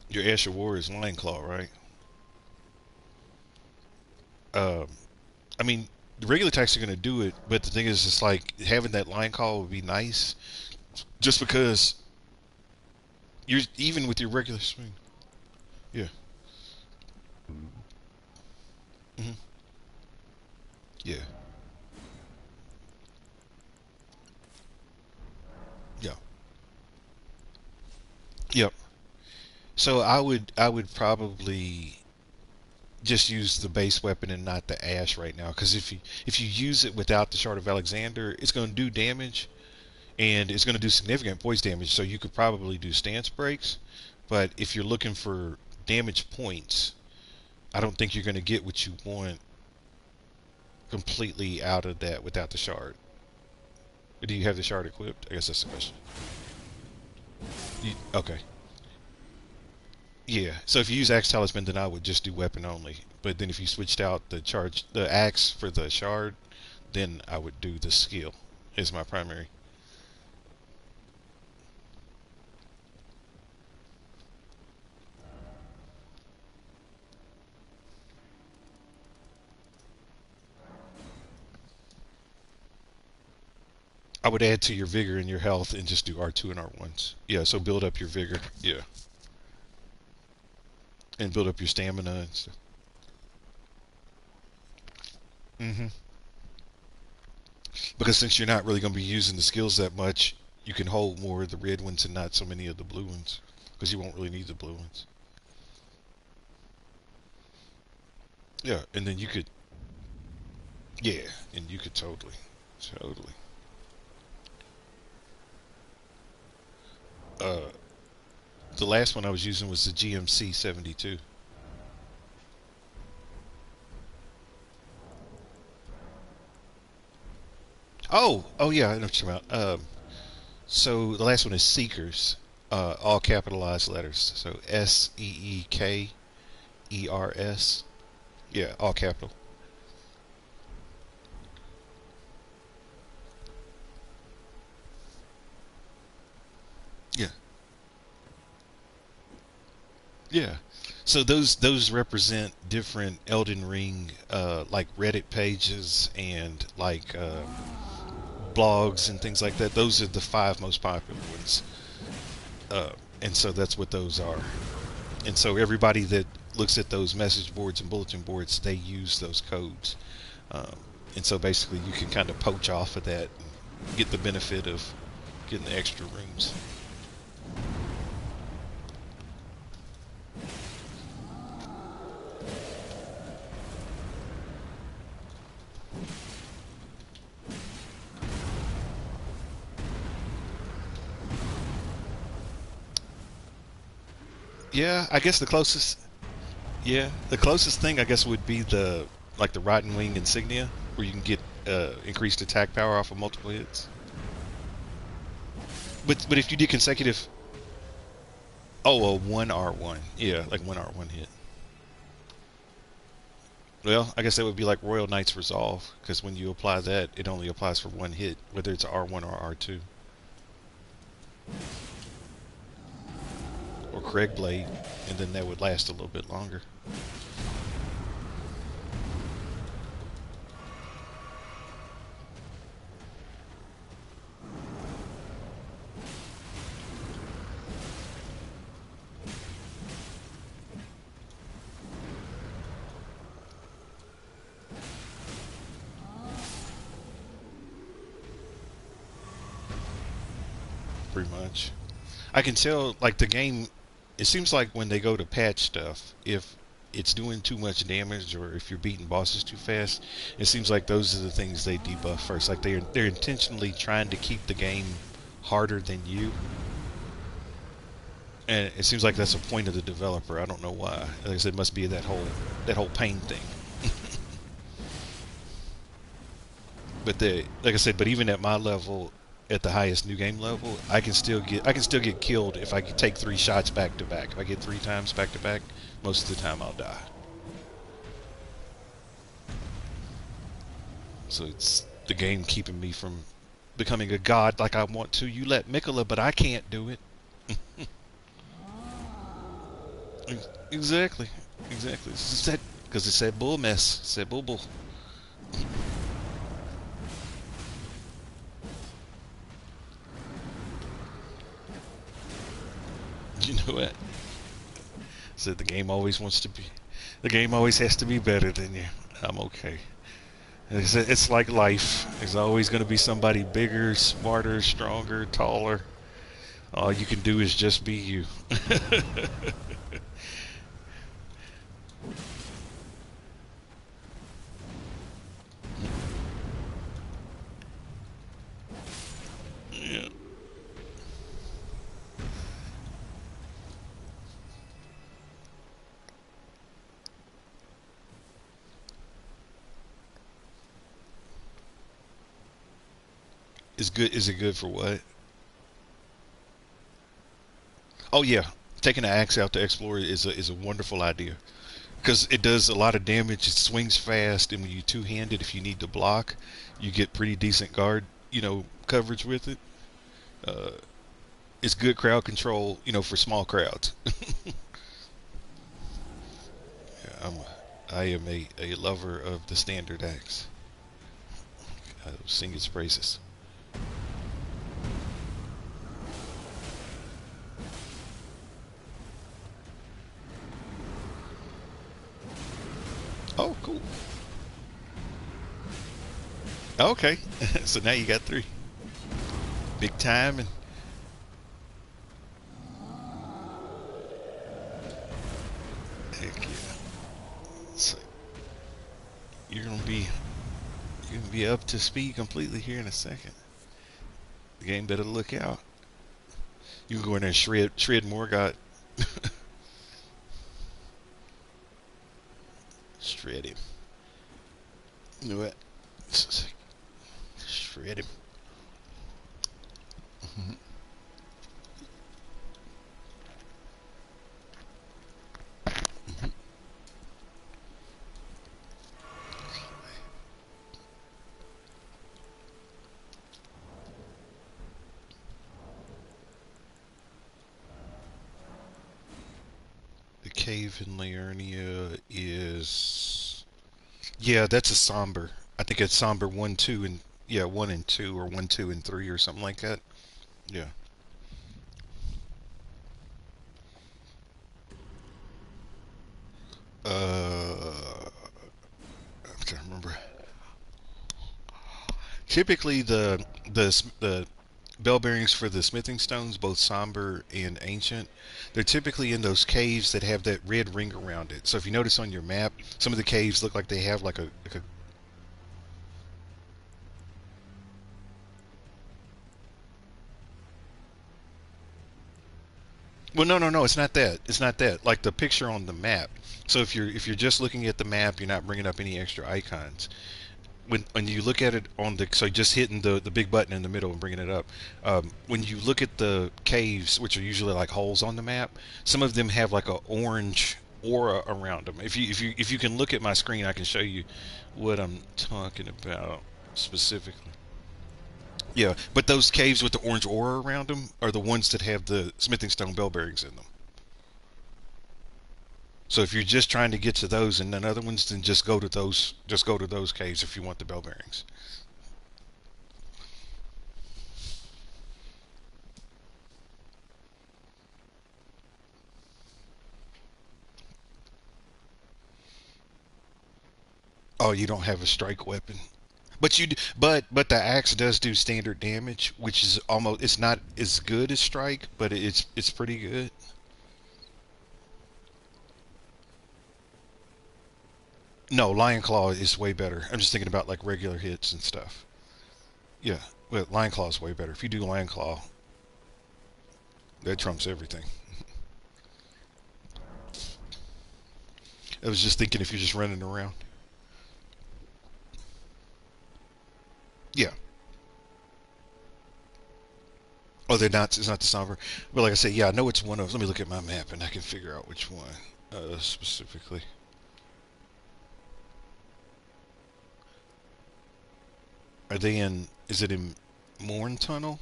Speaker 1: Your Ash of War is Lion Claw, right? Um, I mean, the regular attacks are gonna do it, but the thing is, it's like having that Lion Claw would be nice, just because you're even with your regular swing. Yeah. Hmm. Yeah. Yeah. Yep. So I would probably just use the base weapon and not the ash right now, because if you use it without the Shard of Alexander, it's going to do damage, and it's going to do significant poise damage. So you could probably do stance breaks, but if you're looking for damage points, I don't think you're going to get what you want completely out of that without the shard. Do you have the shard equipped? I guess that's the question. Okay. Yeah. So if you use axe talisman, then I would just do weapon only. But then if you switched out the axe for the shard, then I would do the skill as my primary. I would add to your vigor and your health and just do R2 and R1s. Yeah, so build up your vigor. Yeah. And build up your stamina and stuff. Hmm. Because since you're not really going to be using the skills that much, you can hold more of the red ones and not so many of the blue ones. Because you won't really need the blue ones. Yeah, and then you could, yeah, and you could totally. Uh, the last one I was using was the GMC 72. Oh yeah, I know what you're talking about. So the last one is Seekers, all capitalized letters. So Seekers. Yeah, all capital. Yeah, yeah. So those represent different Elden Ring, like Reddit pages and like blogs and things like that. Those are the five most popular ones, and so that's what those are. And so everybody that looks at those message boards and bulletin boards, they use those codes. Um, and so basically, you can kind of poach off of that and get the benefit of getting the extra rooms. Yeah, I guess the closest. Yeah, the closest thing I guess would be the like the Rotten Wing insignia, where you can get increased attack power off of multiple hits. But if you did consecutive, oh, a one R1, yeah, like one R1 hit. Well, I guess that would be like Royal Knight's Resolve, because when you apply that, it only applies for one hit, whether it's R1 or R2. Or Craig Blade, and then that would last a little bit longer. pretty much. I can tell, like, the game, it seems like when they go to patch stuff, if it's doing too much damage or if you're beating bosses too fast, it seems like those are the things they debuff first. Like they're intentionally trying to keep the game harder than you. And it seems like that's a point of the developer. I don't know why. Like I said, it must be that whole pain thing. But like I said, but even at my level, at the highest new game level, I can still get killed if I take 3 shots back to back. If I get 3 times back to back, most of the time I'll die. So it's the game keeping me from becoming a god like I want to. You let Mikola, but I can't do it. Exactly, exactly. It's that because it's that bull mess. It's that bull bull. You know what? So the game always wants to be. The game always has to be better than you. I'm okay. It's like life. There's always going to be somebody bigger, smarter, stronger, taller. All you can do is just be you. Yeah. Is good. Is it good for what? Oh yeah, taking an axe out to explore is a wonderful idea because it does a lot of damage. It swings fast, and when you two-handed, if you need to block, you get pretty decent guard, coverage with it. Uh, it's good crowd control, for small crowds. Yeah, I am a lover of the standard axe. I will sing its praises. Oh, cool. Okay, so now you got 3. Big time and heck yeah. So you're gonna be you're gonna be up to speed completely here in a second. The game better look out. You can go in there and shred more. Got shred him. You know what? Shred him. Mhm. Mhm. The cave in Liurnia is, yeah, that's a somber. I think it's somber 1, 2, and yeah, 1 and 2, or 1, 2, and 3, or something like that. Yeah. I'm trying to remember. Typically, the bell bearings for the smithing stones, both somber and ancient, they're typically in those caves that have that red ring around it. So if you notice on your map, some of the caves look like they have like a. Well, no, no, no, it's not that. It's not that. Like the picture on the map. So if you're just looking at the map, you're not bringing up any extra icons. When you look at it on the, so just hitting the big button in the middle and bringing it up, when you look at the caves, which are usually like holes on the map, some of them have like a orange aura around them. If you can look at my screen, I can show you what I'm talking about specifically. Yeah, but those caves with the orange aura around them are the ones that have the smithing stone bell bearings in them. So if you're just trying to get to those and none other ones, then just go to those. Just go to those caves if you want the bell bearings. Oh, you don't have a strike weapon. But but the axe does do standard damage, which is almost it's not as good as strike, but it's pretty good. No, Lion Claw is way better. I'm just thinking about like regular hits and stuff. Yeah, well, Lion Claw is way better. If you do Lion Claw, that trumps everything. I was just thinking if you're just running around. Yeah. Oh, they're not. It's not the somber. But like I said, yeah, I know it's one of. Let me look at my map and I can figure out which one specifically. Are they in? Is it in Morn Tunnel?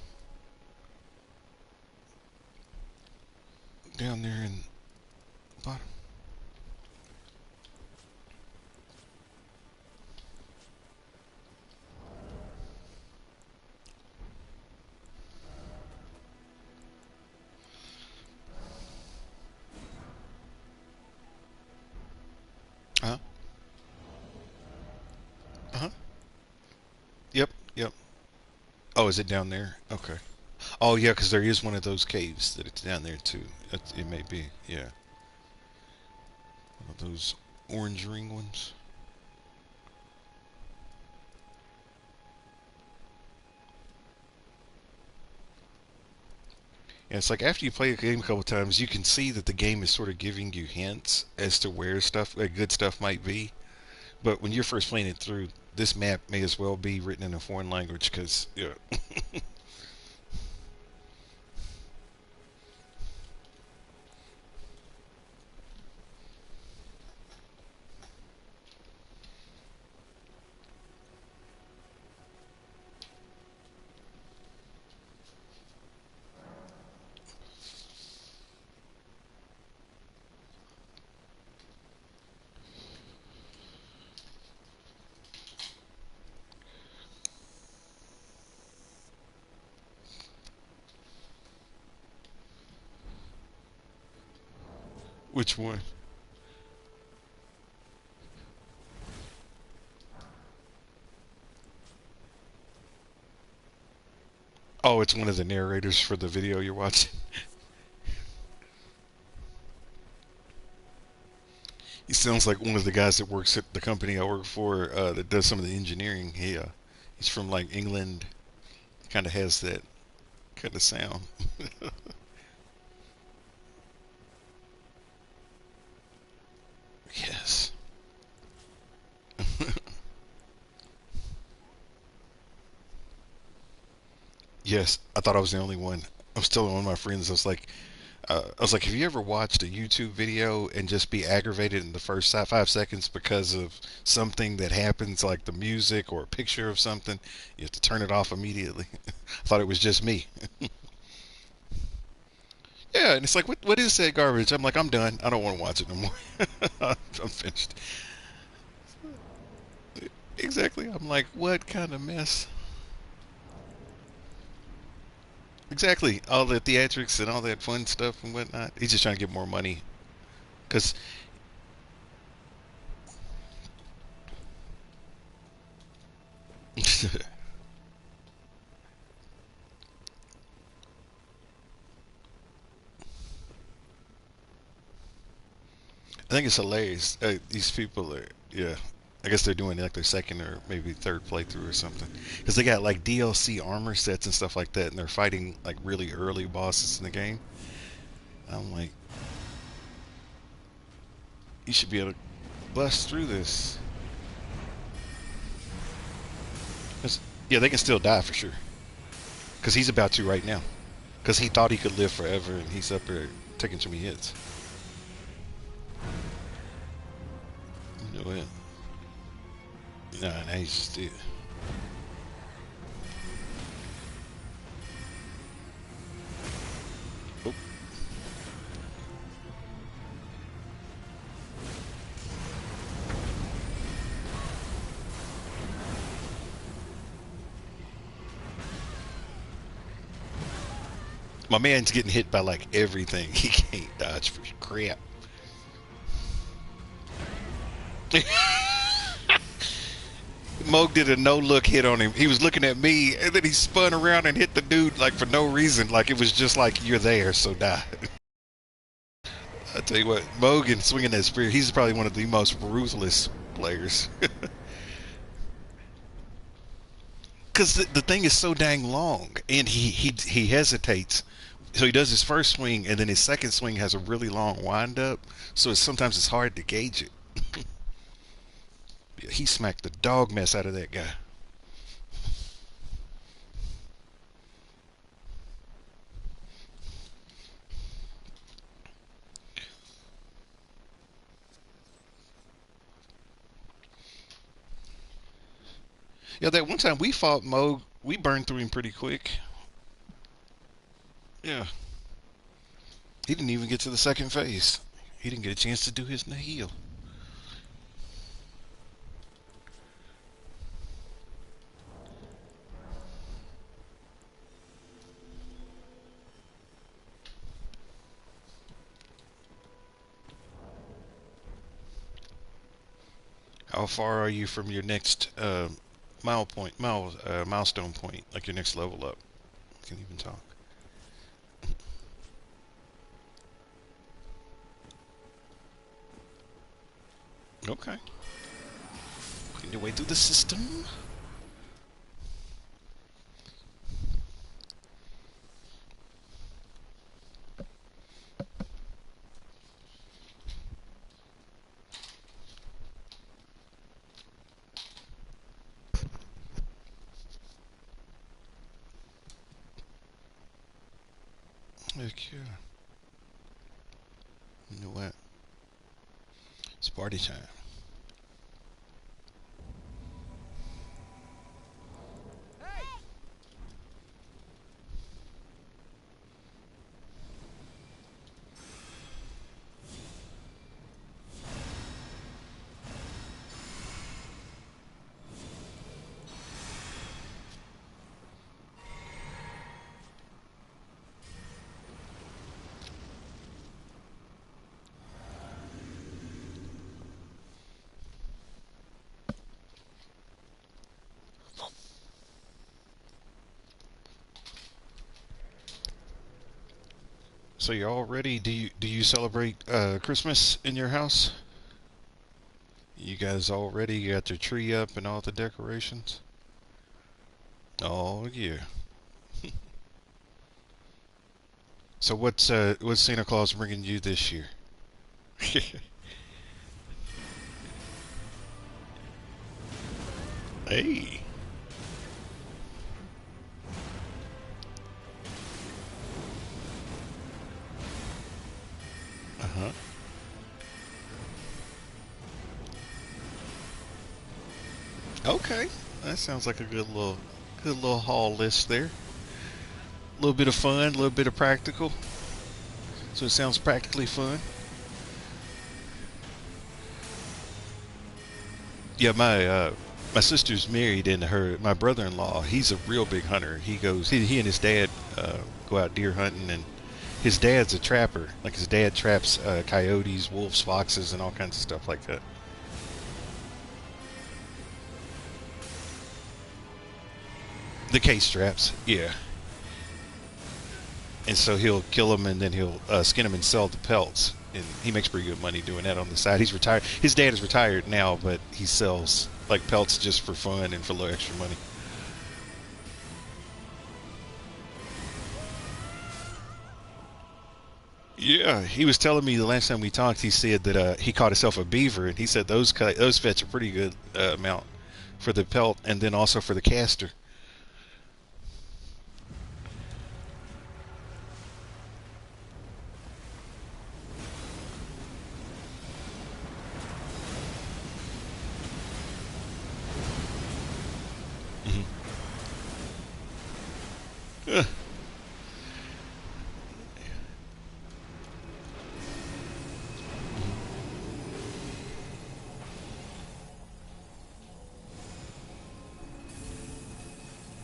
Speaker 1: Down there in bottom. Uh huh. Uh huh. Yep. Yep. Oh, is it down there? Okay. Oh yeah, because there is one of those caves that it's down there too. It may be. Yeah. One of those orange ring ones. Yeah, it's like after you play a game a couple times, you can see that the game is sort of giving you hints as to where stuff, good stuff might be. But when you're first playing it through, this map may as well be written in a foreign language because, yeah. Which one? Oh, it's one of the narrators for the video you're watching. He sounds like one of the guys that works at the company I work for that does some of the engineering. He's from like England. Kind of has that kind of sound. Yes. Yes, I thought I was the only one. I was telling one of my friends, I was like, have you ever watched a YouTube video and just be aggravated in the first 5 seconds because of something that happens, like the music or a picture of something? You have to turn it off immediately. I thought it was just me. Yeah, and it's like, what is that garbage? I'm like, I'm done. I don't want to watch it no more. I'm finished. Exactly. I'm like, what kind of mess? Exactly. All the theatrics and all that fun stuff and whatnot. He's just trying to get more money. Because I think it's hilarious. These people are, yeah. I guess they're doing like their second or maybe third playthrough or something. Because they got like DLC armor sets and stuff like that, and they're fighting like really early bosses in the game. I'm like, you should be able to bust through this. 'Cause, yeah, they can still die for sure. Because he's about to right now. Because he thought he could live forever, and he's up there taking too many hits. You know what? Nah, nah, he's just dead. Oh, my man's getting hit by like everything. He can't dodge for crap. Moog did a no-look hit on him. He was looking at me, and then he spun around and hit the dude like for no reason. Like it was just like you're there, so die. I tell you what, Mogan swinging that spear, he's probably one of the most ruthless players. Because the thing is so dang long, and he hesitates. So he does his first swing, and then his second swing has a really long wind up. So sometimes it's hard to gauge it. He smacked the dog mess out of that guy. Yeah, that one time we fought Moog, we burned through him pretty quick. Yeah, he didn't even get to the second phase. He didn't get a chance to do his heal. How far are you from your next milestone point, like your next level up? You can even talk. Okay. Putting your way through the system. Okay. You know what? It's party time. So you're all ready? Do you celebrate Christmas in your house? You guys all ready? You got your tree up and all the decorations? Oh yeah. So what's Santa Claus bringing you this year? Hey. Uh huh. Okay. That sounds like a good little haul list there. A little bit of fun, a little bit of practical. So it sounds practically fun. Yeah, my sister's married, and my brother-in-law, he's a real big hunter. He and his dad go out deer hunting, and his dad's a trapper. Like his dad traps coyotes, wolves, foxes, and all kinds of stuff like that. The case traps, yeah. And so he'll kill them, and then he'll skin them and sell the pelts. And he makes pretty good money doing that on the side. He's retired. His dad is retired now, but he sells like pelts just for fun and for a little extra money. Yeah, he was telling me the last time we talked. He said that he caught himself a beaver, and he said those fetch a pretty good amount for the pelt, and then also for the caster. Hmm.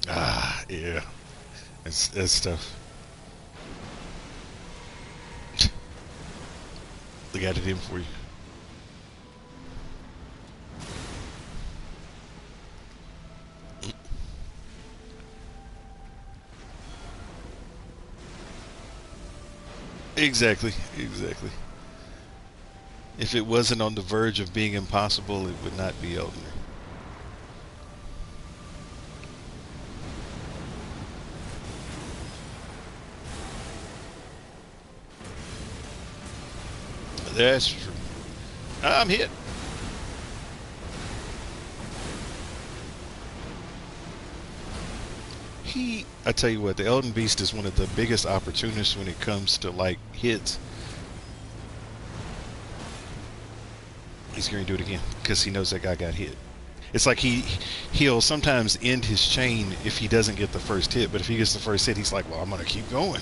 Speaker 1: Ah, yeah, it's tough. They got it in for you. Exactly, exactly. If it wasn't on the verge of being impossible, it would not be Elden. That's true. I'm hit. I tell you what, the Elden Beast is one of the biggest opportunists when it comes to like hits. He's going to do it again because he knows that guy got hit. It's like he'll sometimes end his chain if he doesn't get the first hit, but if he gets the first hit, he's like, "Well, I'm going to keep going."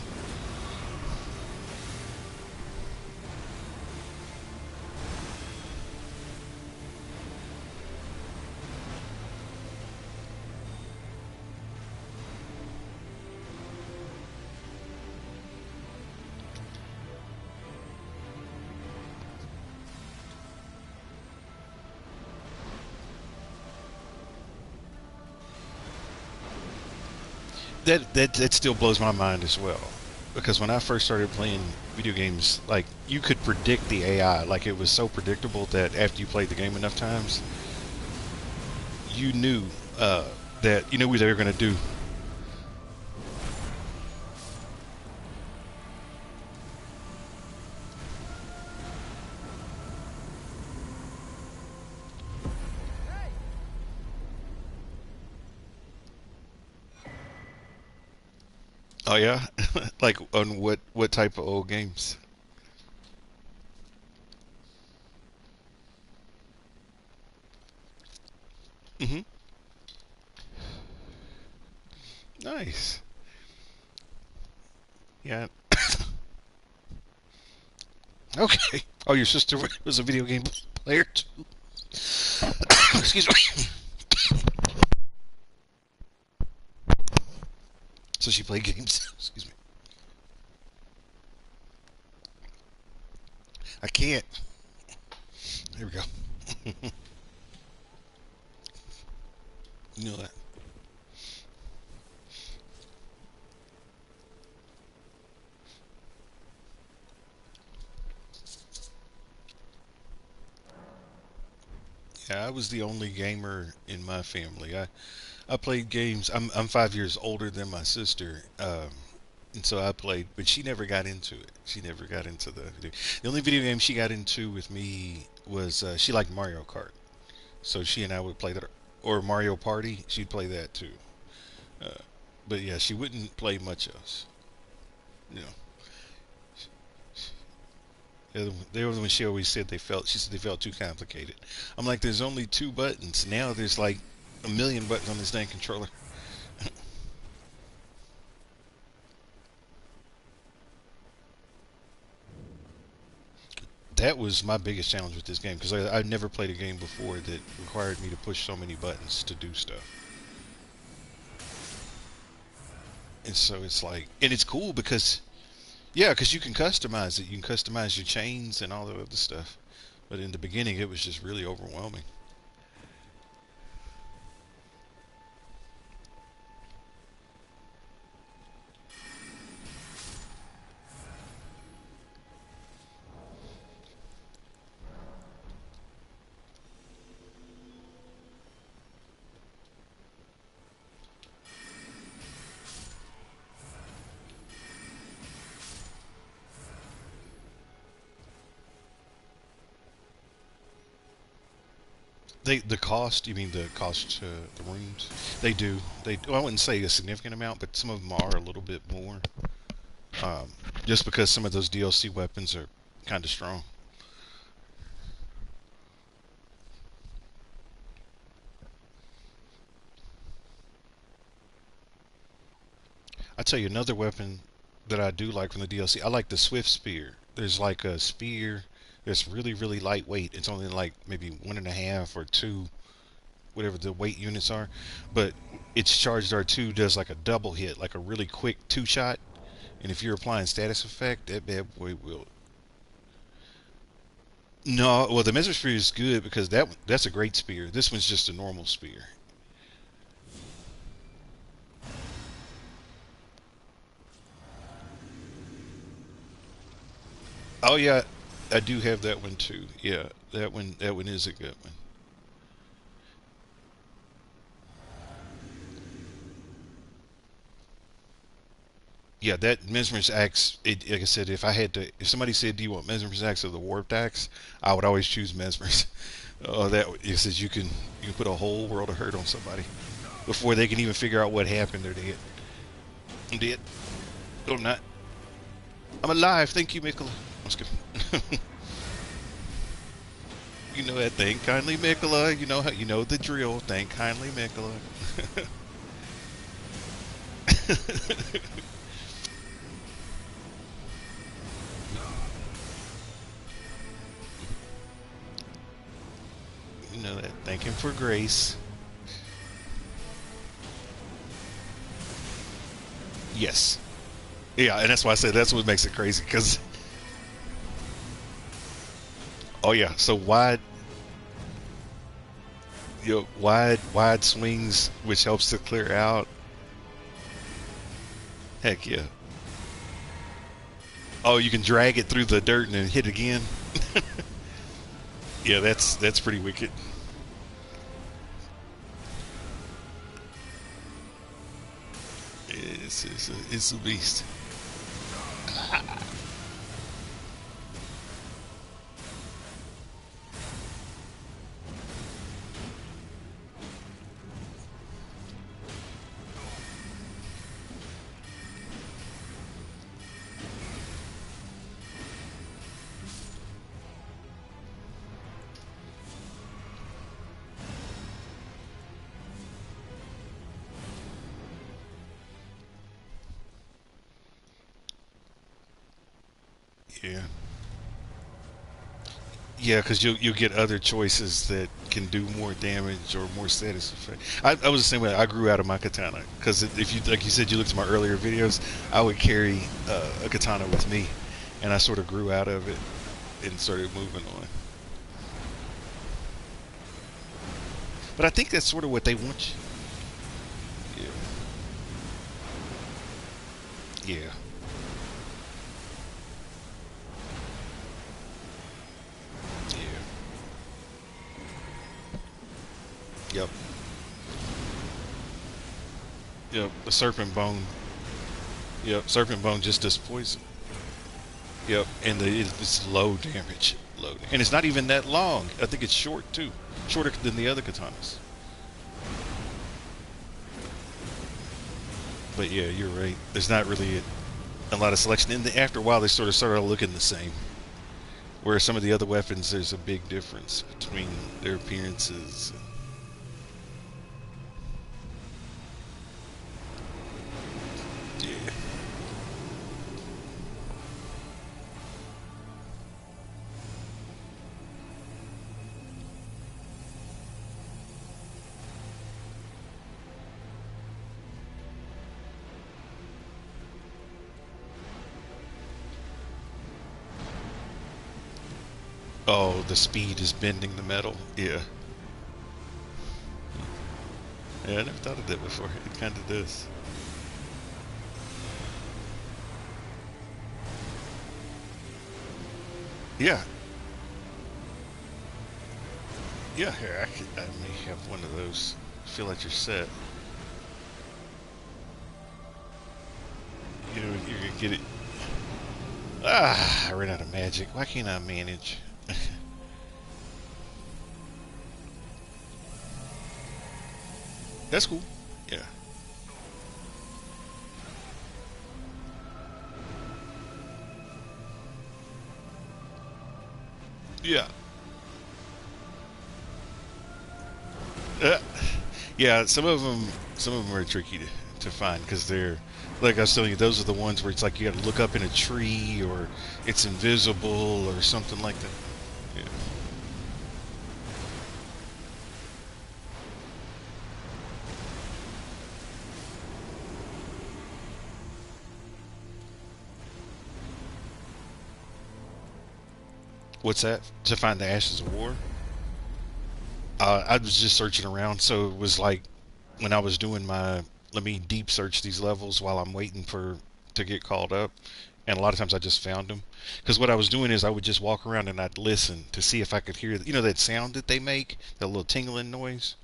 Speaker 1: That still blows my mind as well, because when I first started playing video games, like you could predict the AI, like it was so predictable that after you played the game enough times, you knew that you knew what they were going to do. Oh yeah, like on what type of old games? Hmm. Nice. Yeah. Okay. Oh, your sister was a video game player too. Excuse me. So she played games. Excuse me. I can't. There we go. You know that. Yeah, I was the only gamer in my family. I played games. I'm 5 years older than my sister, and so I played, but she never got into it. She never got into the only video game she got into with me was she liked Mario Kart. So she and I would play that, or Mario Party. She'd play that too. Uh, but yeah, she wouldn't play much else. You know, they were when she always said they felt. She said they felt too complicated. I'm like, there's only two buttons. Now there's like a million buttons on this dang controller. That was my biggest challenge with this game because I've never played a game before that required me to push so many buttons to do stuff. And so it's like, and it's cool because, yeah, because you can customize it. You can customize your chains and all the other stuff. But in the beginning, it was just really overwhelming. The cost, you mean the cost to the rooms? They do. Well, I wouldn't say a significant amount, but some of them are a little bit more. Um, just because some of those DLC weapons are kind of strong. I tell you another weapon that I do like from the DLC. I like the Swift Spear. There's like a spear that's really, really lightweight. It's only like maybe 1.5 or two, whatever the weight units are. But its charged R2 does like a double hit, like a really quick two shot. And if you're applying status effect, that bad boy will. No, well, the Mesmer Spear is good because that's a great spear. This one's just a normal spear. Oh yeah, I do have that one too. Yeah, that one is a good one. Yeah, that mesmerist axe. Like I said, if somebody said, "Do you want mesmerist axe or the warped axe?" I would always choose mesmerist. That it says you can put a whole world of hurt on somebody before they can even figure out what happened. They're dead. I'm dead. No, I'm not. I'm alive. Thank you, Mikola. I'm just kidding. You know that. Thank kindly, Mikola. You know how you know the drill. Thank kindly, Mikola. You know that. Thank him for grace. Yes. Yeah, and that's why I said that's what makes it crazy. Because oh yeah, so wide swings, which helps to clear out. Heck yeah. Oh, you can drag it through the dirt and then hit again. Yeah, that's pretty wicked. It's a beast. Yeah. Yeah, because you'll get other choices that can do more damage or more status effect. I was the same way. I grew out of my katana because if you like you said you looked at my earlier videos, I would carry a katana with me, and I sort of grew out of it and started moving on. But I think that's sort of what they want you. Yeah, yeah, yeah. Yep, yep. The serpent bone. Yep, serpent bone just does poison. Yep, and it's low damage, low, and it's not even that long. I think it's short too, shorter than the other katanas. But yeah, you're right. There's not really a lot of selection. And after a while, they sort of started looking the same. Where some of the other weapons, there's a big difference between their appearances. Yeah. Oh, the speed is bending the metal. Yeah. Yeah, I never thought of that before. It kind of does. Yeah. Yeah, here, I may have one of those. Feel like you're set. You know, you're gonna get it. Ah, I ran out of magic. Why can't I manage? That's cool. Yeah. Yeah. Uh, yeah, some of them are tricky to find because they're like I was telling you, those are the ones where it's like you got to look up in a tree or it's invisible or something like that. Yeah. What's that? To find the ashes of war? I was just searching around, so it was like when I was doing my let me deep search these levels while I'm waiting for to get called up. And a lot of times I just found them because what I was doing is I would just walk around and I'd listen to see if I could hear, that sound that they make, that little tingling noise.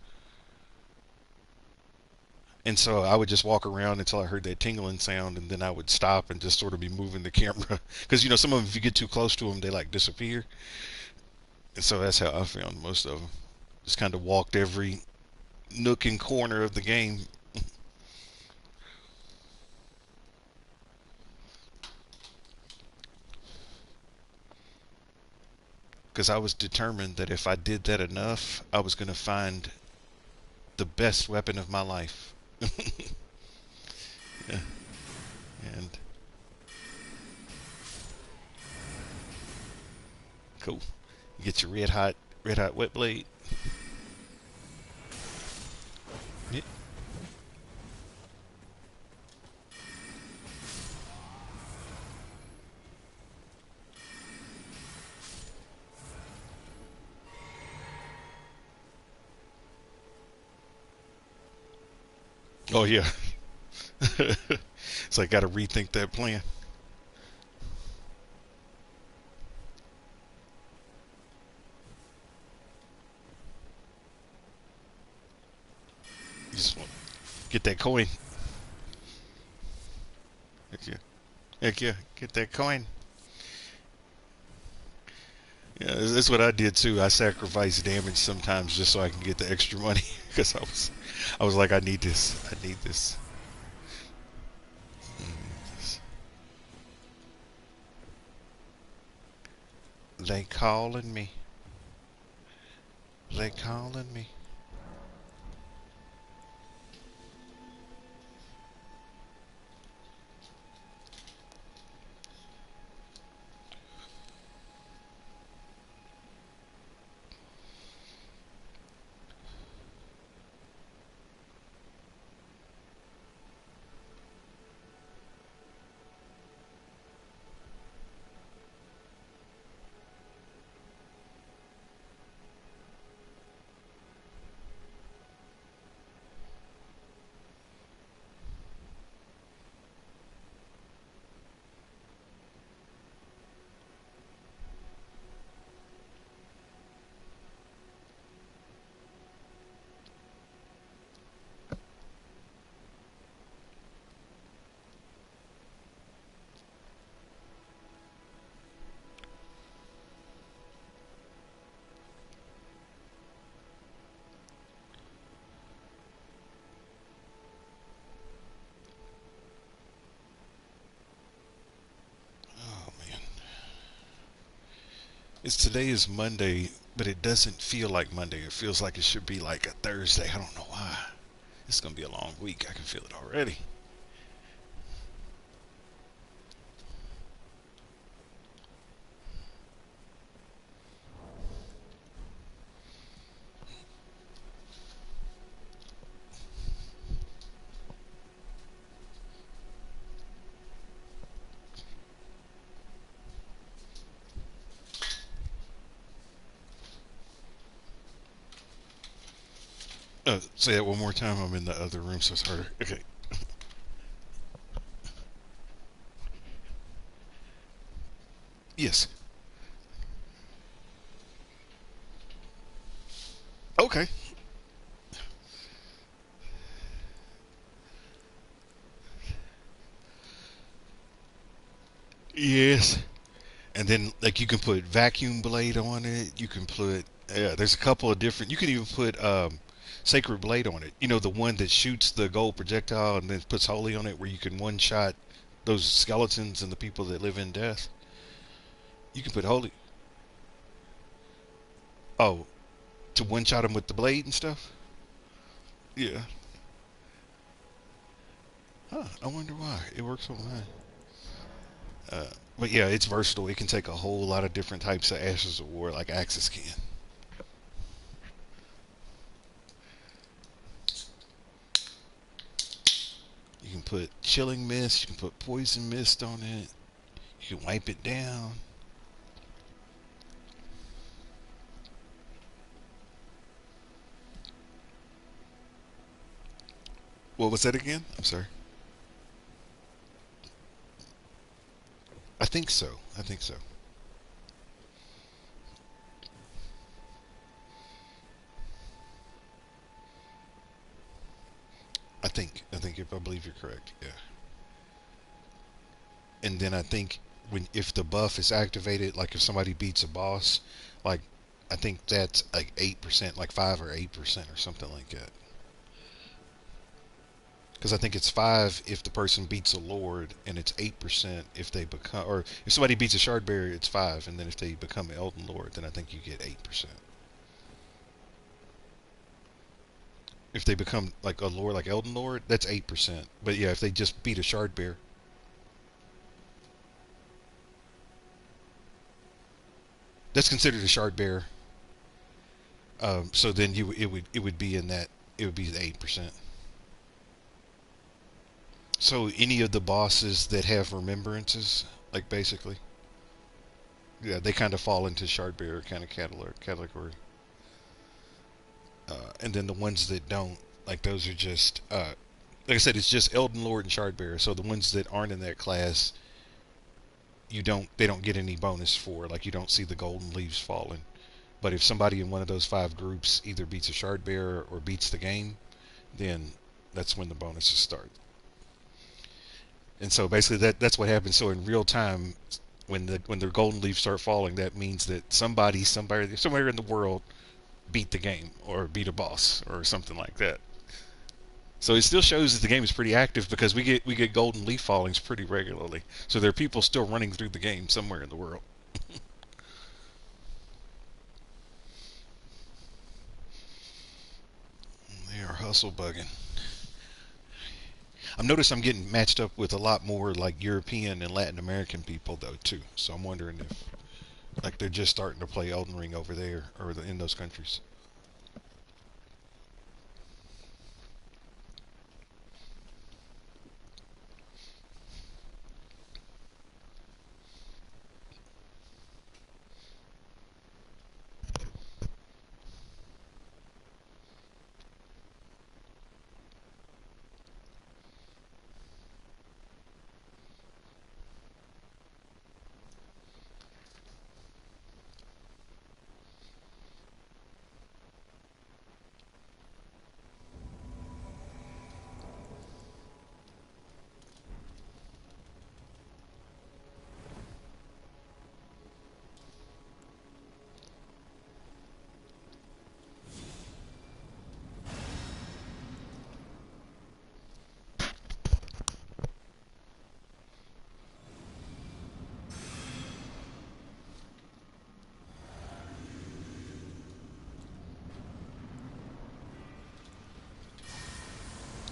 Speaker 1: And so I would just walk around until I heard that tingling sound, and then I would stop and just sort of be moving the camera because some of them, if you get too close to them, they like disappear. And so that's how I found most of them. Just kind of walked every nook and corner of the game because I was determined that if I did that enough, I was going to find the best weapon of my life. Yeah. And cool. Get your red hot wet blade. Yeah. Oh yeah. So I got to rethink that plan. You just want to get that coin. Heck yeah. Heck yeah. Get that coin. Yeah, that's what I did too. I sacrificed damage sometimes just so I can get the extra money because I was like, I need this. I need this. I need this. They calling me. They calling me. Oh man. Today is Monday, but it doesn't feel like Monday. It feels like it should be like a Thursday. I don't know why. It's gonna be a long week. I can feel it already. Say that one more time. I'm in the other room, so it's harder. Okay. Yes. Okay. Yes. And then like you can put vacuum blade on it. You can put there's a couple of different. You can even put sacred blade on it. The one that shoots the gold projectile and then puts holy on it, where you can one shot those skeletons and the people that live in death. You can put holy. Oh, to one shot them with the blade and stuff. Yeah. Huh. I wonder why it works on mine. But yeah, it's versatile. It can take a whole lot of different types of ashes of war, like Axis can. You can put chilling mist. You can put poison mist on it. You can wipe it down. What was that again? I'm sorry. I think so. I think so. I believe you're correct. Yeah. And then I think when if the buff is activated, like if somebody beats a boss, like I think that's like 8%, like 5 or 8% or something like that. Because I think it's 5 if the person beats a lord, and it's 8% if they become, or if somebody beats a shard barrier, it's 5, and then if they become an elden lord, then I think you get 8%. If they become like a lord, like elden lord, that's 8%. But yeah, if they just beat a shard bear, that's considered a shard bear. So then it would be in that, it would be the 8%. So any of the bosses that have remembrances, like basically, yeah, they kind of fall into shard bearer kind of category. And then the ones that don't, like those are just, like I said, it's just Elden Lord and shard bearer. So the ones that aren't in that class, they don't get any bonus for. Like you don't see the golden leaves falling. But if somebody in one of those 5 groups either beats a shard bearer or beats the game, then that's when the bonuses start. And so basically that's what happens. So in real time, when the golden leaves start falling, that means that somebody somewhere in the world beat the game or beat a boss or something like that. So it still shows that the game is pretty active because we get golden leaf fallings pretty regularly. So there are people still running through the game somewhere in the world. They are hustle bugging. I've noticed I'm getting matched up with a lot more like European and Latin American people though too. So I'm wondering if like they're just starting to play Elden Ring over there or in those countries.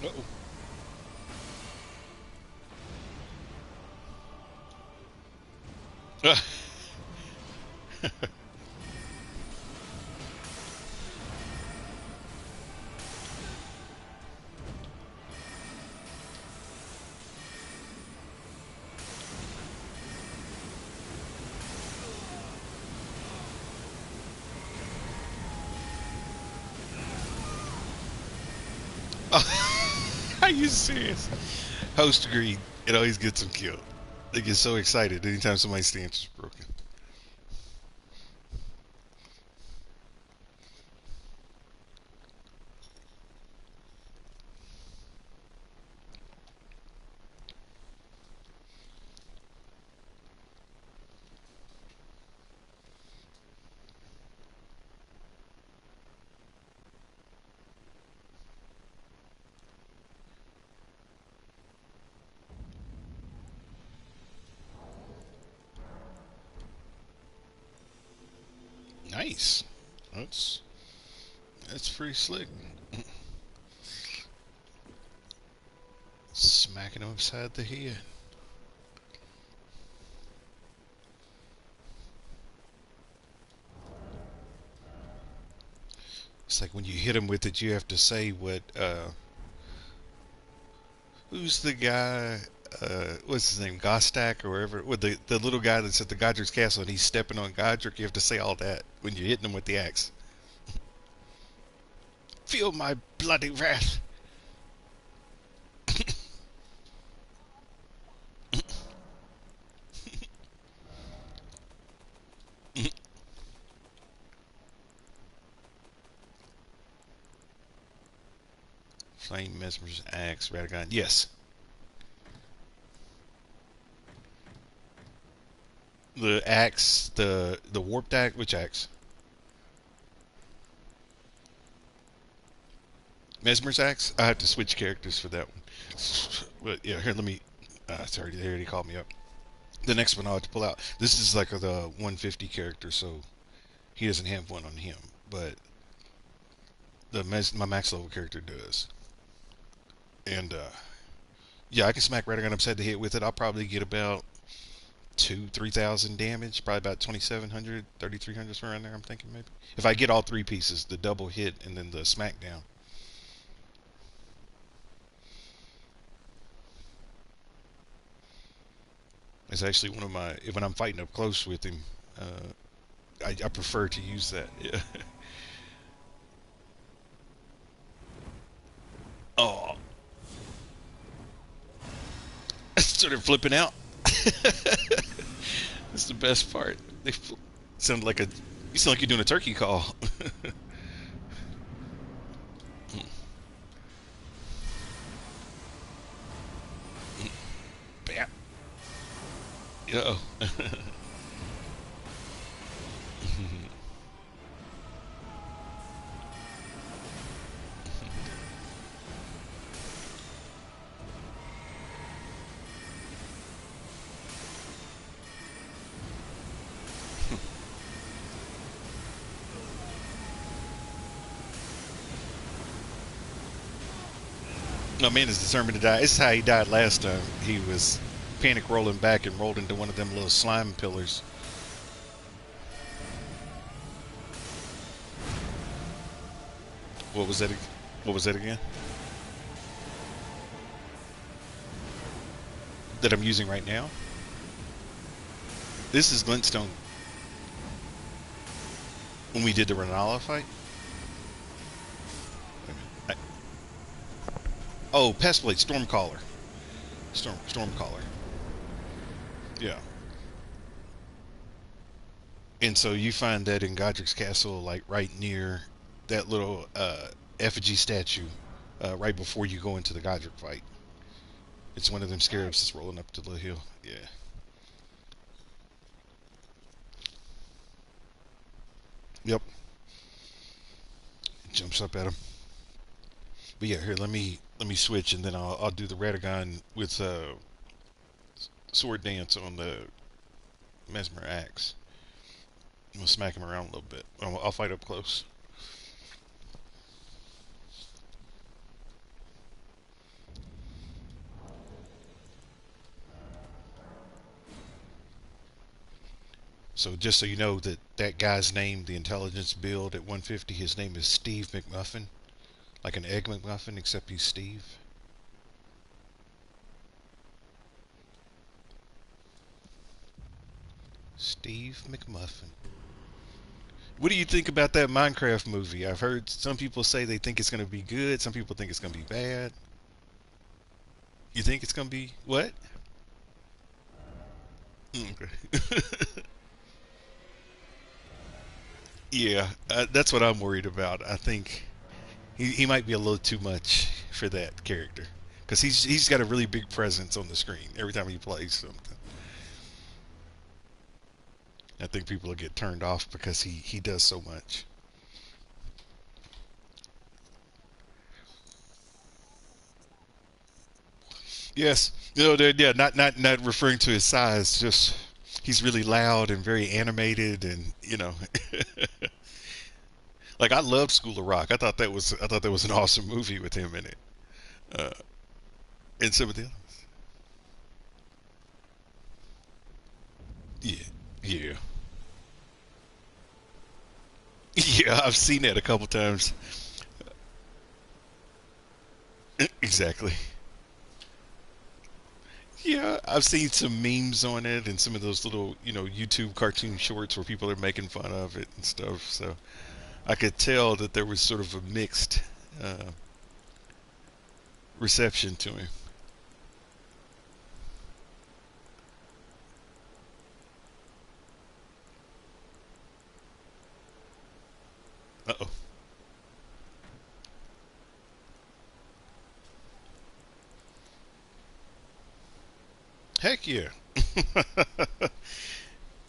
Speaker 1: Uh-oh. Are you serious? Host agreed. It always gets them killed. They get so excited anytime somebody's stance is broken. Nice. That's that's pretty slick. Smacking him upside the head. It's like when you hit him with it, you have to say what. Who's the guy? What's his name? Gostak or whatever. With the little guy that's at the Godric's castle and he's stepping on Godric. You have to say all that when you're hitting him with the axe. Feel my bloody wrath. Flame, Mesmer's Axe, Radagon. Yes. The axe, the warped axe. Which axe? Mesmer's axe. I have to switch characters for that one. But yeah, here let me. Sorry, they already called me up. The next one I'll have to pull out. This is like the 150 character, so he doesn't have one on him, but my max level character does. And yeah, I can smack Radagon upside the head with it. I'll probably get about 3,000 damage, probably about 2,700, 3,300 somewhere around there. I'm thinking maybe if I get all three pieces, the double hit and then the smackdown. It's actually one of my when I'm fighting up close with him. I prefer to use that. Yeah. Oh, I started flipping out. That's the best part. They sound like a. You sound like you're doing a turkey call. Bam. Oh. No, man is determined to die. This is how he died last time. He was panic rolling back and rolled into one of them little slime pillars. What was that? What was that again? That I'm using right now. This is glintstone. When we did the Renala fight. I, oh, Pestblade, Stormcaller, Stormcaller. Yeah. And so you find that in Godric's Castle, like right near that little effigy statue, right before you go into the Godric fight. It's one of them scarabs that's rolling up to the hill. Yeah. Yep. It jumps up at him. But yeah, here let me switch, and then I'll do the Radagon with sword dance on the Mesmer axe. I'm gonna smack him around a little bit. I'll fight up close. So just so you know that that guy's name, the intelligence build at 150, his name is Steve McMuffin, like an egg McMuffin, except he's Steve. Steve McMuffin. What do you think about that Minecraft movie? I've heard some people say they think it's going to be good. Some people think it's going to be bad. You think it's going to be what? Okay. Yeah, that's what I'm worried about. I think he might be a little too much for that character because he's got a really big presence on the screen every time he plays something. I think people will get turned off because he does so much. Yes, yeah, not referring to his size, just he's really loud and very animated, and like I loved School of Rock. I thought that was an awesome movie with him in it. Uh, and some of the yeah, yeah, yeah. I've seen that a couple times. Exactly. Yeah, I've seen some memes on it and some of those little, YouTube cartoon shorts where people are making fun of it and stuff. So I could tell that there was sort of a mixed uh, reception to him. Uh oh. Heck yeah.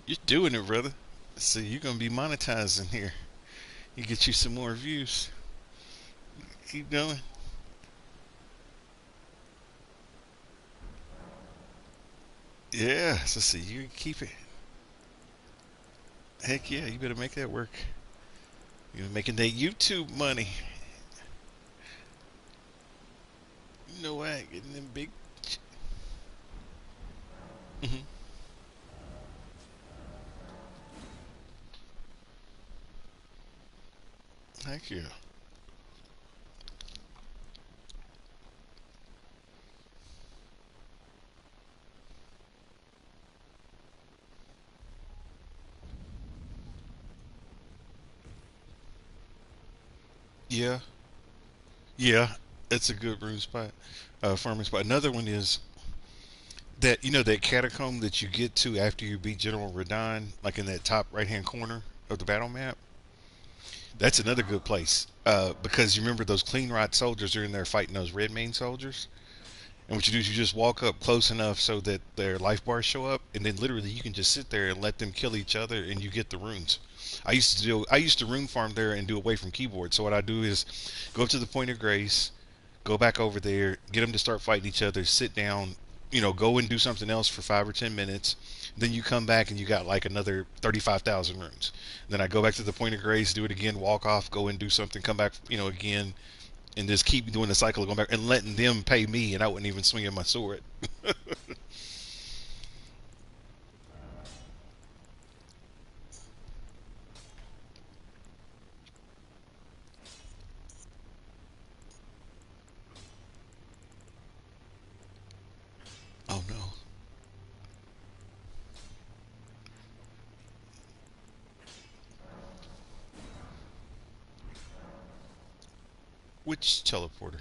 Speaker 1: You're doing it, brother. So you're gonna be monetizing here. You get you some more views. Keep going. Yeah. So see, you keep it. Heck yeah, you better make that work. You're making that YouTube money. You know what? Getting them big. Mhm. Heck yeah. Yeah. Yeah. That's a good room spot. Farming spot. Another one is that that catacomb that you get to after you beat General Radon, like in that top right hand corner of the battle map. That's another good place because you remember those clean rot soldiers are in there fighting those red main soldiers. And what you do is you just walk up close enough so that their life bars show up, and then literally you can just sit there and let them kill each other, and you get the runes. I used to rune farm there and do away from keyboard. So what I do is go up to the point of grace, go back over there, get them to start fighting each other, sit down, go and do something else for 5 or 10 minutes. Then you come back and you got like another 35,000 runes. Then I go back to the point of grace, do it again, walk off, go and do something, come back, again, and just keep doing the cycle of going back and letting them pay me, and I wouldn't even swing at my sword. Oh no. Which teleporter?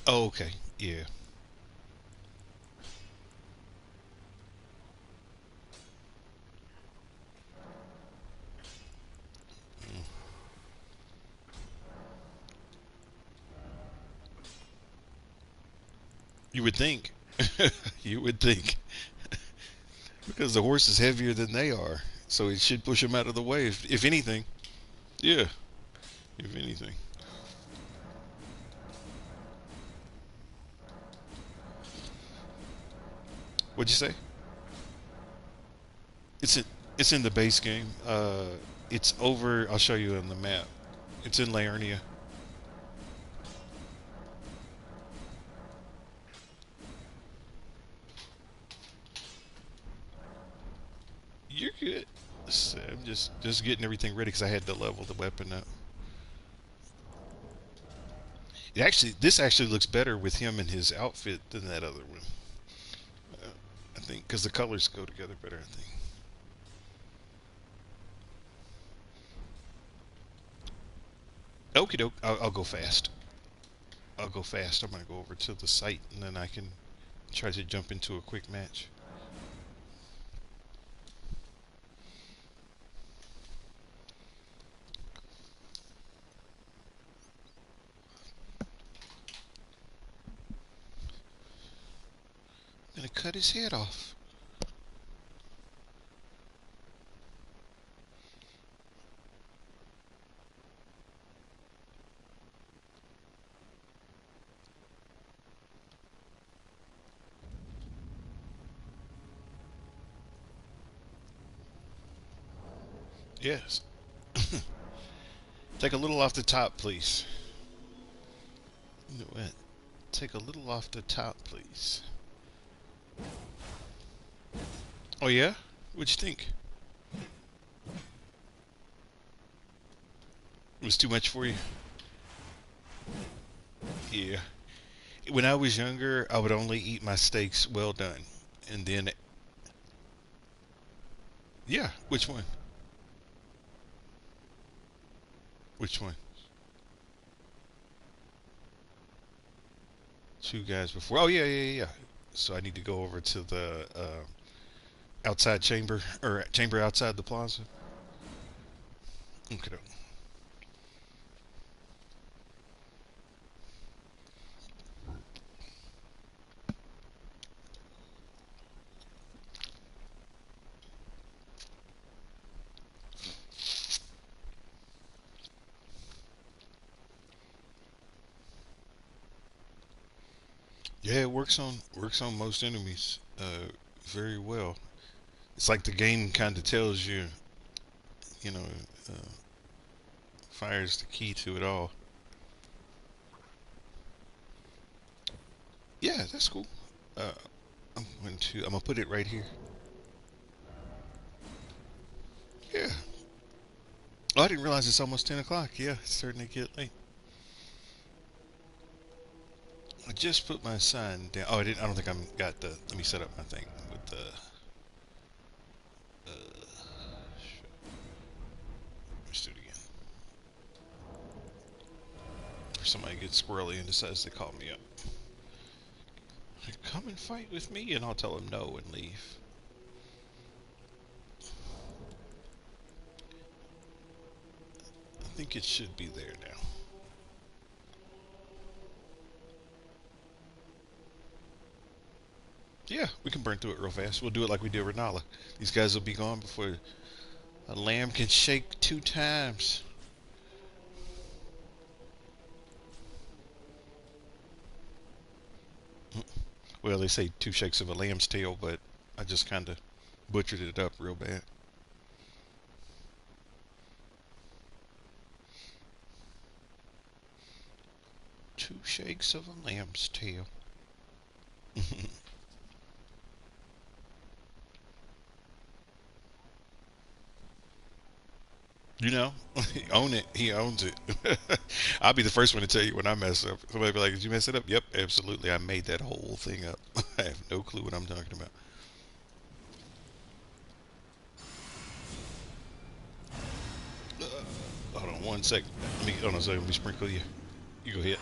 Speaker 1: Oh, okay. Yeah. Mm. You would think. You would think. Because the horse is heavier than they are. So it should push them out of the way, if anything. Yeah, if anything. What'd you say? It's in, it's in the base game. It's over. I'll show you on the map. It's in Liurnia. You're good. So I'm just getting everything ready because I had to level the weapon up. This actually looks better with him and his outfit than that other one. Uh, I think because the colors go together better. I think. Okie doke. I'll go fast. I'll go fast. I'm gonna go over to the site and then I can try to jump into a quick match. I'm gonna cut his head off. Yes. Take a little off the top, please. You know what? Take a little off the top, please. Oh yeah? What'd you think? It was too much for you? Yeah. When I was younger, I would only eat my steaks well done, and then yeah. Which one? Which one? Two guys before. Oh yeah. So I need to go over to the outside chamber or chamber outside the plaza. Okay. Yeah, it works on most enemies very well. It's like the game kind of tells you, you know, uh, fire is the key to it all. Yeah, that's cool. Uh, I'm gonna put it right here. Yeah. Oh, I didn't realize it's almost 10 o'clock. Yeah, it's starting to get late. I just put my sign down. Oh, I didn't. I don't think I'm got the. Let me set up my thing with the. Let's do it again. Or somebody gets squirrely and decides to call me up. Come and fight with me, and I'll tell them no and leave. I think it should be there now. Yeah, we can burn through it real fast. We'll do it like we did Renala. These guys will be gone before a lamb can shake 2 times. Well, they say 2 shakes of a lamb's tail, but I just kind of butchered it up real bad. 2 shakes of a lamb's tail. You know, own it. He owns it. I'll be the first one to tell you when I mess up. Somebody be like, "Did you mess it up?" Yep, absolutely. I made that whole thing up. I have no clue what I'm talking about. Hold on 1 second. Hold on a second. Let me sprinkle you. You go ahead.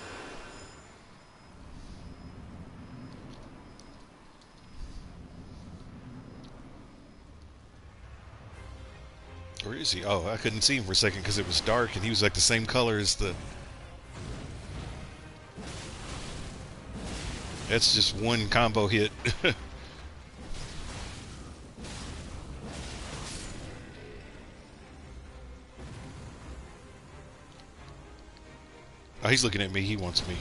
Speaker 1: Where is he? Oh, I couldn't see him for a second because it was dark and he was like the same color as the. That's just one combo hit. Oh, he's looking at me. He wants me.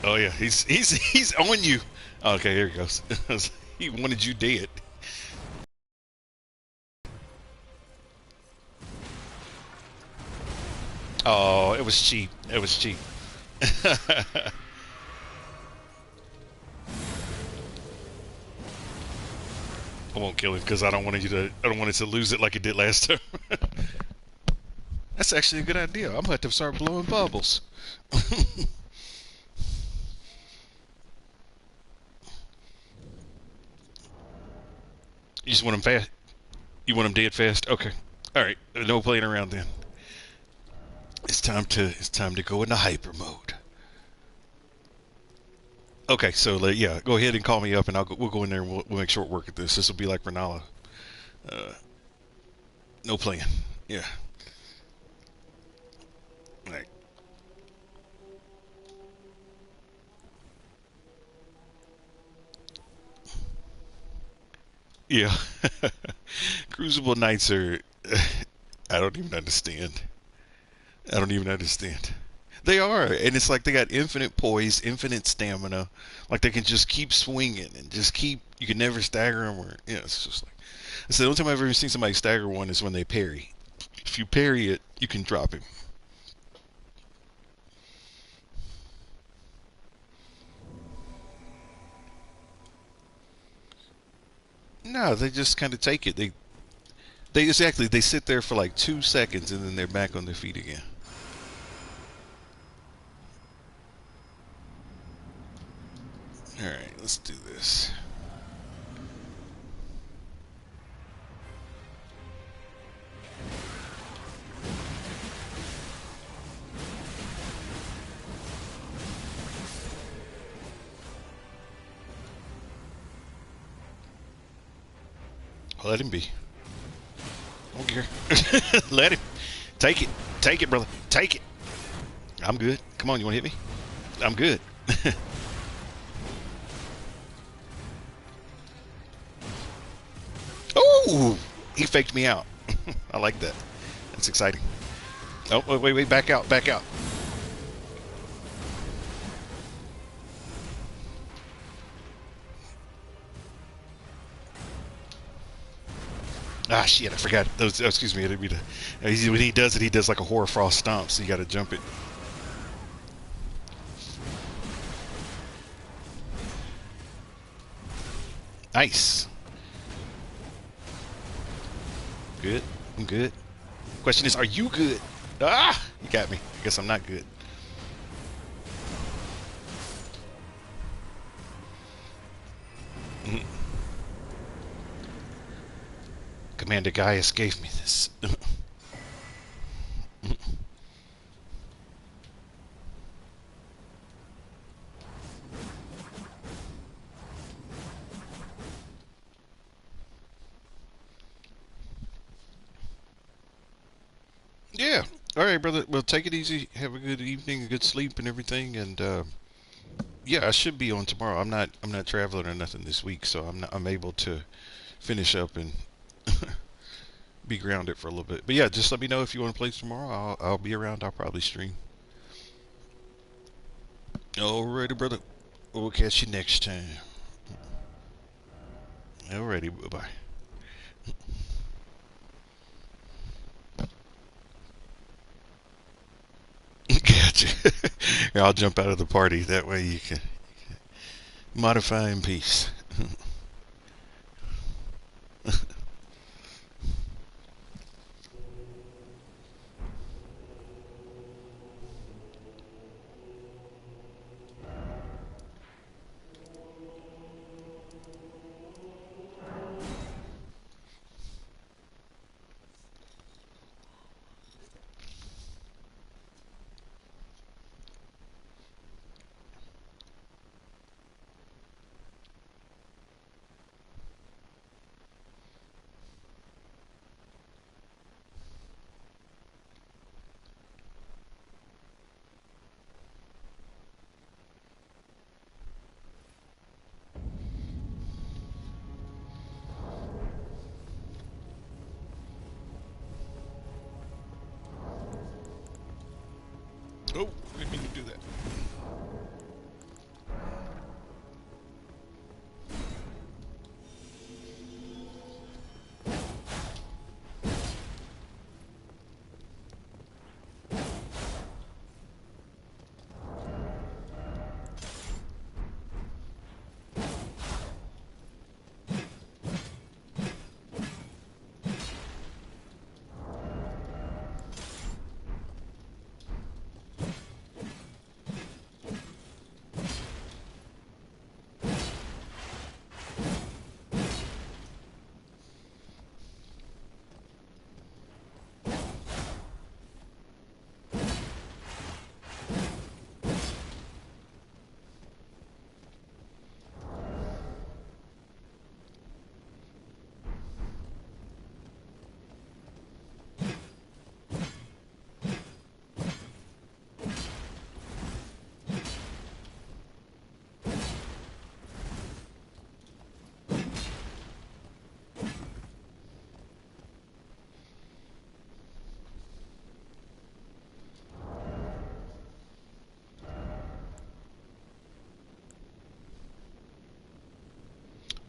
Speaker 1: Oh yeah, he's on you. Okay, here he goes. He wanted you dead. Oh, it was cheap. It was cheap. I won't kill him because I don't want you to. I don't want it to lose it like it did last time. That's actually a good idea. I'm gonna have to start blowing bubbles. You just want him fast. You want him dead fast. Okay. All right. No playing around then. It's time to go into hyper mode. Okay, so yeah, go ahead and call me up, and we'll go in there and we'll make short work at this. This will be like Renala. Uh, no playing. Yeah. All right. Yeah. Crucible Knights are. I don't even understand. I don't even understand. They are, and it's like they got infinite poise, infinite stamina. Like they can just keep swinging and just keep. You can never stagger them, or yeah, it's just like. It's the only time I've ever seen somebody stagger one is when they parry. If you parry it, you can drop him. No, they just kind of take it. They sit there for like 2 seconds and then they're back on their feet again. All right, let's do this. Let him be. I don't care. Let him. Take it. Take it, brother. Take it. I'm good. Come on, you want to hit me? I'm good. Ooh, he faked me out. I like that. That's exciting. Oh, wait, back out, back out. Ah, shit, I forgot. Those, oh, excuse me, I didn't mean to. When he does it, he does like a horror frost stomp, so you gotta jump it. Nice. Good. I'm good. Question is, are you good? Ah, you got me. I guess I'm not good. Commander Gaius gave me this. Yeah. All right, brother. Well, take it easy. Have a good evening, a good sleep, and everything. And yeah, I should be on tomorrow. I'm not traveling or nothing this week, so I'm able to finish up and be grounded for a little bit. But yeah, just let me know if you want to play tomorrow. I'll be around. I'll probably stream. Alrighty, brother. We'll catch you next time. Alrighty, bye bye. Gotcha. I'll jump out of the party. That way you can modify in peace. Oh, didn't mean to do that.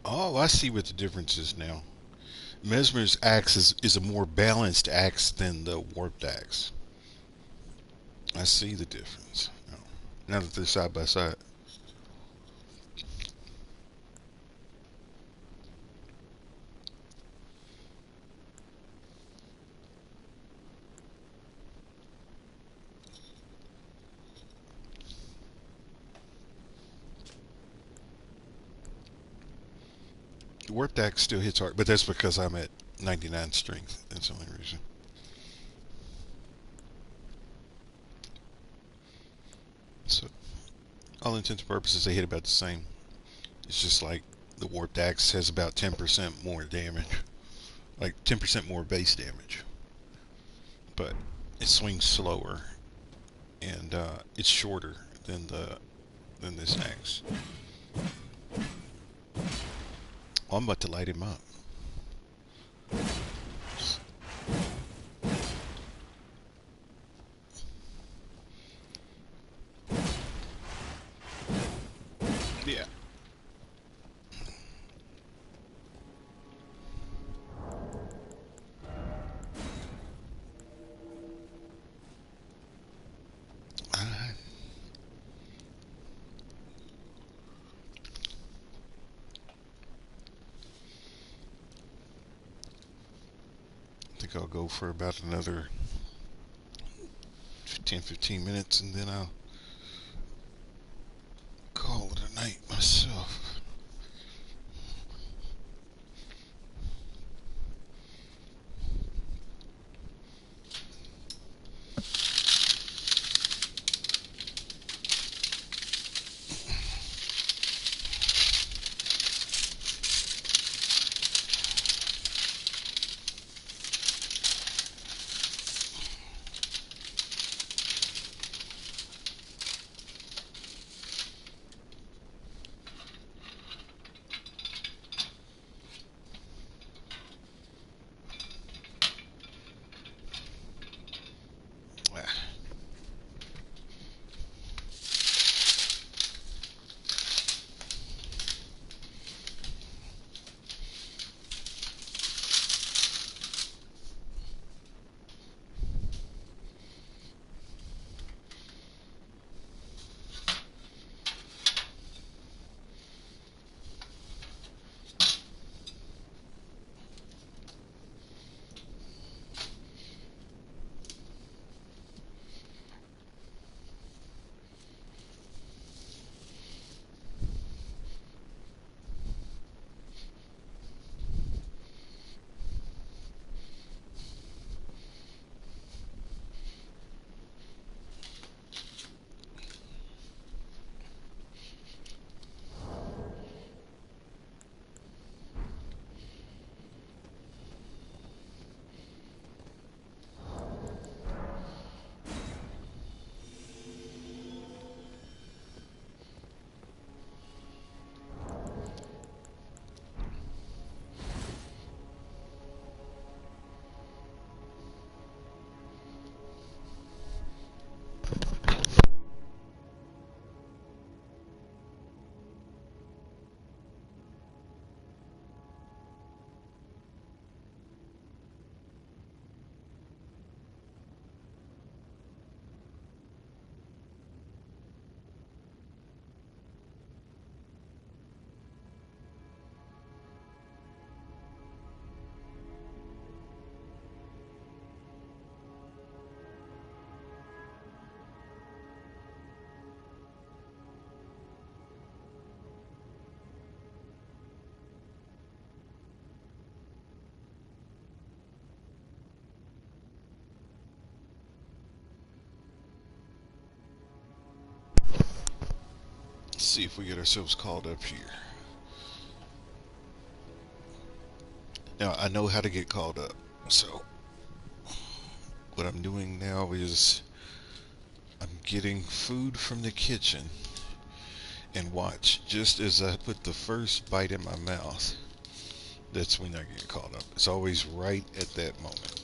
Speaker 1: Oh, I see what the difference is now. Mesmer's axe is a more balanced axe than the warped axe. I see the difference. Now that they're side by side. The warped axe still hits hard, but that's because I'm at 99 strength. That's the only reason. So, all intents and purposes, they hit about the same. It's just like the warped axe has about 10% more damage, like 10% more base damage, but it swings slower and it's shorter than this axe. Oh, I'm about to light him up.
Speaker 4: Yeah.
Speaker 1: I think I'll go for about another 10-15 minutes and then I'll call it a night myself. Let's see if we get ourselves called up here. Now, I know how to get called up. So, what I'm doing now is I'm getting food from the kitchen. And watch, just as I put the first bite in my mouth, that's when I get called up. It's always right at that moment.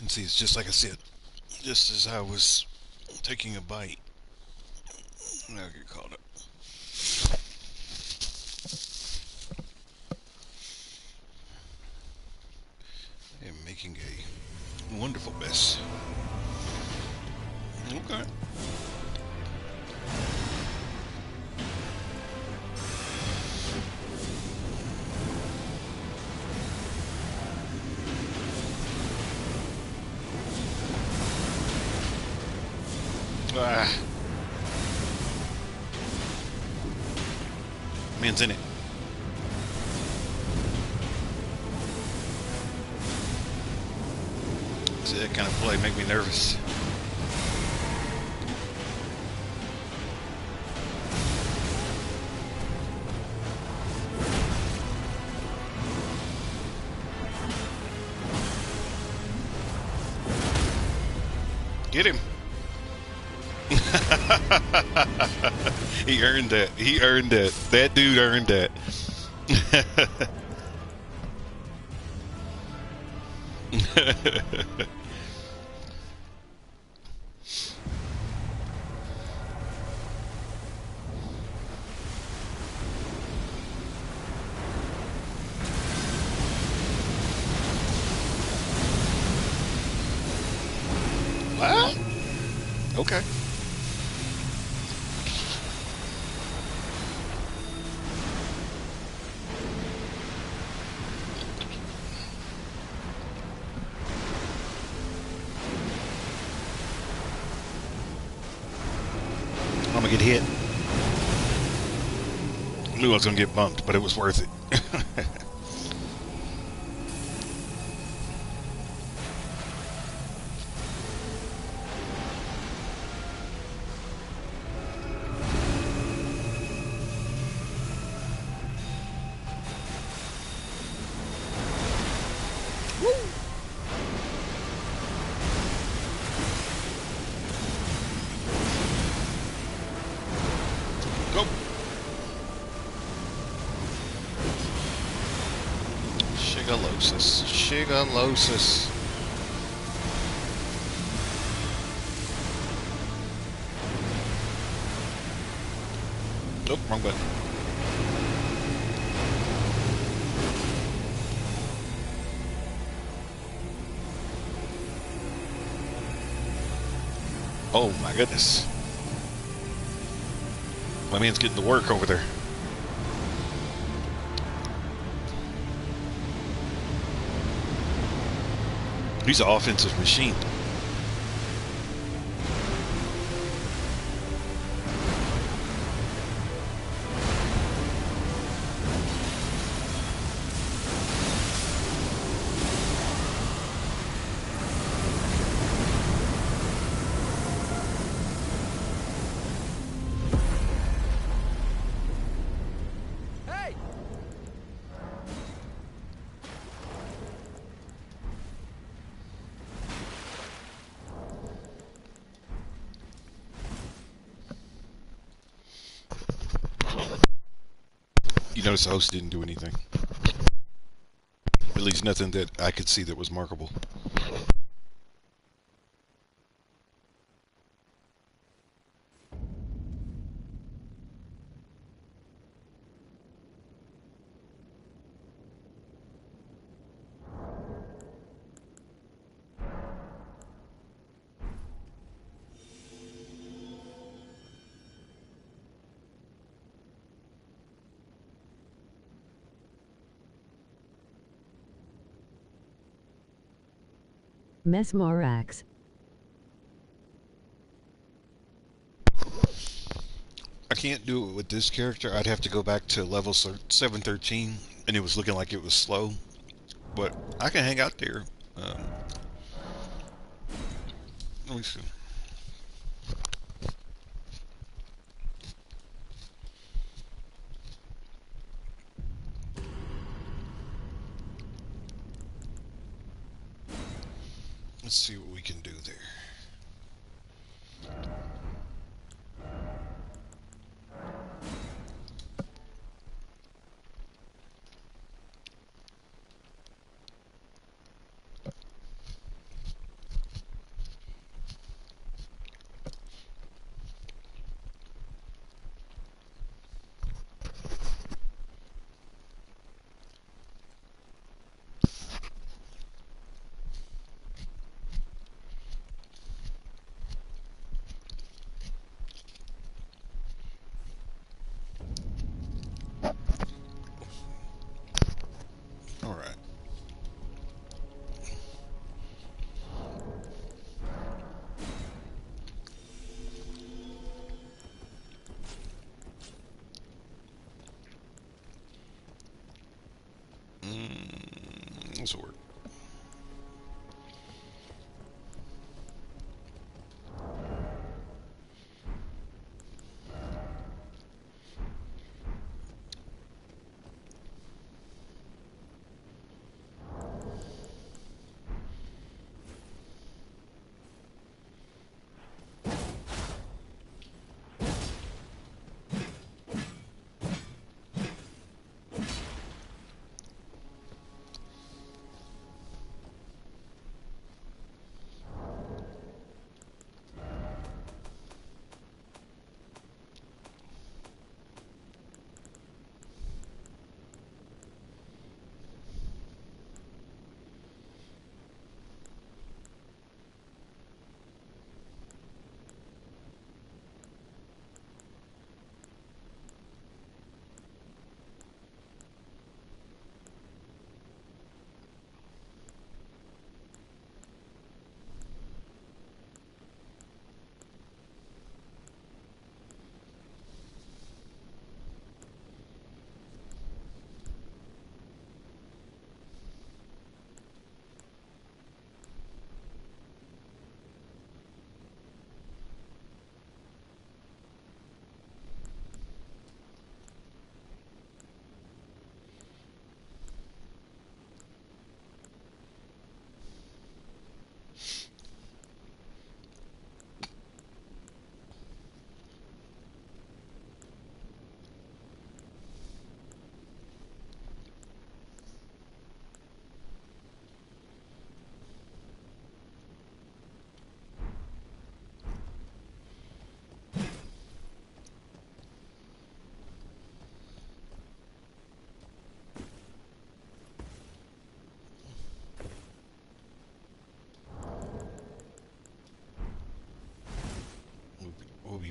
Speaker 1: See, it's just like I said, just as I was taking a bite, I get caught up. And making a wonderful mess. Okay. Ah, man's in it. See, that kind of play make me nervous. Get him. He earned that. He earned that. That dude earned that. Wow. Okay. I'm gonna get hit. Knew I was gonna get bumped, but it was worth it. Go. Shigalosis. Shigalosis. Nope, wrong button. Oh my goodness. My man's getting to work over there. He's an offensive machine. You notice the host didn't do anything. At least nothing that I could see that was markable.
Speaker 2: Mesmarax.
Speaker 1: I can't do it with this character. I'd have to go back to level 713, and it was looking like it was slow. But I can hang out there. Let me see. Let's see what we can do there.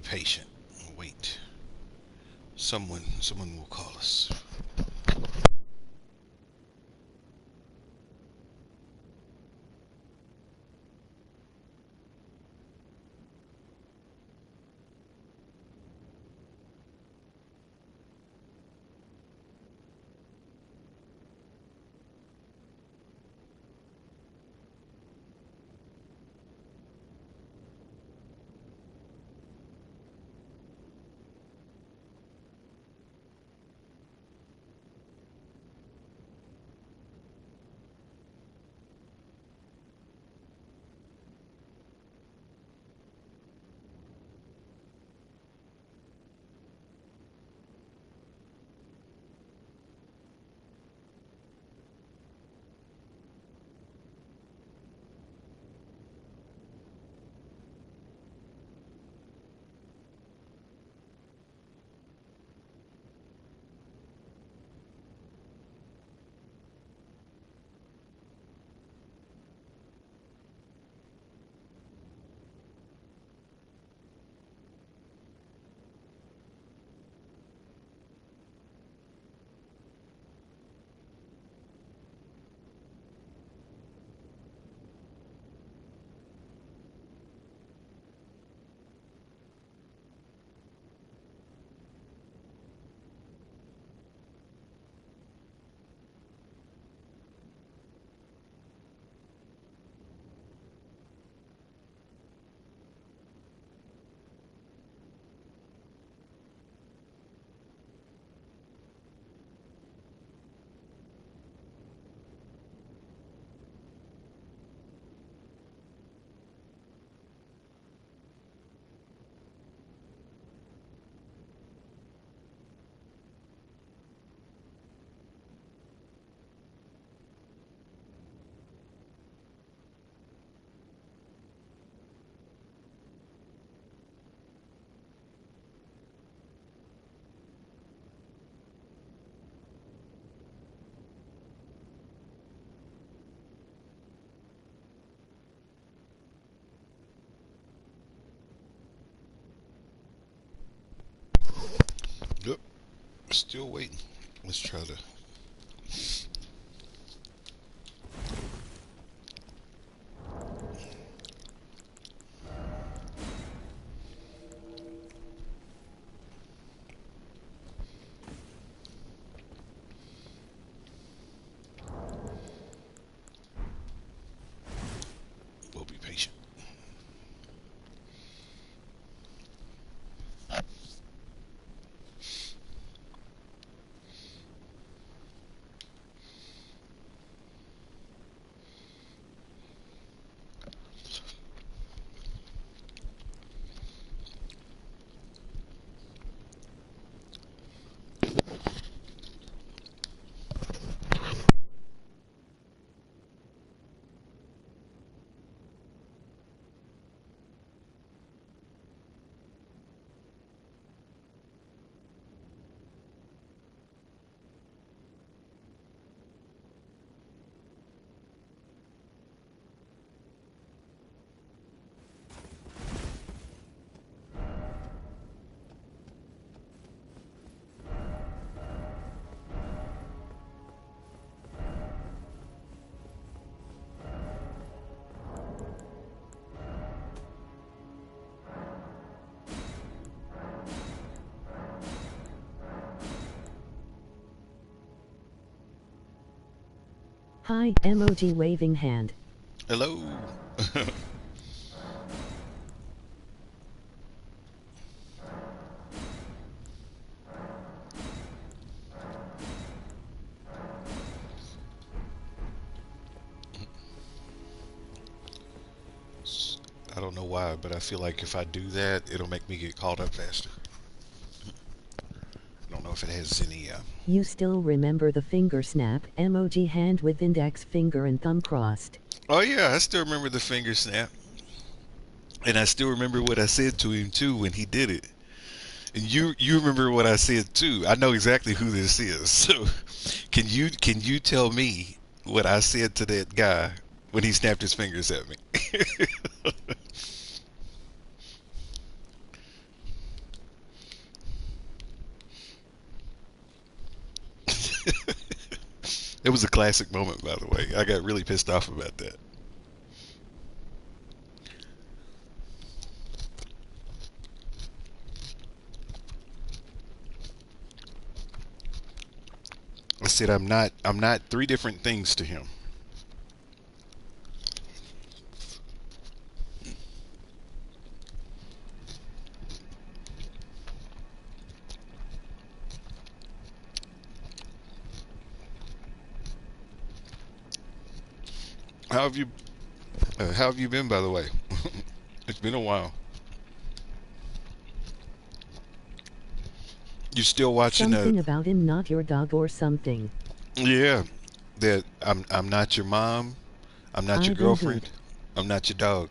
Speaker 1: patient. Wait. Someone will call us. Yep. Still waiting. Let's try to. We'll be patient.
Speaker 2: Hi, emoji waving hand.
Speaker 1: Hello. I don't know why, but I feel like if I do that, it'll make me get called up faster. I don't know if it has any.
Speaker 2: You still remember the finger snap emoji hand with index finger and thumb crossed.
Speaker 1: Oh yeah, I still remember the finger snap, and I still remember what I said to him too when he did it. And you remember what I said too. I know exactly who this is. So, can you tell me what I said to that guy when he snapped his fingers at me? It was a classic moment, by the way. I got really pissed off about that. I said I'm not three different things to him. How have you how have you been, by the way? It's been a while. You still watching
Speaker 2: Something about him, not your dog or something.
Speaker 1: yeah, that I'm not your mom, I'm not your
Speaker 2: I've been good.
Speaker 1: girlfriend, I'm not your dog.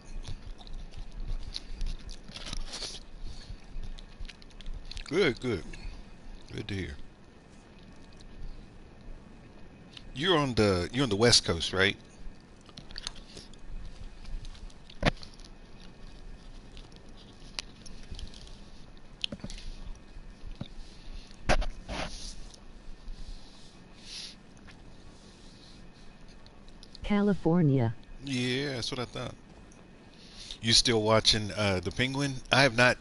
Speaker 1: Good, good. Good to hear. You're on the West Coast, right?
Speaker 2: California.
Speaker 1: Yeah, that's what I thought. You still watching the Penguin? I have not.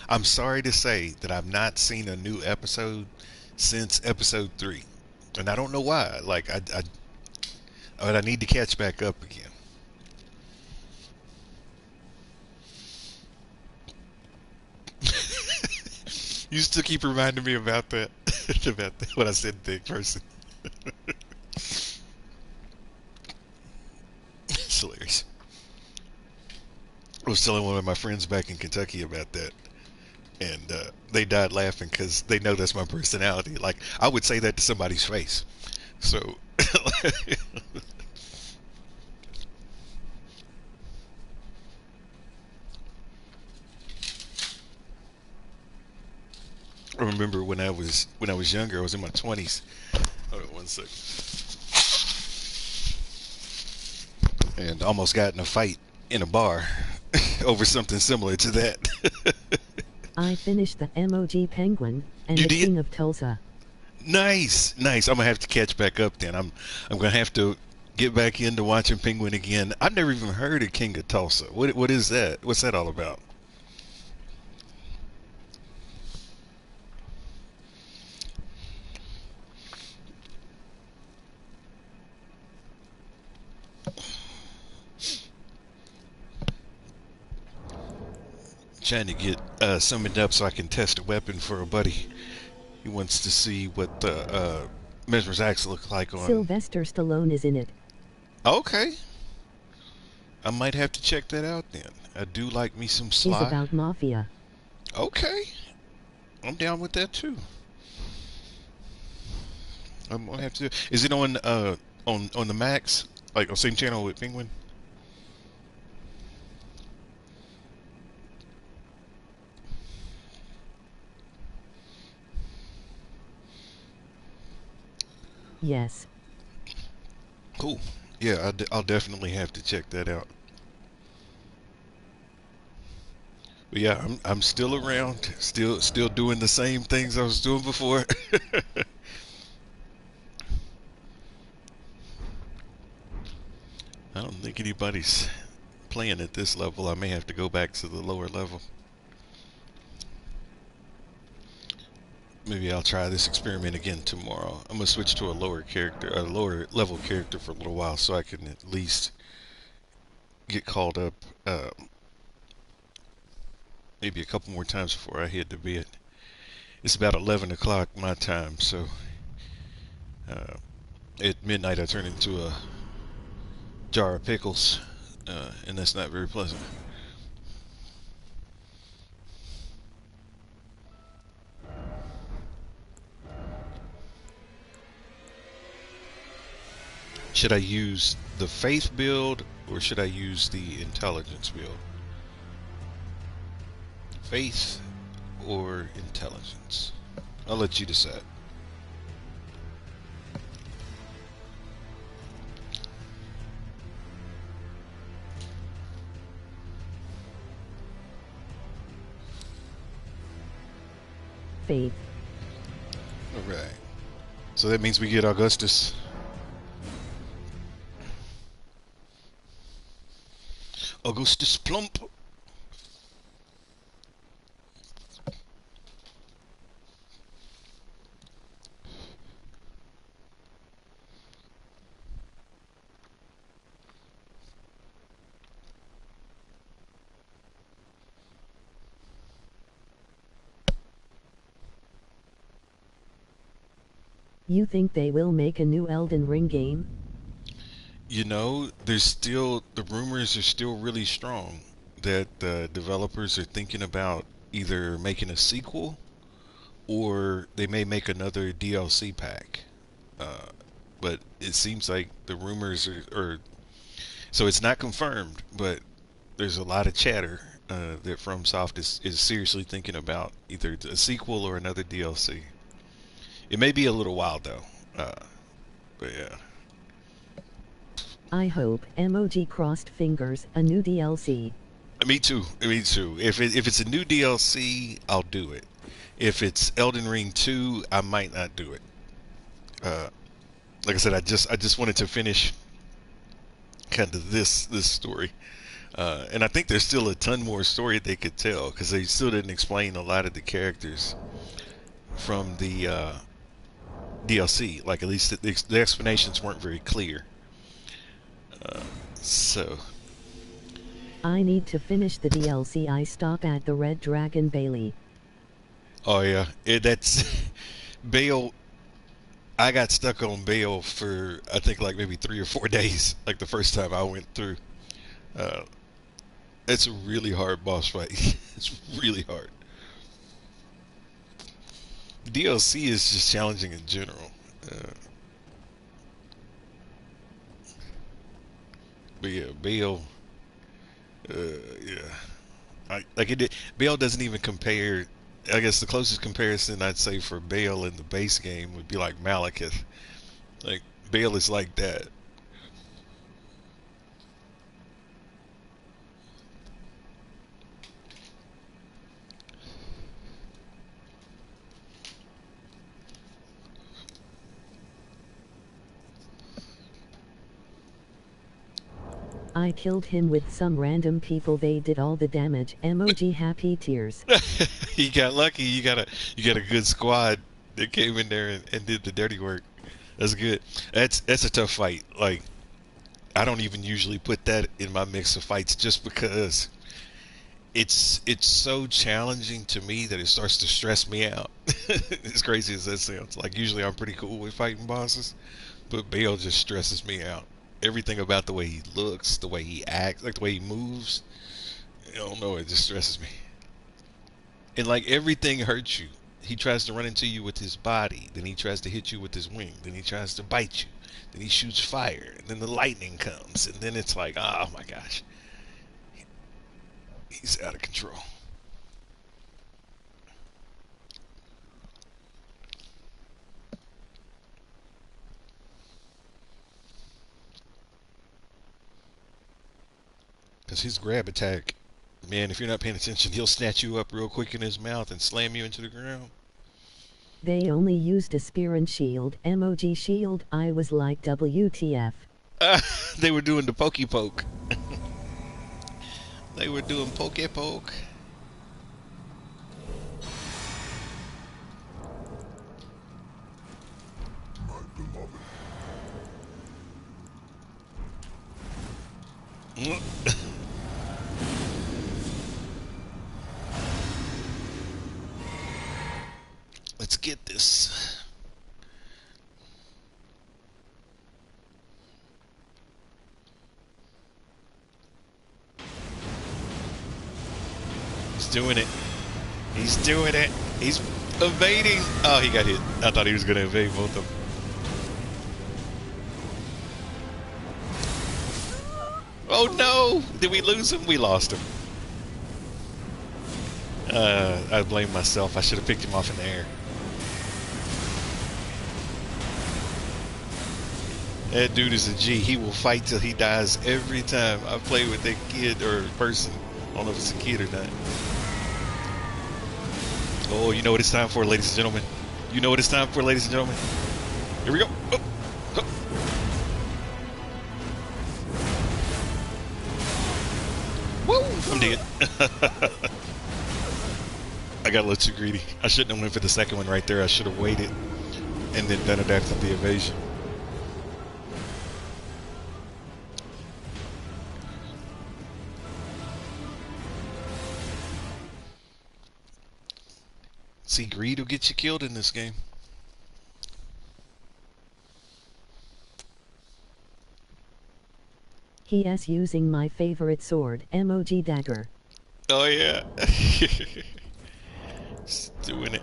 Speaker 1: I'm sorry to say that I've not seen a new episode since episode 3, and I don't know why. Like but I need to catch back up again. You still keep reminding me about that, about that, what I said to the person. It's hilarious. I was telling one of my friends back in Kentucky about that, and they died laughing because they know that's my personality. Like I would say that to somebody's face. So I remember when I was younger, I was in my 20s. Hold on one second. And almost got in a fight in a bar over something similar to that.
Speaker 2: I finished the MOG Penguin and
Speaker 1: You
Speaker 2: the
Speaker 1: did?
Speaker 2: King of Tulsa.
Speaker 1: Nice, nice. I'm gonna have to catch back up then. I'm gonna have to get back into watching Penguin again. I've never even heard of King of Tulsa. What is that? What's that all about? Trying to get summoned up so I can test a weapon for a buddy. He wants to see what the Mesmer's axe look like on.
Speaker 2: Sylvester Stallone is in it.
Speaker 1: Okay, I might have to check that out then. I do like me some
Speaker 2: Is
Speaker 1: Sly.
Speaker 2: about mafia.
Speaker 1: Okay, I'm down with that too. I'm gonna have to. Is it on the Max, like on same channel with Penguin?
Speaker 2: Yes.
Speaker 1: Cool. Yeah, I'll definitely have to check that out. But yeah, I'm still around, still doing the same things I was doing before. I don't think anybody's playing at this level. I may have to go back to the lower level. Maybe I'll try this experiment again tomorrow. I'm gonna switch to a lower level character for a little while, so I can at least get called up maybe a couple more times before I head to bed. It's about 11 o'clock my time, so uh, at midnight I turn into a jar of pickles, and that's not very pleasant. Should I use the faith build or should I use the intelligence build? Faith or intelligence? I'll let you decide.
Speaker 2: Faith.
Speaker 1: All right. So that means we get Augustus. Augustus Plump.
Speaker 2: You think they will make a new Elden Ring game?
Speaker 1: You know, the rumors are still really strong that the developers are thinking about either making a sequel or they may make another DLC pack. Uh, but it seems like the rumors are so it's not confirmed, but there's a lot of chatter that FromSoft is seriously thinking about either a sequel or another DLC. It may be a little while though, but yeah.
Speaker 2: I hope, emoji crossed fingers, a new DLC.
Speaker 1: Me too. Me too. If it's a new DLC, I'll do it. If it's Elden Ring 2, I might not do it. Uh, like I said, I just wanted to finish kind of this story, and I think there's still a ton more story they could tell because they still didn't explain a lot of the characters from the DLC. Like at least the explanations weren't very clear. So,
Speaker 2: I need to finish the DLC. I stop at the Red Dragon Bailey.
Speaker 1: oh yeah, that's Bale. I got stuck on Bale for I think like maybe 3 or 4 days. Like the first time I went through, uh, it's a really hard boss fight. It's really hard. DLC is just challenging in general. Uh, but yeah, Bale. Yeah, like it. Bale doesn't even compare. I guess the closest comparison I'd say for Bale in the base game would be like Malekith. Like Bale is like that.
Speaker 2: I killed him with some random people. They did all the damage. Emoji happy tears.
Speaker 1: You got lucky. You got a good squad that came in there and did the dirty work. That's good. That's a tough fight. Like I don't even usually put that in my mix of fights just because it's so challenging to me that it starts to stress me out. As crazy as that sounds. Like usually I'm pretty cool with fighting bosses, but Bale just stresses me out. Everything about the way he looks, the way he acts, like the way he moves. I don't know, it just stresses me. And like everything hurts you. He tries to run into you with his body, then he tries to hit you with his wing, then he tries to bite you, then he shoots fire, and then the lightning comes, and then it's like, oh my gosh, he's out of control. Because his grab attack, man, if you're not paying attention, he'll snatch you up real quick in his mouth and slam you into the ground.
Speaker 2: They only used a spear and shield. Emoji shield. I was like, WTF.
Speaker 1: They were doing the pokey poke. They were doing poke poke. Let's get this. He's doing it. He's doing it. He's evading. Oh, he got hit. I thought he was going to evade both of them. Oh no! Did we lose him? We lost him. I blame myself. I should have picked him off in the air. That dude is a G. He will fight till he dies every time I play with that kid or person. I don't know if it's a kid or not. Oh, you know what it's time for, ladies and gentlemen. You know what it's time for, ladies and gentlemen. Here we go. Oh. Oh. I'm dead. I got a little too greedy. I shouldn't have went for the second one right there. I should have waited and then done it after the evasion. See, greed will get you killed in this game.
Speaker 2: He is using my favorite sword, emoji dagger.
Speaker 1: Oh yeah. Just doing it.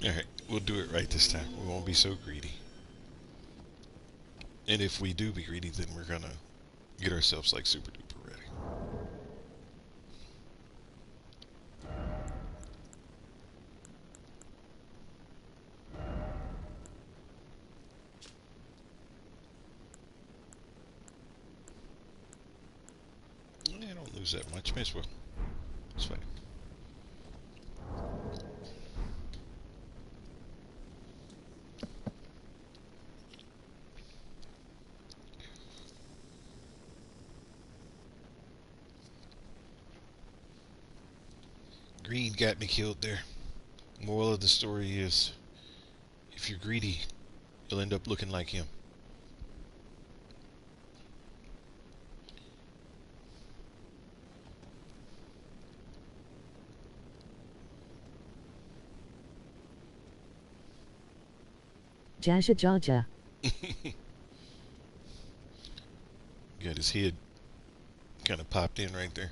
Speaker 1: Alright, we'll do it right this time. We won't be so greedy. And if we do be greedy, then we're gonna get ourselves like super duper ready. I don't lose that much. May as well. It's fine. Greed got me killed there. Moral of the story is, if you're greedy, you'll end up looking like him.
Speaker 2: Jaja Jaja.
Speaker 1: Got his head kind of popped in right there.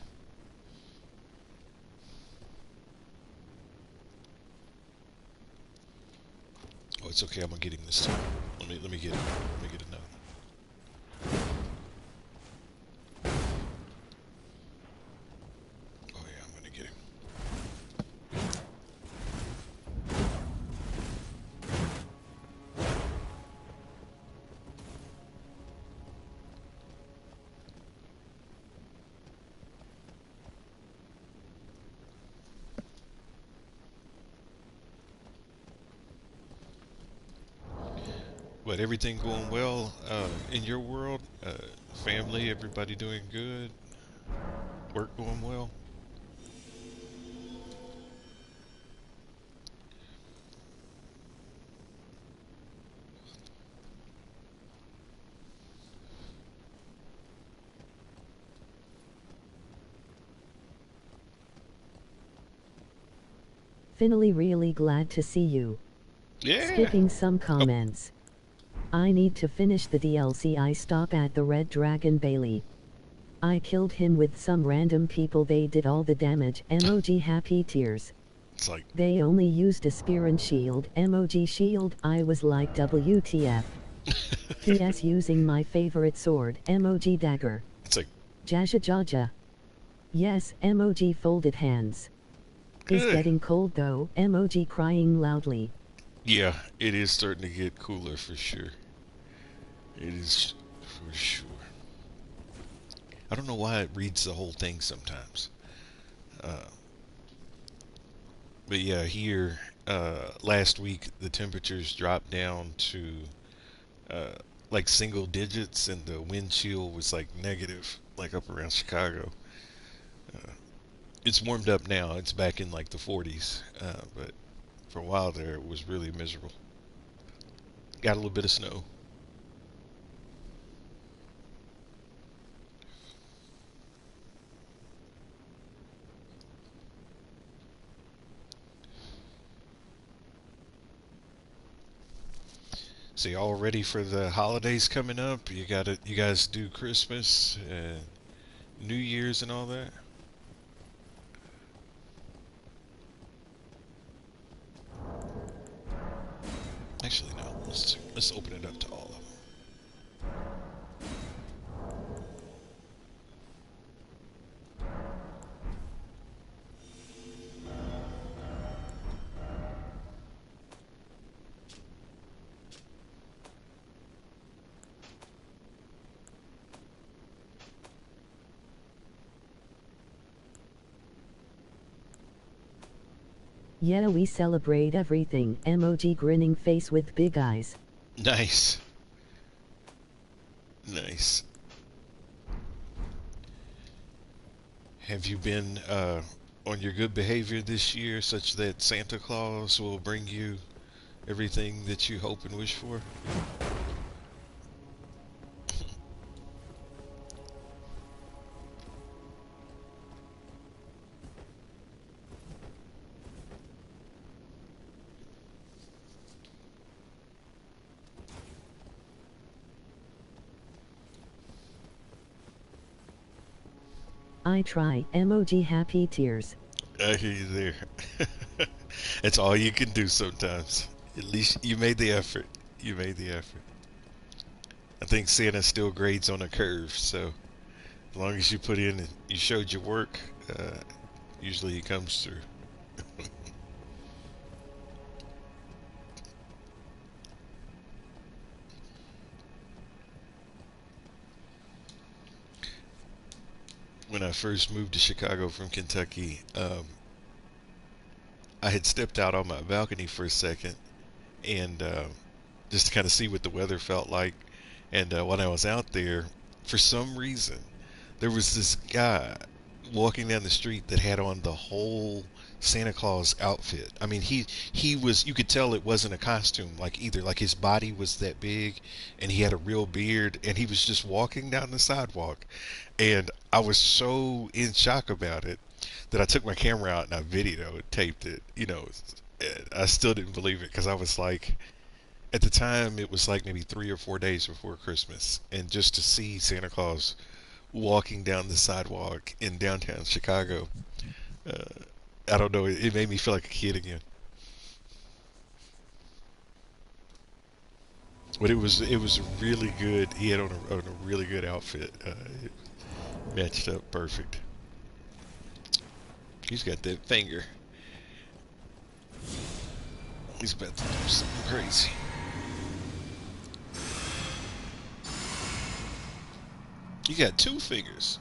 Speaker 1: Oh, it's okay. I'm gonna get him this time. Let me get him. Let me get another one. Oh yeah, I'm gonna get him. But everything going well in your world? Family, everybody doing good? Work going well?
Speaker 2: Finally really glad to see you.
Speaker 1: Yeah.
Speaker 2: Skipping some
Speaker 1: Oh,
Speaker 2: comments. I need to finish the DLC. I stop at the Red Dragon Bailey. I killed him with some random people. They did all the damage. Emoji happy tears.
Speaker 1: it's like,
Speaker 2: They only used a spear and shield. Emoji shield. I was like WTF. PS using my favorite sword. Emoji dagger.
Speaker 1: it's like,
Speaker 2: Jaja Jaja. Yes, emoji folded hands. Is
Speaker 1: good.
Speaker 2: getting cold though. Emoji crying loudly.
Speaker 1: Yeah, it is starting to get cooler for sure. It is for sure. I don't know why it reads the whole thing sometimes. Uh, but yeah, here last week the temperatures dropped down to uh, like single digits, and the wind chill was like negative, like up around Chicago. Uh, it's warmed up now. It's back in like the 40s, but for a while there it was really miserable. Got a little bit of snow. So y'all ready for the holidays coming up? You guys do Christmas and New Year's and all that? Actually, no. Let's open it up to all of them.
Speaker 2: Yeah, we celebrate everything. Emoji grinning face with big eyes.
Speaker 1: Nice, nice. Have you been on your good behavior this year, such that Santa Claus will bring you everything that you hope and wish for?
Speaker 2: I try. Emoji happy tears.
Speaker 1: I hear you there. That's all you can do sometimes. At least you made the effort. You made the effort. I think Santa still grades on a curve, so as long as you put in and you showed your work, usually he comes through. When I first moved to Chicago from Kentucky, I had stepped out on my balcony for a second and just to kind of see what the weather felt like. And when I was out there, for some reason, there was this guy walking down the street that had on the whole Santa Claus outfit. I mean, he was, you could tell it wasn't a costume like either. Like his body was that big and he had a real beard and he was just walking down the sidewalk. And I was so in shock about it that I took my camera out and I videoed, taped it. I still didn't believe it because I was like, at the time it was like maybe 3 or 4 days before Christmas, and just to see Santa Claus walking down the sidewalk in downtown Chicago, uh, I don't know, it made me feel like a kid again. But it was really good. He had on a really good outfit. It matched up perfect. He's got that finger. He's about to do something crazy. You got two fingers.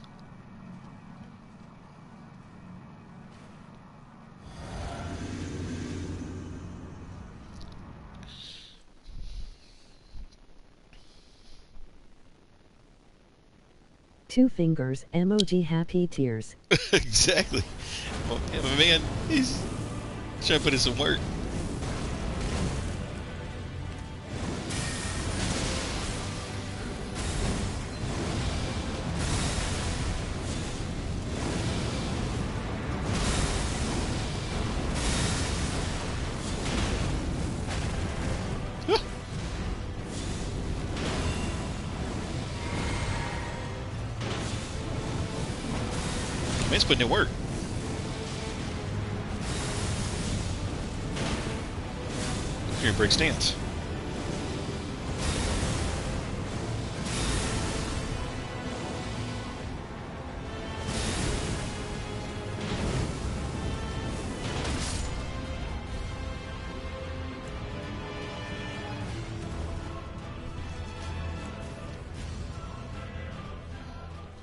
Speaker 2: Two fingers. Emoji happy tears.
Speaker 1: Exactly. Well, yeah, my man, he's trying to put in some work. Man's putting in work. Here, break stance.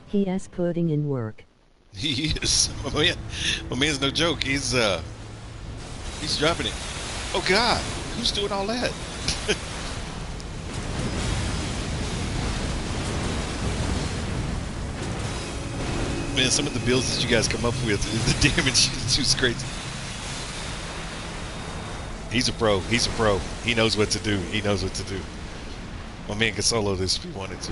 Speaker 2: He is putting in work.
Speaker 1: He is. My man's no joke. He's dropping it. Oh God, who's doing all that? Man, some of the builds that you guys come up with, the damage is just crazy. He's a pro. He's a pro. He knows what to do. He knows what to do. My man could solo this if he wanted to.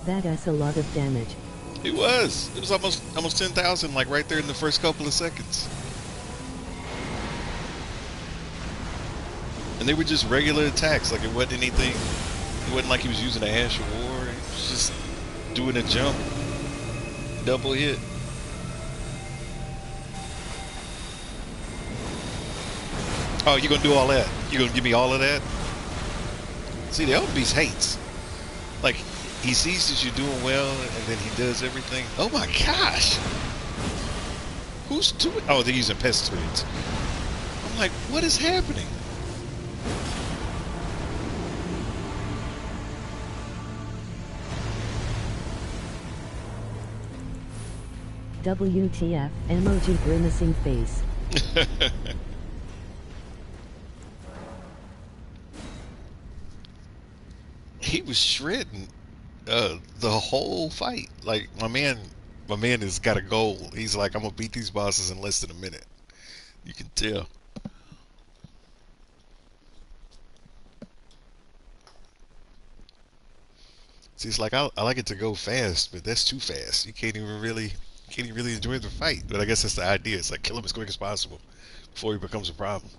Speaker 2: That is a lot of damage.
Speaker 1: It was. It was almost 10,000, like right there in the first couple of seconds. And they were just regular attacks. Like it wasn't anything. It wasn't like he was using a Ash of War. He was just doing a jump, double hit. Oh, you're gonna do all that? You're gonna give me all of that? See, the Elden Beast hates. Like, he sees that you're doing well, and then he does everything. Oh my gosh! Who's doing? Oh, they're using pesticides. I'm like, what is happening?
Speaker 2: WTF, emoji grimacing face.
Speaker 1: he was shredding the whole fight. Like my man has got a goal. He's like, I'm gonna beat these bosses in less than a minute. You can tell. See, it's like I like it to go fast, but that's too fast. You can't even really enjoy the fight. But I guess that's the idea. It's like kill him as quick as possible before he becomes a problem.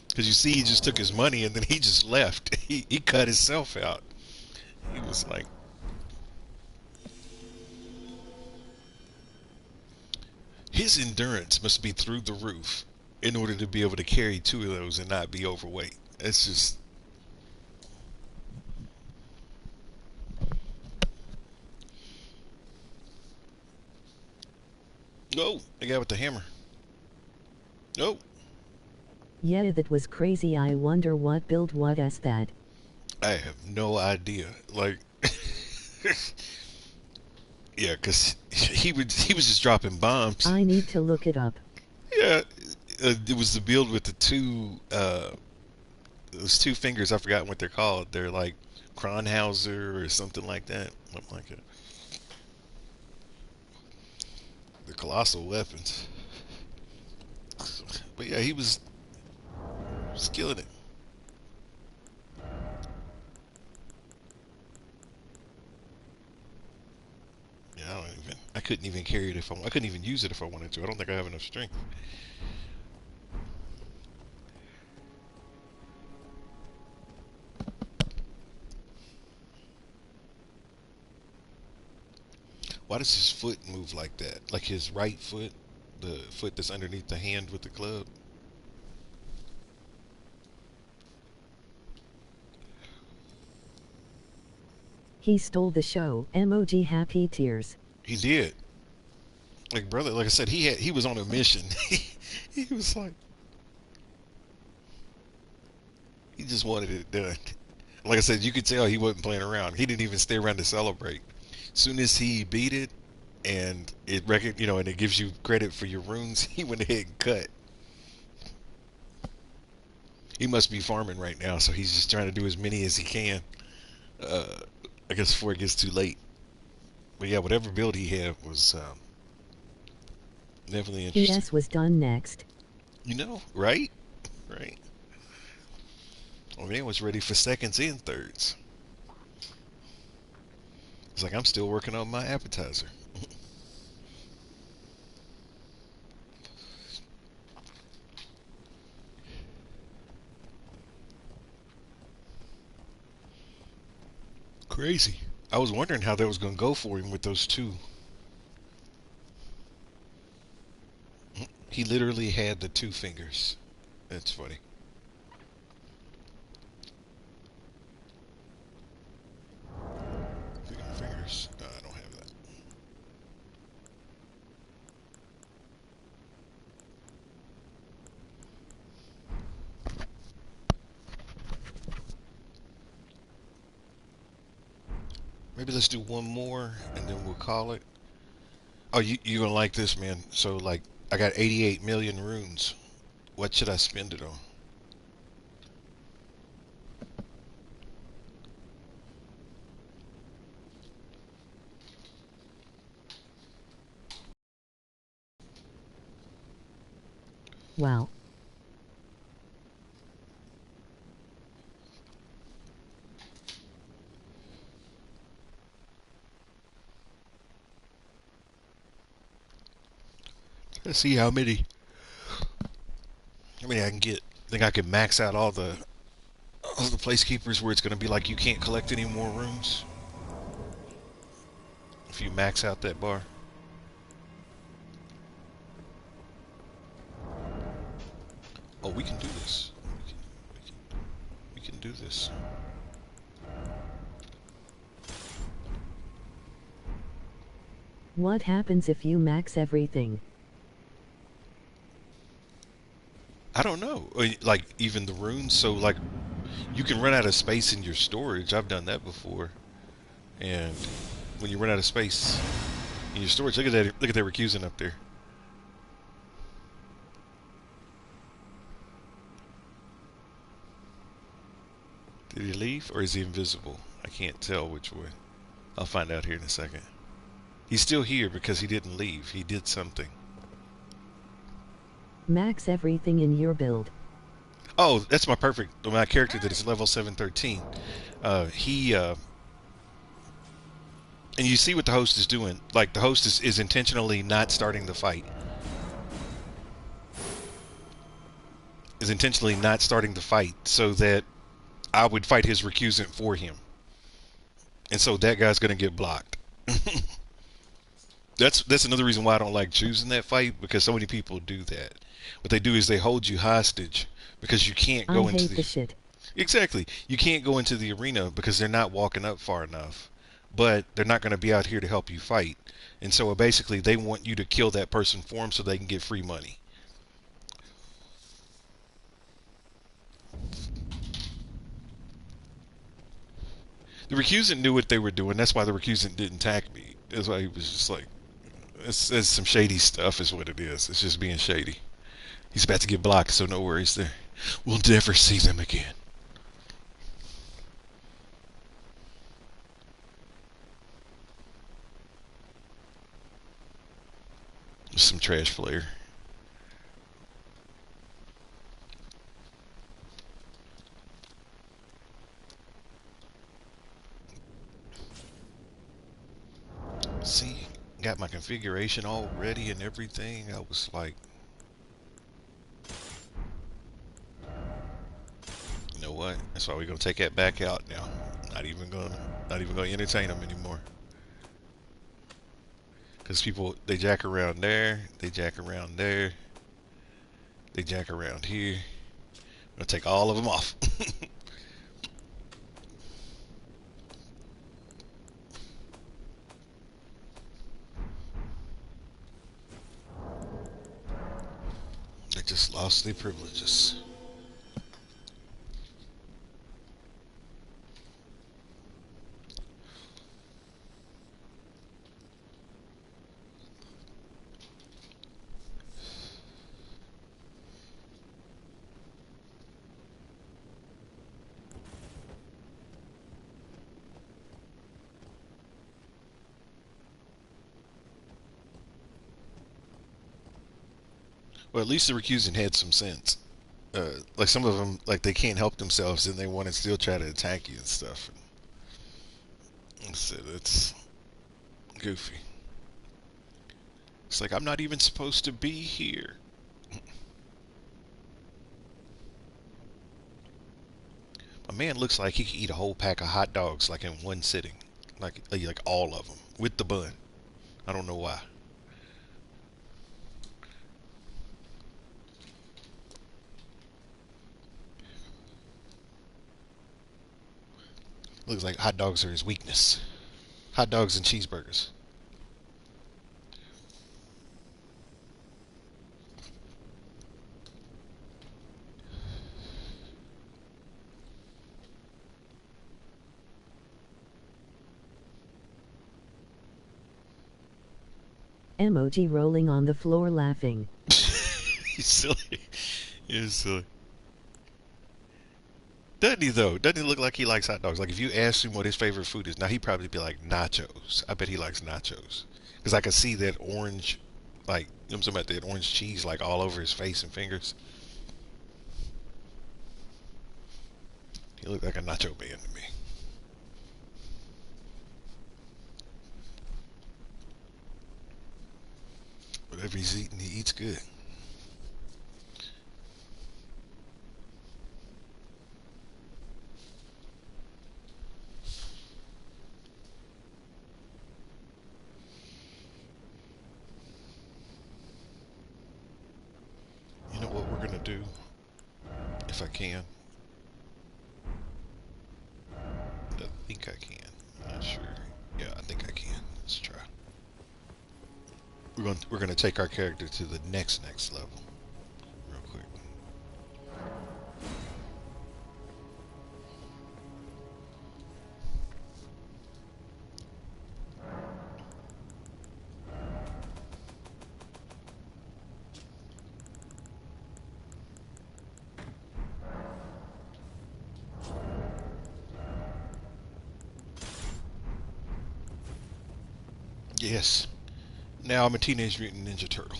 Speaker 1: Because you see, he just took his money and then he just left. He cut himself out. He was like, his endurance must be through the roof in order to be able to carry two of those and not be overweight. It's just, oh, the guy with the hammer. Oh,
Speaker 2: Yeah, that was crazy. I wonder what build was that.
Speaker 1: I have no idea. Like, yeah, because he was just dropping bombs.
Speaker 2: I need to look it up.
Speaker 1: Yeah, it was the build with the those two fingers. I forgot what they're called. They're like Kronhauser or something like that. Something like it. The colossal weapons. But yeah, he was killing it. Yeah, I don't even. I couldn't even carry it if I couldn't even use it if I wanted to. I don't think I have enough strength. Why does his foot move like that? Like his right foot, the foot that's underneath the hand with the club.
Speaker 2: He stole the show. Emoji happy tears.
Speaker 1: He did. Like brother, like I said, he was on a mission. He was like he just wanted it done. Like I said, you could tell he wasn't playing around. He didn't even stay around to celebrate. Soon as he beat it, and and it gives you credit for your runes, he went ahead and cut. He must be farming right now, so he's just trying to do as many as he can. Uh, I guess before it gets too late. But yeah, whatever build he had was definitely interesting.
Speaker 2: PS was done next.
Speaker 1: Right? Right. Well, man was ready for seconds and thirds. It's like I'm still working on my appetizer. Crazy. I was wondering how that was going to go for him with those two. He literally had the two fingers. That's funny. Fingers. No, I don't have that. Maybe let's do one more and then we'll call it. Oh, you're gonna like this, man. So like, I got 88 million runes. What should I spend it on?
Speaker 2: Wow.
Speaker 1: Let's see how many. How many I can get. I think I can max out all the placekeepers where it's gonna be like you can't collect any more runes if you max out that bar. Oh, we can do this. We can do this.
Speaker 2: What happens if you max everything?
Speaker 1: I don't know. Like even the runes. So like you can run out of space in your storage. I've done that before. And when you run out of space in your storage, look at that. Look at that recusant up there. Did he leave or is he invisible? can't tell which way. I'll find out here in a second. He's still here because he didn't leave. He did something.
Speaker 2: Max everything in your build.
Speaker 1: Oh, that's my character that is level 713. He and you see what the host is doing. Like the host is intentionally not starting the fight. Is intentionally not starting the fight so that I would fight his recusant for him. And so that guy's gonna get blocked. That's another reason why I don't like choosing that fight, because so many people do that. What they do is they hold you hostage because you can't
Speaker 2: I
Speaker 1: go into
Speaker 2: hate
Speaker 1: the
Speaker 2: the shit.
Speaker 1: exactly. You can't go into the arena because they're not walking up far enough. But they're not going to be out here to help you fight. And so basically they want you to kill that person for them so they can get free money. The recusant knew what they were doing. That's why the recusant didn't attack me. That's why he was just like, it's some shady stuff is what it is. It's just being shady. He's about to get blocked, so no worries there. We'll never see them again. Some trash flare. See, got my configuration all ready and everything. I was like, you know what? That's why we're gonna take that back out now. Not even gonna entertain them anymore. Because people, they jack around there, they jack around there, they jack around here. I'm gonna take all of them off. They just lost their privileges. Well, at least the recusant had some sense. Like some of them, like they can't help themselves and they want to still try to attack you and stuff. And so it's goofy. It's like, I'm not even supposed to be here. A man looks like he could eat a whole pack of hot dogs like in one sitting, like all of them with the bun. I don't know why. Looks like hot dogs are his weakness. Hot dogs and cheeseburgers.
Speaker 2: Emoji rolling on the floor laughing.
Speaker 1: He's silly. He's silly. Doesn't he though? Doesn't he look like he likes hot dogs? Like if you ask him what his favorite food is, now he'd probably be like nachos. I bet he likes nachos. Because I could see that orange, like, you know what I'm talking about, that orange cheese like all over his face and fingers. He looked like a nacho man to me. Whatever he's eating, he eats good. You know what we're gonna do? If I can. I think I can. I'm not sure. Yeah, I think I can. Let's try. We're gonna take our character to the next level. Real quick. Yes. Now I'm a Teenage Mutant Ninja Turtle.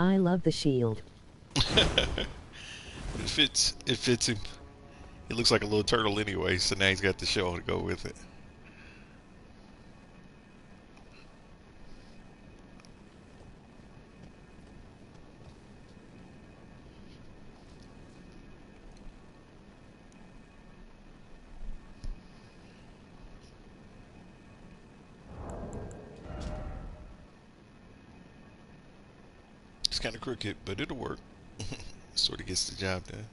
Speaker 2: I love the shield.
Speaker 1: It fits. It fits him. He looks like a little turtle anyway, so now he's got the shell to go with it. It's kind of crooked, but it'll work. Sort of gets the job done.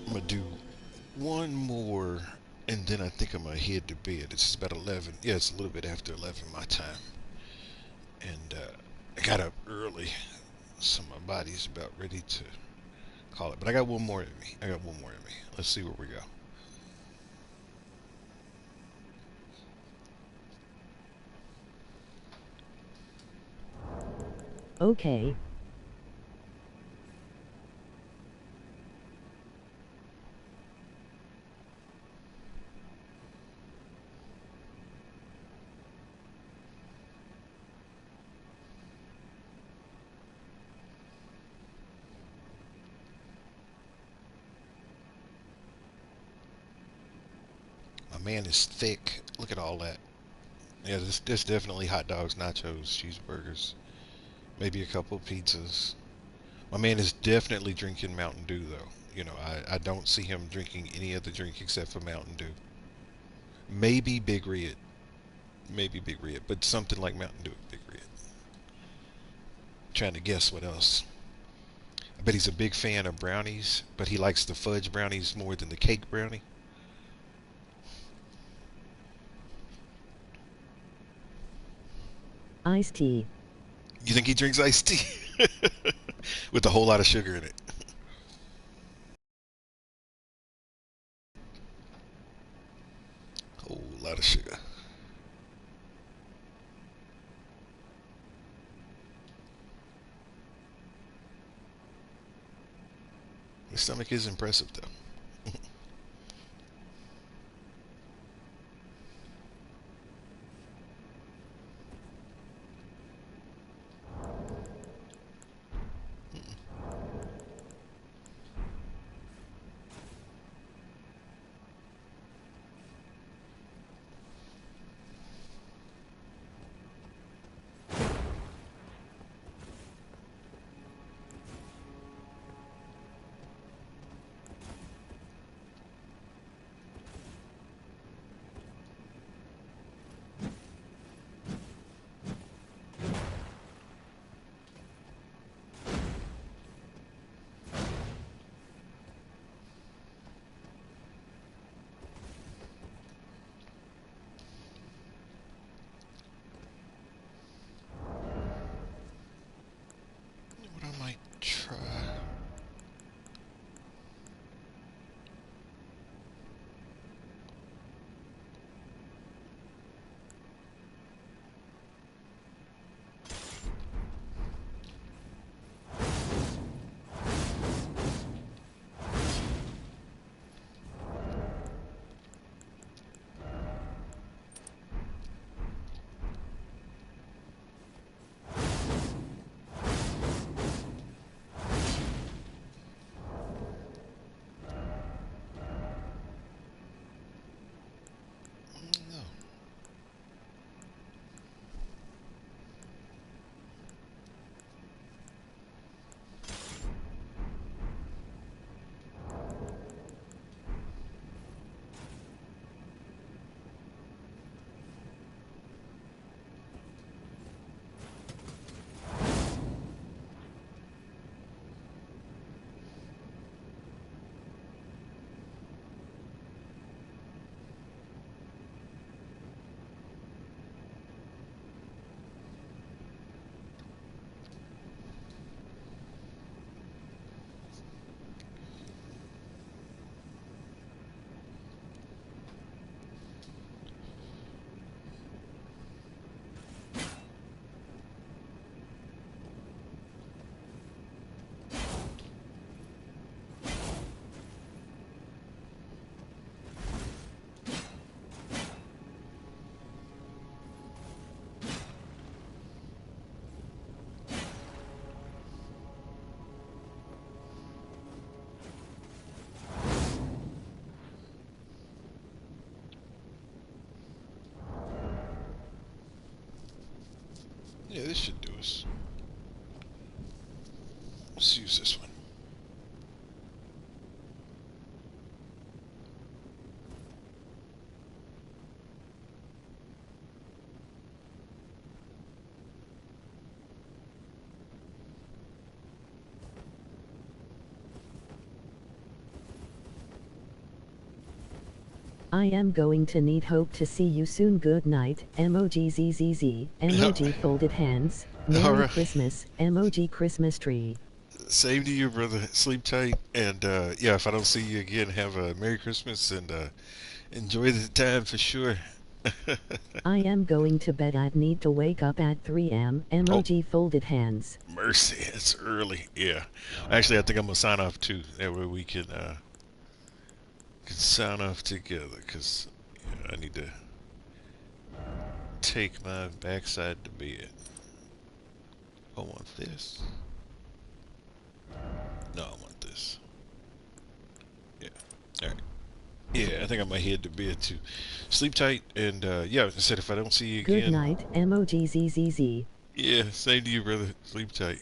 Speaker 1: I'm gonna do one more, and then I think I'm gonna head to bed. It's about 11. Yeah, it's a little bit after 11 my time, and I got up early, so my body's about ready to call it. But I got one more in me. I got one more in me. Let's see where we go.
Speaker 2: Okay.
Speaker 1: My man is thick. Look at all that. Yeah, this definitely hot dogs, nachos, cheeseburgers, maybe a couple of pizzas. My man is definitely drinking Mountain Dew, though. I don't see him drinking any other drink except for Mountain Dew. Maybe Big Red. Maybe Big Red, but something like Mountain Dew, Big Red. Trying to guess what else. I bet he's a big fan of brownies, but he likes the fudge brownies more than the cake brownie.
Speaker 2: Iced tea.
Speaker 1: You think he drinks iced tea? With a whole lot of sugar in it. Whole lot of sugar. His stomach is impressive, though. this should do us. Let's use this one.
Speaker 2: I am going to need hope to see you soon. Good night. Emoji ZZZ. Emoji folded hands.
Speaker 1: All
Speaker 2: Merry
Speaker 1: right.
Speaker 2: Christmas. Emoji Christmas tree.
Speaker 1: Same to you, brother. Sleep tight. And yeah, if I don't see you again, have a Merry Christmas and enjoy the time for sure.
Speaker 2: I am going to bed. I'd need to wake up at 3 am.
Speaker 1: Oh,
Speaker 2: Emoji folded hands.
Speaker 1: mercy. It's early. Yeah. Actually, I think I'm going to sign off too. That way we can sign off together because I need to take my backside to bed. I want this. No, I want this. Yeah. All right. Yeah, I think I might head to bed too. Sleep tight, and yeah, I said if I don't see you
Speaker 2: Good
Speaker 1: again,
Speaker 2: night. Emoji ZZZ.
Speaker 1: yeah, same to you, brother. Sleep tight.